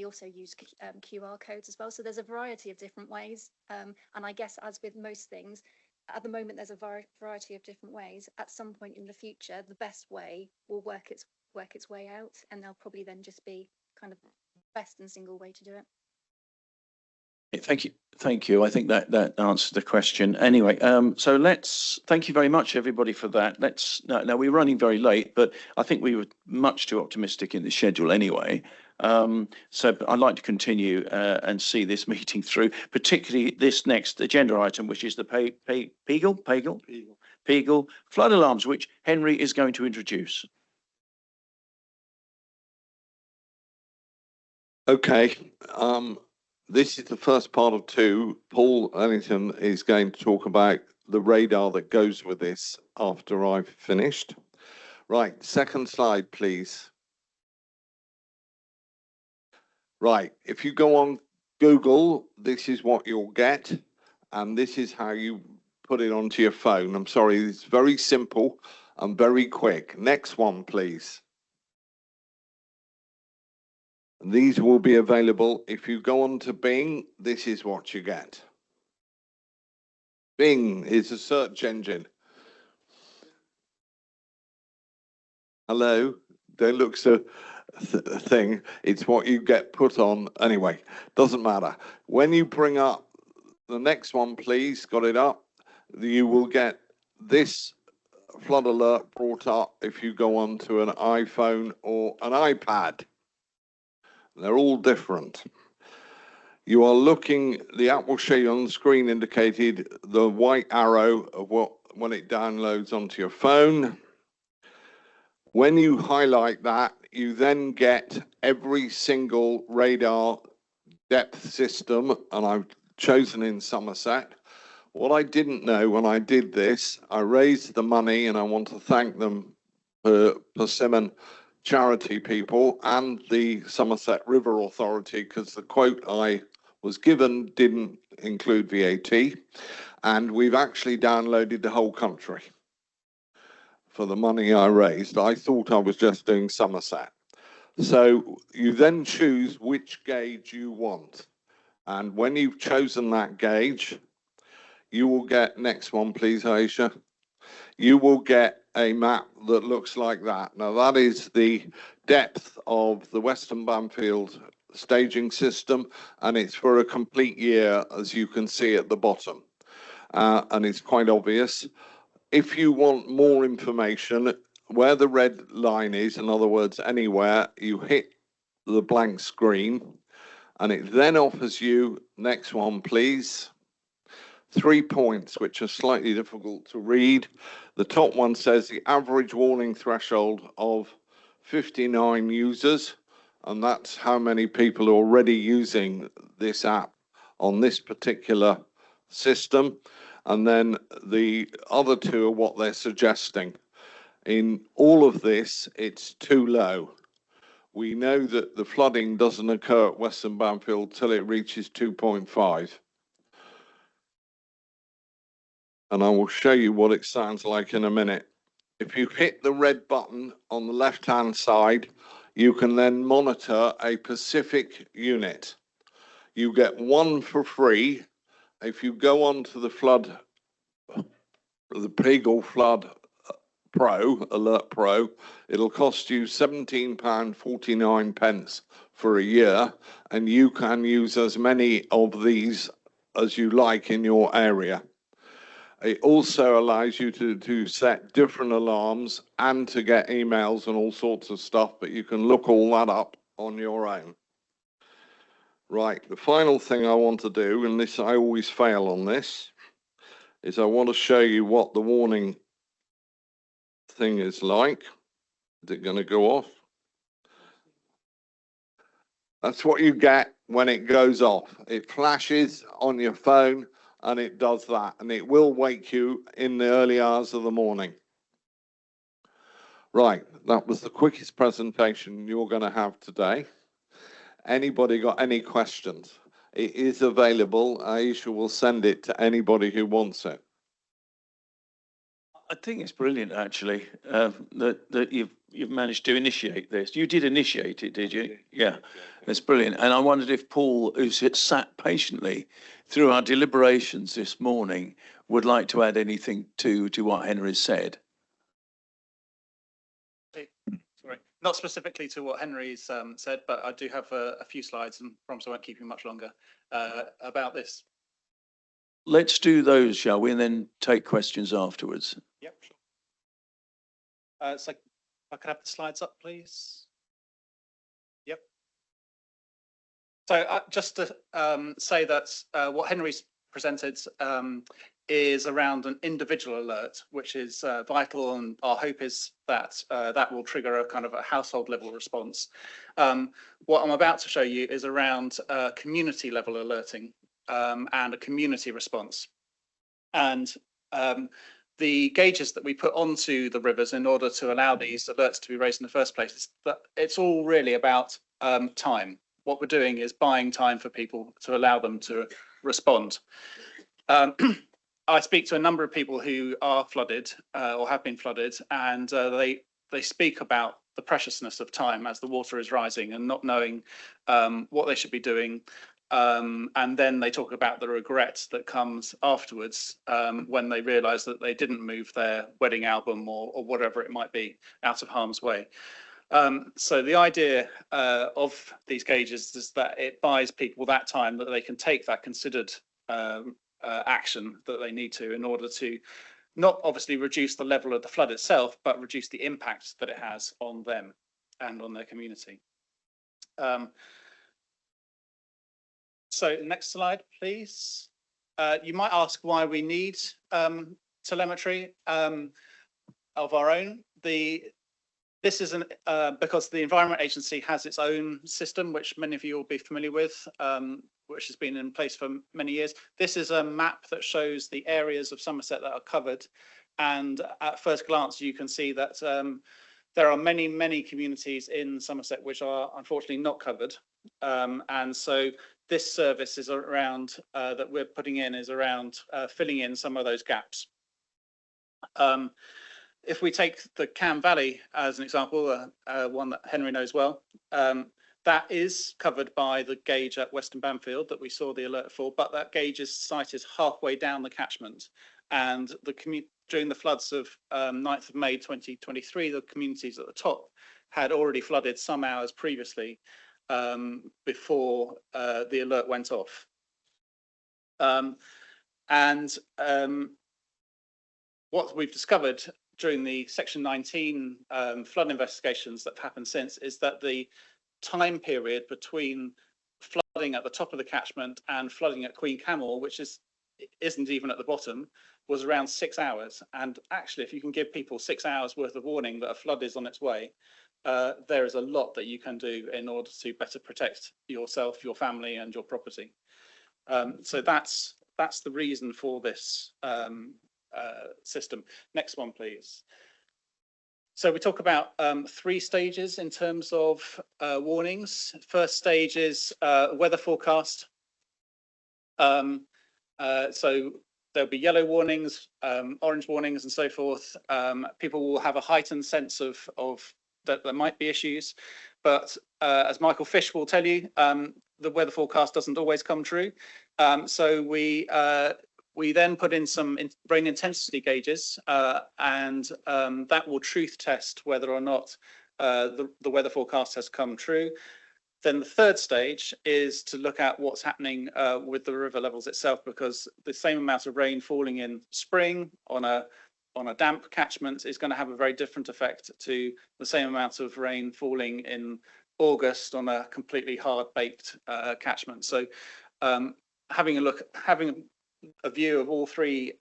also use QR codes as well. So there's a variety of different ways. And I guess as with most things, at the moment, there's a variety of different ways. At some point in the future, the best way will work its way out, and there'll probably then just be kind of best and single way to do it. Thank you. Thank you. I think that answers the question. Anyway, so thank you very much, everybody, for that. Now we're running very late, but I think we were much too optimistic in the schedule anyway. So I'd like to continue and see this meeting through, particularly this next agenda item, which is the Pegel flood alarms, which Henry is going to introduce. Okay. This is the first part of two. Paul Ellington is going to talk about the radar that goes with this after I've finished. Right, second slide, please. Right, if you go on Google, this is what you'll get, and this is how you put it onto your phone. I'm sorry, it's very simple and very quick. Next one, please. These will be available. If you go on to Bing, this is what you get. Bing is a search engine. Hello, don't look so thing. It's what you get put on. Anyway, doesn't matter. When you bring up the next one, please, got it up, you will get this flood alert brought up if you go on to an iPhone or an iPad. They're all different. You are looking, the app will show you on the screen indicated the white arrow of when it downloads onto your phone. When you highlight that, you then get every single radar depth system, and I've chosen in Somerset. What I didn't know when I did this, I raised the money, and I want to thank them, Persimmon charity people and the Somerset River Authority, because the quote I was given didn't include VAT, and we've actually downloaded the whole country for the money I raised. I thought I was just doing Somerset. So you then choose which gauge you want, and when you've chosen that gauge, you will get, next one please, Aisha, you will get a map that looks like that. Now that is the depth of the Western Banfield staging system, and it's for a complete year, as you can see at the bottom, and it's quite obvious. If you want more information, where the red line is, in other words, anywhere, you hit the blank screen, and it then offers you, next one please, 3 points, which are slightly difficult to read. The top one says the average warning threshold of 59 users, and that's how many people are already using this app on this particular system. And then the other two are what they're suggesting. In all of this, it's too low. We know that the flooding doesn't occur at Western Banfield till it reaches 2.5. And I will show you what it sounds like in a minute. If you hit the red button on the left-hand side, you can then monitor a Pacific unit. You get one for free. If you go on to the Pegel Flood Pro, Alert Pro, it'll cost you £17.49 for a year, and you can use as many of these as you like in your area. It also allows you to set different alarms and to get emails and all sorts of stuff, but you can look all that up on your own. Right, the final thing I want to do, and this I always fail on this, is I want to show you what the warning thing is like. Is it going to go off? That's what you get when it goes off. It flashes on your phone and it does that, and it will wake you in the early hours of the morning. Right, that was the quickest presentation you're going to have today. Anybody got any questions? It is available. Aisha will send it to anybody who wants it. I think it's brilliant, actually, that you've managed to initiate this. You did initiate it, did you? Yeah, it's brilliant. And I wondered if Paul, who's sat patiently through our deliberations this morning, would like to add anything to what Henry said. Sorry, not specifically to what Henry's said, but I do have a few slides, and promise I won't keep you much longer, about this. Let's do those, shall we, and then take questions afterwards. Yep, sure. So if I could have the slides up, please. Yep. So just to say that what Henry's presented is around an individual alert, which is vital, and our hope is that that will trigger a kind of a household level response. What I'm about to show you is around community level alerting and a community response. And the gauges that we put onto the rivers in order to allow these alerts to be raised in the first place is that it's all really about time. What we're doing is buying time for people to allow them to respond. I speak to a number of people who are flooded or have been flooded, and they speak about the preciousness of time as the water is rising and not knowing what they should be doing. And then they talk about the regret that comes afterwards when they realise that they didn't move their wedding album or whatever it might be out of harm's way. So the idea of these gauges is that it buys people that time that they can take that considered action that they need to in order to not obviously reduce the level of the flood itself, but reduce the impact that it has on them and on their community. So next slide, please. You might ask why we need telemetry of our own. This is because the Environment Agency has its own system, which many of you will be familiar with, which has been in place for many years. This is a map that shows the areas of Somerset that are covered. And at first glance, you can see that there are many, many communities in Somerset which are unfortunately not covered. And so this service is around, that we're putting in is around filling in some of those gaps. If we take the Cam Valley as an example, one that Henry knows well, that is covered by the gauge at Western Banfield that we saw the alert for, but that gauge's site is halfway down the catchment. And during the floods of 9th of May 2023, the communities at the top had already flooded some hours previously before the alert went off. What we've discovered during the Section 19 flood investigations that have happened since is that the time period between flooding at the top of the catchment and flooding at Queen Camel, which isn't even at the bottom, was around 6 hours. And actually, if you can give people 6 hours worth of warning that a flood is on its way, there is a lot that you can do in order to better protect yourself, your family, and your property. So that's the reason for this system. Next one, please. So we talk about 3 stages in terms of warnings. First stage is weather forecast. So there'll be yellow warnings, orange warnings, and so forth. People will have a heightened sense of that there might be issues, but as Michael Fish will tell you, the weather forecast doesn't always come true. So we then put in some rain intensity gauges, and that will truth test whether or not the weather forecast has come true. Then the third stage is to look at what's happening with the river levels itself, because the same amount of rain falling in spring on a damp catchment is going to have a very different effect to the same amount of rain falling in August on a completely hard-baked catchment. So having a view of all 3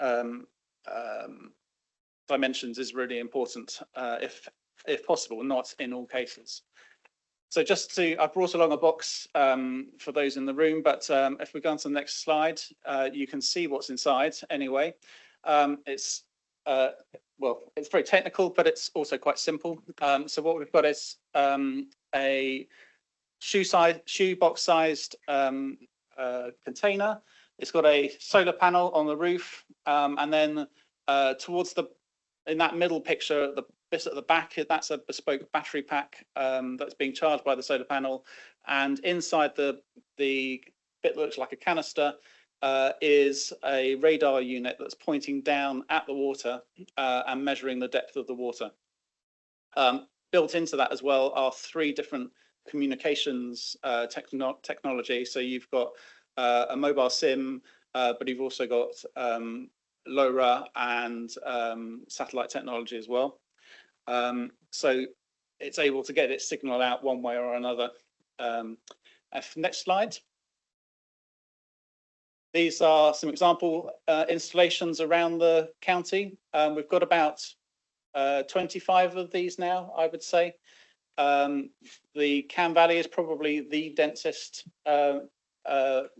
dimensions is really important, if possible, not in all cases. So I've brought along a box for those in the room, but if we go on to the next slide, you can see what's inside anyway. It's very technical, but it's also quite simple. So what we've got is a shoebox sized container. It's got a solar panel on the roof, and then in that middle picture, the bit at the back, that's a bespoke battery pack that's being charged by the solar panel, and inside the bit that looks like a canister is a radar unit that's pointing down at the water and measuring the depth of the water. Built into that as well are 3 different communications technology. So you've got a mobile SIM, but you've also got LoRa and satellite technology as well. So it's able to get its signal out one way or another. Next slide. These are some example installations around the county. We've got about 25 of these now, I would say. The Cam Valley is probably the densest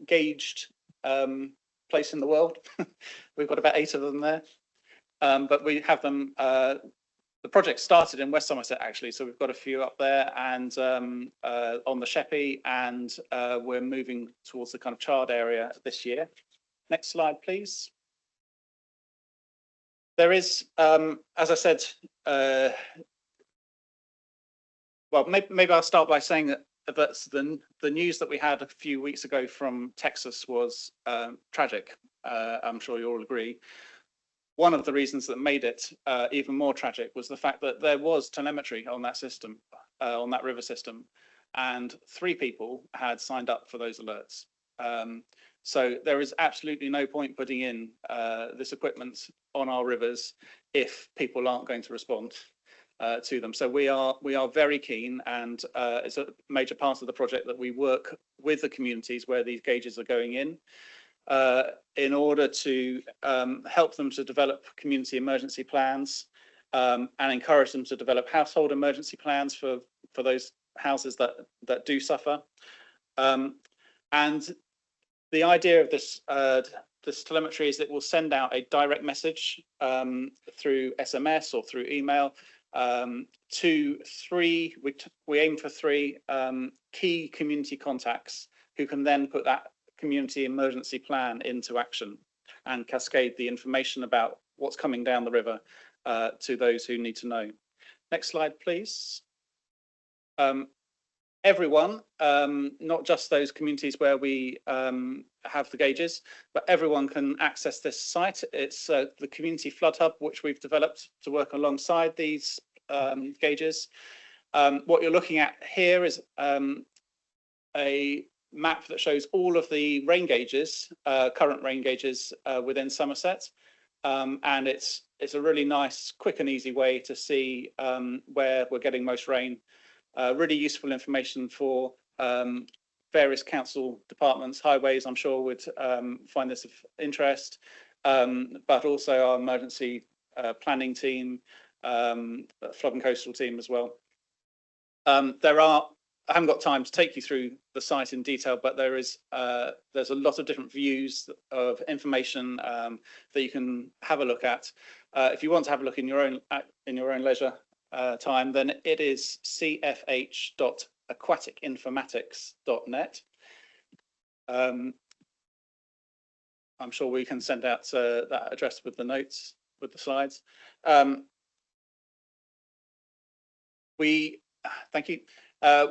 gauged place in the world. We've got about 8 of them there, but we have them. The project started in West Somerset actually, so we've got a few up there and on the Sheppey, and we're moving towards the kind of Chard area this year. Next slide, please. There is, as I said, well, maybe I'll start by saying that the news that we had a few weeks ago from Texas was tragic. I'm sure you all agree. One of the reasons that made it even more tragic was the fact that there was telemetry on that system, on that river system, and 3 people had signed up for those alerts. So there is absolutely no point putting in this equipment on our rivers if people aren't going to respond to them. So we are very keen, and it's a major part of the project that we work with the communities where these gauges are going in order to help them to develop community emergency plans and encourage them to develop household emergency plans for those houses that do suffer. And the idea of this telemetry is that it will send out a direct message through SMS or through email to 3, we aim for 3 key community contacts who can then put that community emergency plan into action and cascade the information about what's coming down the river to those who need to know. Next slide, please. Everyone, not just those communities where we have the gauges, but everyone can access this site. It's the Community Flood Hub, which we've developed to work alongside these gauges. What you're looking at here is a map that shows all of the rain gauges, current rain gauges within Somerset, and it's a really nice, quick and easy way to see where we're getting most rain. Really useful information for various council departments. Highways, I'm sure, would find this of interest, but also our emergency planning team, flood and coastal team as well. I haven't got time to take you through the site in detail, but there's a lot of different views of information that you can have a look at. If you want to have a look in your own leisure time, then it is cfh.aquaticinformatics.net. I'm sure we can send out that address with the notes, with the slides. Thank you.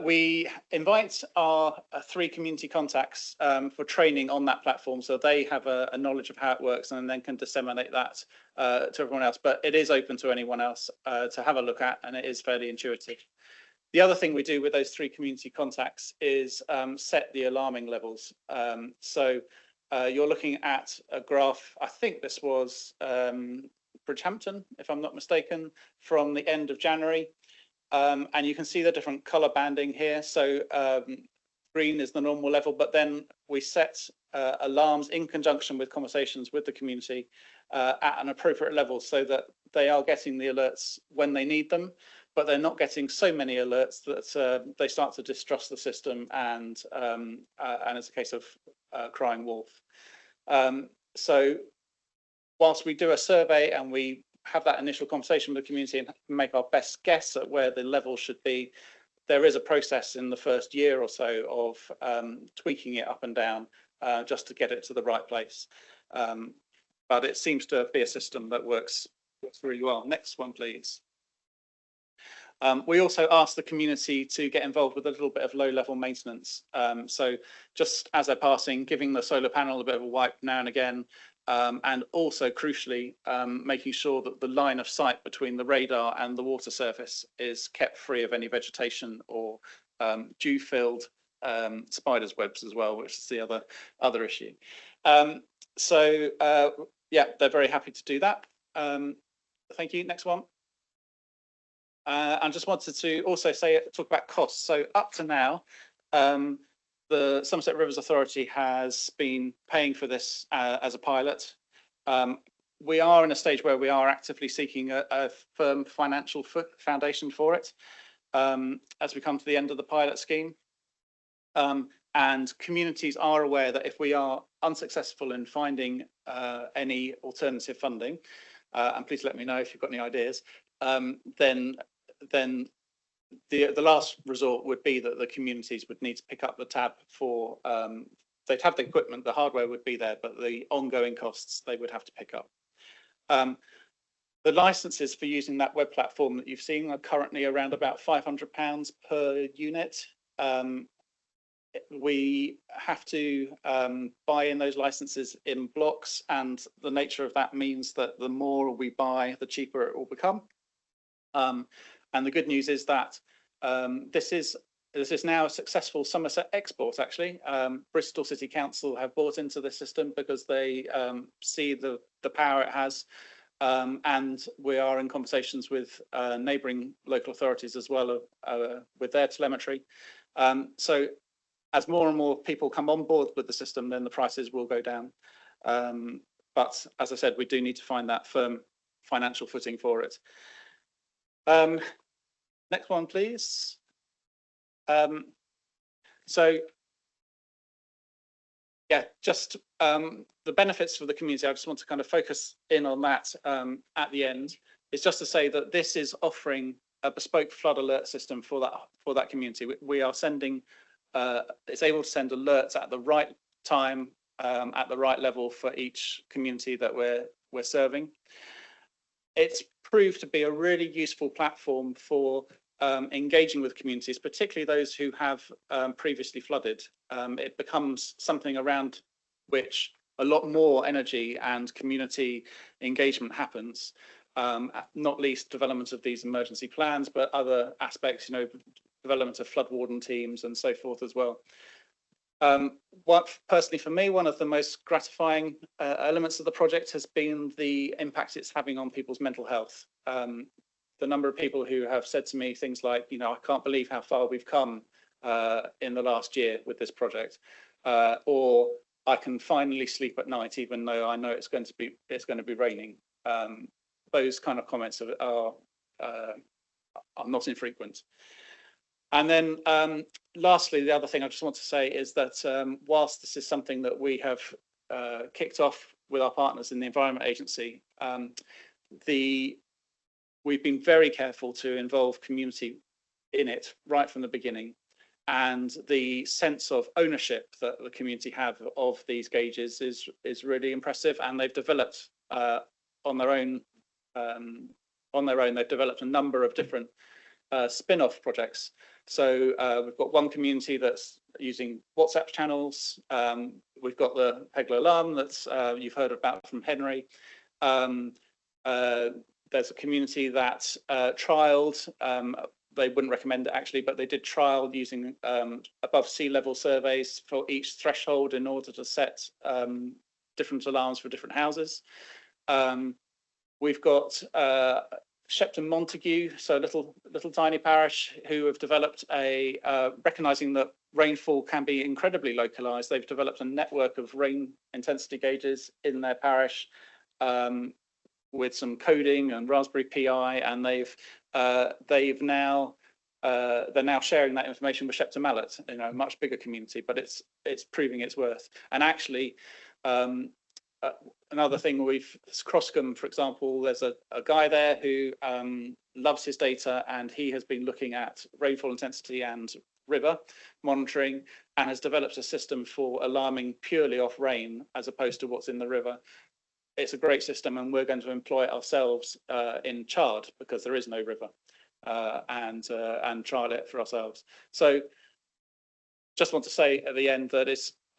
We invite our 3 community contacts for training on that platform, so they have a knowledge of how it works and then can disseminate that to everyone else. But it is open to anyone else to have a look at, and it is fairly intuitive. The other thing we do with those 3 community contacts is set the alarming levels. So you're looking at a graph, I think this was Bridgehampton, if I'm not mistaken, from the end of January. And you can see the different color banding here. So green is the normal level, but then we set alarms in conjunction with conversations with the community at an appropriate level so that they are getting the alerts when they need them. but they're not getting so many alerts that they start to distrust the system, and it's a case of crying wolf. So whilst we do a survey and we have that initial conversation with the community and make our best guess at where the level should be, there is a process in the first year or so of tweaking it up and down just to get it to the right place. But it seems to be a system that works really well. Next one, please. We also asked the community to get involved with a little bit of low-level maintenance. So just as they're passing, giving the solar panel a bit of a wipe now and again, and also crucially making sure that the line of sight between the radar and the water surface is kept free of any vegetation or dew-filled spiders' webs as well, which is the other issue. Yeah, they're very happy to do that. Thank you. Next one. I just wanted to also talk about costs. So up to now, the Somerset Rivers Authority has been paying for this as a pilot. We are in a stage where we are actively seeking a firm financial foundation for it as we come to the end of the pilot scheme. And communities are aware that if we are unsuccessful in finding any alternative funding, and please let me know if you've got any ideas, then the last resort would be that the communities would need to pick up the tab for, they'd have the equipment, the hardware would be there, but the ongoing costs they would have to pick up. The licenses for using that web platform that you've seen are currently around about £500 per unit. We have to buy in those licenses in blocks, and the nature of that means that the more we buy, the cheaper it will become. And the good news is that this is now a successful Somerset export, actually. Bristol City Council have bought into the system because they see the power it has. And we are in conversations with neighbouring local authorities as well with their telemetry. So as more and more people come on board with the system, then the prices will go down. But as I said, we do need to find that firm financial footing for it. Next one, please. So, yeah, just the benefits for the community. I just want to kind of focus in on that at the end. Is just to say that this is offering a bespoke flood alert system for that community. We are sending. It's able to send alerts at the right time, at the right level for each community that we're serving. It's proved to be a really useful platform for engaging with communities, particularly those who have previously flooded. It becomes something around which a lot more energy and community engagement happens, not least development of these emergency plans, but other aspects, you know, development of flood warden teams and so forth as well. Personally for me, one of the most gratifying elements of the project has been the impact it's having on people's mental health. The number of people who have said to me things like, you know, I can't believe how far we've come in the last year with this project, or I can finally sleep at night even though I know it's going to be raining. Those kind of comments are not infrequent. And then lastly, the other thing I just want to say is that whilst this is something that we have kicked off with our partners in the Environment Agency, we've been very careful to involve community in it right from the beginning. And the sense of ownership that the community have of these gauges is really impressive. And they've developed on their own. They've developed a number of different spin-off projects. So we've got one community that's using WhatsApp channels. We've got the Pegler alarm that's you've heard about from Henry. There's a community that trialed, they wouldn't recommend it actually, but they did trial using above sea level surveys for each threshold in order to set different alarms for different houses. We've got Shepton Montague, so little tiny parish, who have developed recognizing that rainfall can be incredibly localized. They've developed a network of rain intensity gauges in their parish with some coding and Raspberry Pi, and they've they've now they're now sharing that information with Shepton Mallet, you know, a much bigger community, but it's proving its worth. And actually, another thing Croscombe, for example, there's a guy there who loves his data, and he has been looking at rainfall intensity and river monitoring, and has developed a system for alarming purely off rain as opposed to what's in the river. It's a great system, and we're going to employ it ourselves in Chard because there is no river, and trial it for ourselves. So just want to say at the end that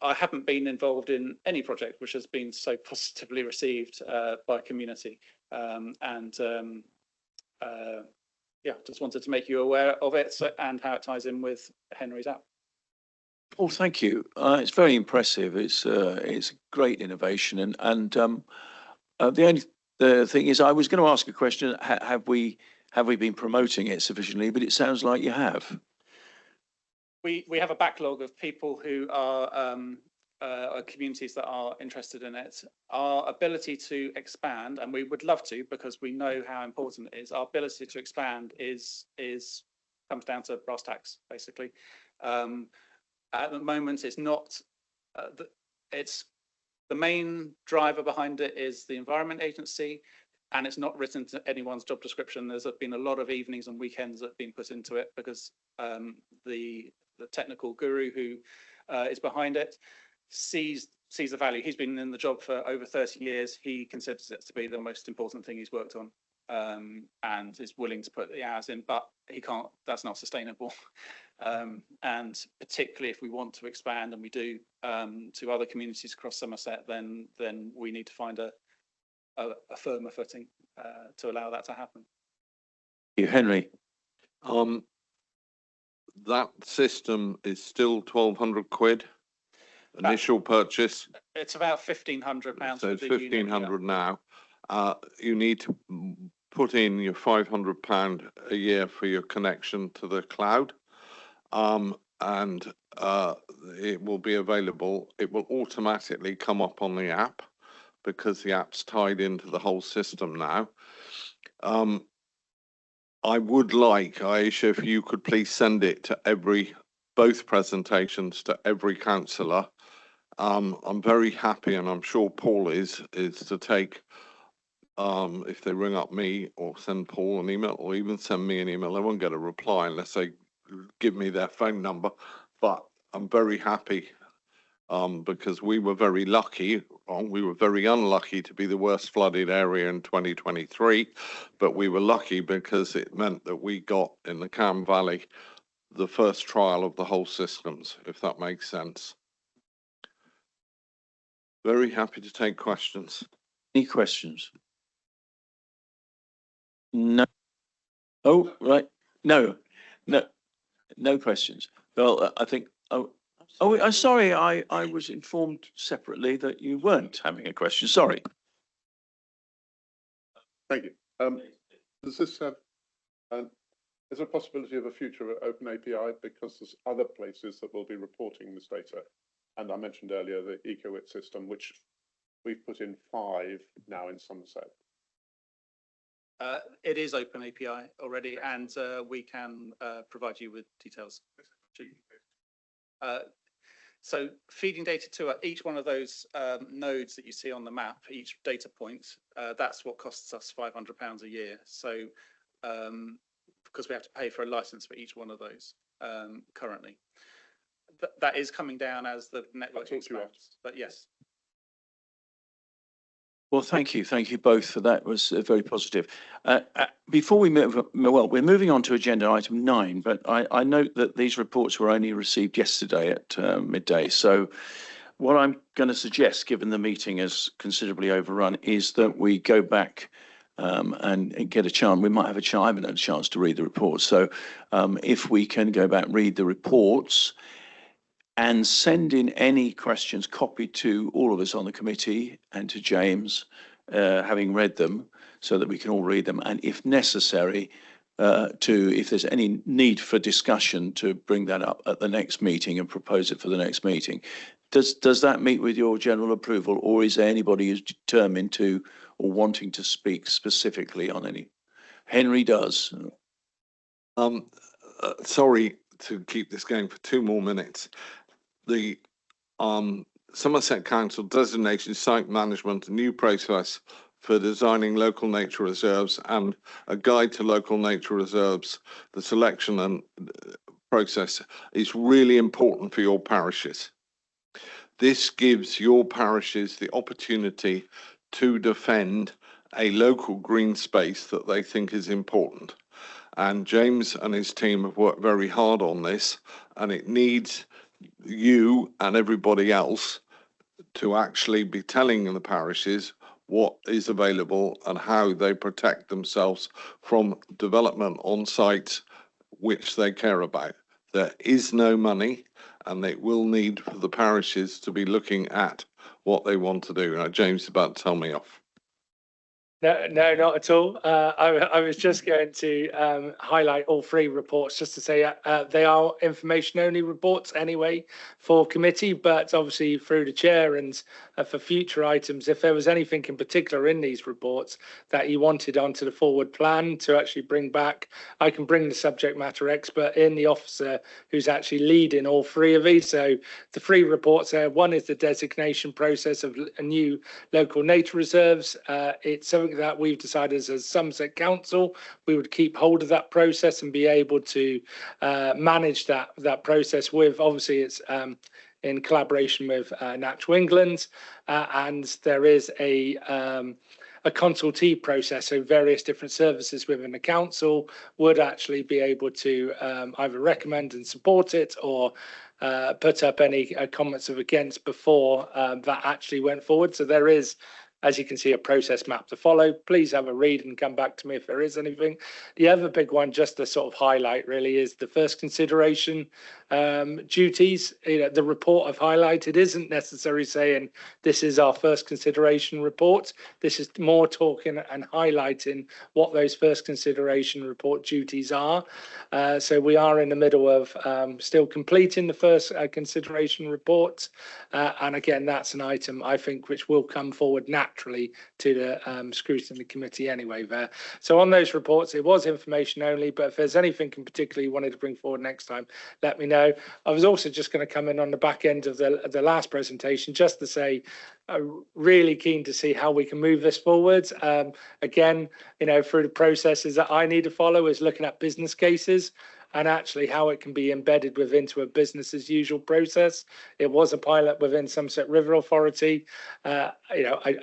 I haven't been involved in any project which has been so positively received by community, yeah, just wanted to make you aware of it and how it ties in with Henry's app. Well, thank you. It's very impressive. It's great innovation, and the thing is, I was going to ask a question: have we been promoting it sufficiently? But it sounds like you have. We have a backlog of people who are communities that are interested in it. Our ability to expand, and we would love to because we know how important it is. Our ability to expand comes down to brass tacks, basically. At the moment, it's not. It's the main driver behind it is the Environment Agency, and it's not written to anyone's job description. There's been a lot of evenings and weekends that have been put into it because the technical guru who is behind it sees the value. He's been in the job for over 30 years. He considers it to be the most important thing he's worked on, and is willing to put the hours in, but he can't. That's not sustainable. And particularly if we want to expand, and we do, to other communities across Somerset, then we need to find a firmer footing to allow that to happen. Thank you, Henry. That system is still £1,200 initial purchase. It's about £1,500. So it's 1,500 now. You need to put in your £500 a year for your connection to the cloud, and it will be available. It will automatically come up on the app because the app's tied into the whole system now. I would like, Aisha, if you could please send it to both presentations to every councillor. I'm very happy, and I'm sure Paul is to take, if they ring up me or send Paul an email or even send me an email, they won't get a reply unless they give me their phone number. But I'm very happy because we were very lucky. We were very unlucky to be the worst flooded area in 2023, but we were lucky because it meant that we got in the Cam Valley the first trial of the whole systems, if that makes sense. Very happy to take questions. Any questions? No. Oh, right. No questions. Well, I think. I'm sorry. I was informed separately that you weren't having a question. Sorry. Thank you. Does this have? Is there a possibility of a future open API, because there's other places that will be reporting this data? And I mentioned earlier the EcoWit system, which we've put in 5 now in Somerset. It is open API already, and we can provide you with details. So feeding data to each one of those nodes that you see on the map, each data point, that's what costs us £500 a year. So because we have to pay for a license for each one of those currently. That is coming down as the network expands, but yes. Well, thank you both for that. It was very positive. Before we move, well, we're moving on to agenda item 9, but I note that these reports were only received yesterday at midday. So what I'm going to suggest, given the meeting is considerably overrun, is that we go back and get a chance. We might have a chance. I haven't had a chance to read the reports. So if we can go back and read the reports and send in any questions copied to all of us on the committee and to James, having read them, so that we can all read them, and if necessary, if there's any need for discussion, to bring that up at the next meeting and propose it for the next meeting. Does that meet with your general approval, or is there anybody who's determined to or wanting to speak specifically on any? Henry does. Sorry to keep this going for 2 more minutes. The Somerset Council designation site management, a new process for designing local nature reserves and a guide to local nature reserves, the selection and process is really important for your parishes. This gives your parishes the opportunity to defend a local green space that they think is important. And James and his team have worked very hard on this, and it needs you and everybody else to actually be telling the parishes what is available and how they protect themselves from development on sites which they care about. There is no money, and they will need for the parishes to be looking at what they want to do. Now, James is about to tell me off. No, not at all. I was just going to highlight all 3 reports just to say they are information only reports anyway for committee, but obviously through the chair and for future items, if there was anything in particular in these reports that you wanted onto the forward plan to actually bring back, I can bring the subject matter expert in, the officer who's actually leading all 3 of these. So the 3 reports there, one is the designation process of a new local nature reserves. It's something that we've decided as Somerset Council, we would keep hold of that process and be able to manage that process with, obviously it's in collaboration with Natural England, and there is a consultee process, so various different services within the council would actually be able to either recommend and support it or put up any comments of against before that actually went forward. So there is, as you can see, a process map to follow. Please have a read and come back to me if there is anything. The other big one, just to sort of highlight really, is the first consideration duties. The report I've highlighted isn't necessarily saying this is our first consideration report. This is more talking and highlighting what those first consideration report duties are. So we are in the middle of still completing the first consideration report. And again, that's an item I think which will come forward naturally to the scrutiny committee anyway there. So on those reports, it was information only, but if there's anything in particular you wanted to bring forward next time, let me know. I was also just going to come in on the back end of the last presentation just to say really keen to see how we can move this forward. Again, through the processes that I need to follow is looking at business cases and actually how it can be embedded into a business as usual process. It was a pilot within Somerset River Authority. I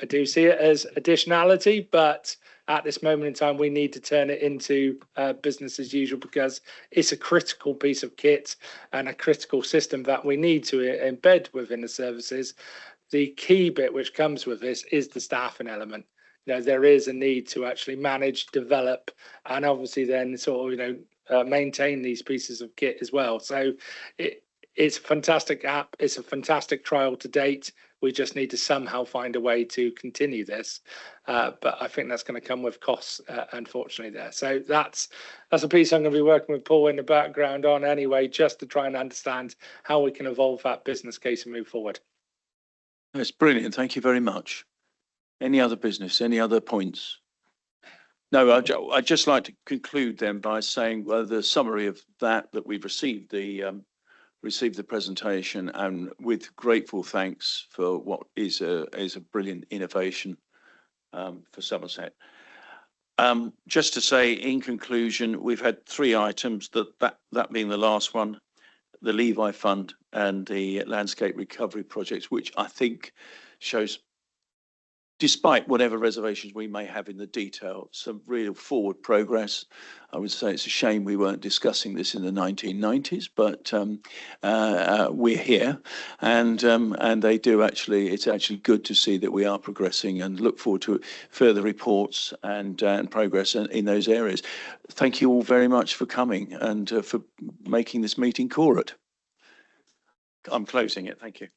do see it as additionality, but at this moment in time, we need to turn it into business as usual because it's a critical piece of kit and a critical system that we need to embed within the services. The key bit which comes with this is the staffing element. There is a need to actually manage, develop, and obviously then sort of, maintain these pieces of kit as well. So it's a fantastic app. It's a fantastic trial to date. We just need to somehow find a way to continue this. But I think that's going to come with costs, unfortunately, there. So that's a piece I'm going to be working with Paul in the background on anyway, just to try and understand how we can evolve that business case and move forward. That's brilliant. Thank you very much. Any other business? Any other points? No, I'd just like to conclude then by saying the summary of that we've received the presentation, and with grateful thanks for what is a brilliant innovation for Somerset. Just to say, in conclusion, we've had 3 items, that being the last one, the Levi Fund and the landscape recovery projects, which I think shows, despite whatever reservations we may have in the detail, some real forward progress. I would say it's a shame we weren't discussing this in the 1990s, but we're here, and they do actually. It's actually good to see that we are progressing, and look forward to further reports and progress in those areas. Thank you all very much for coming and for making this meeting correct. I'm closing it. Thank you.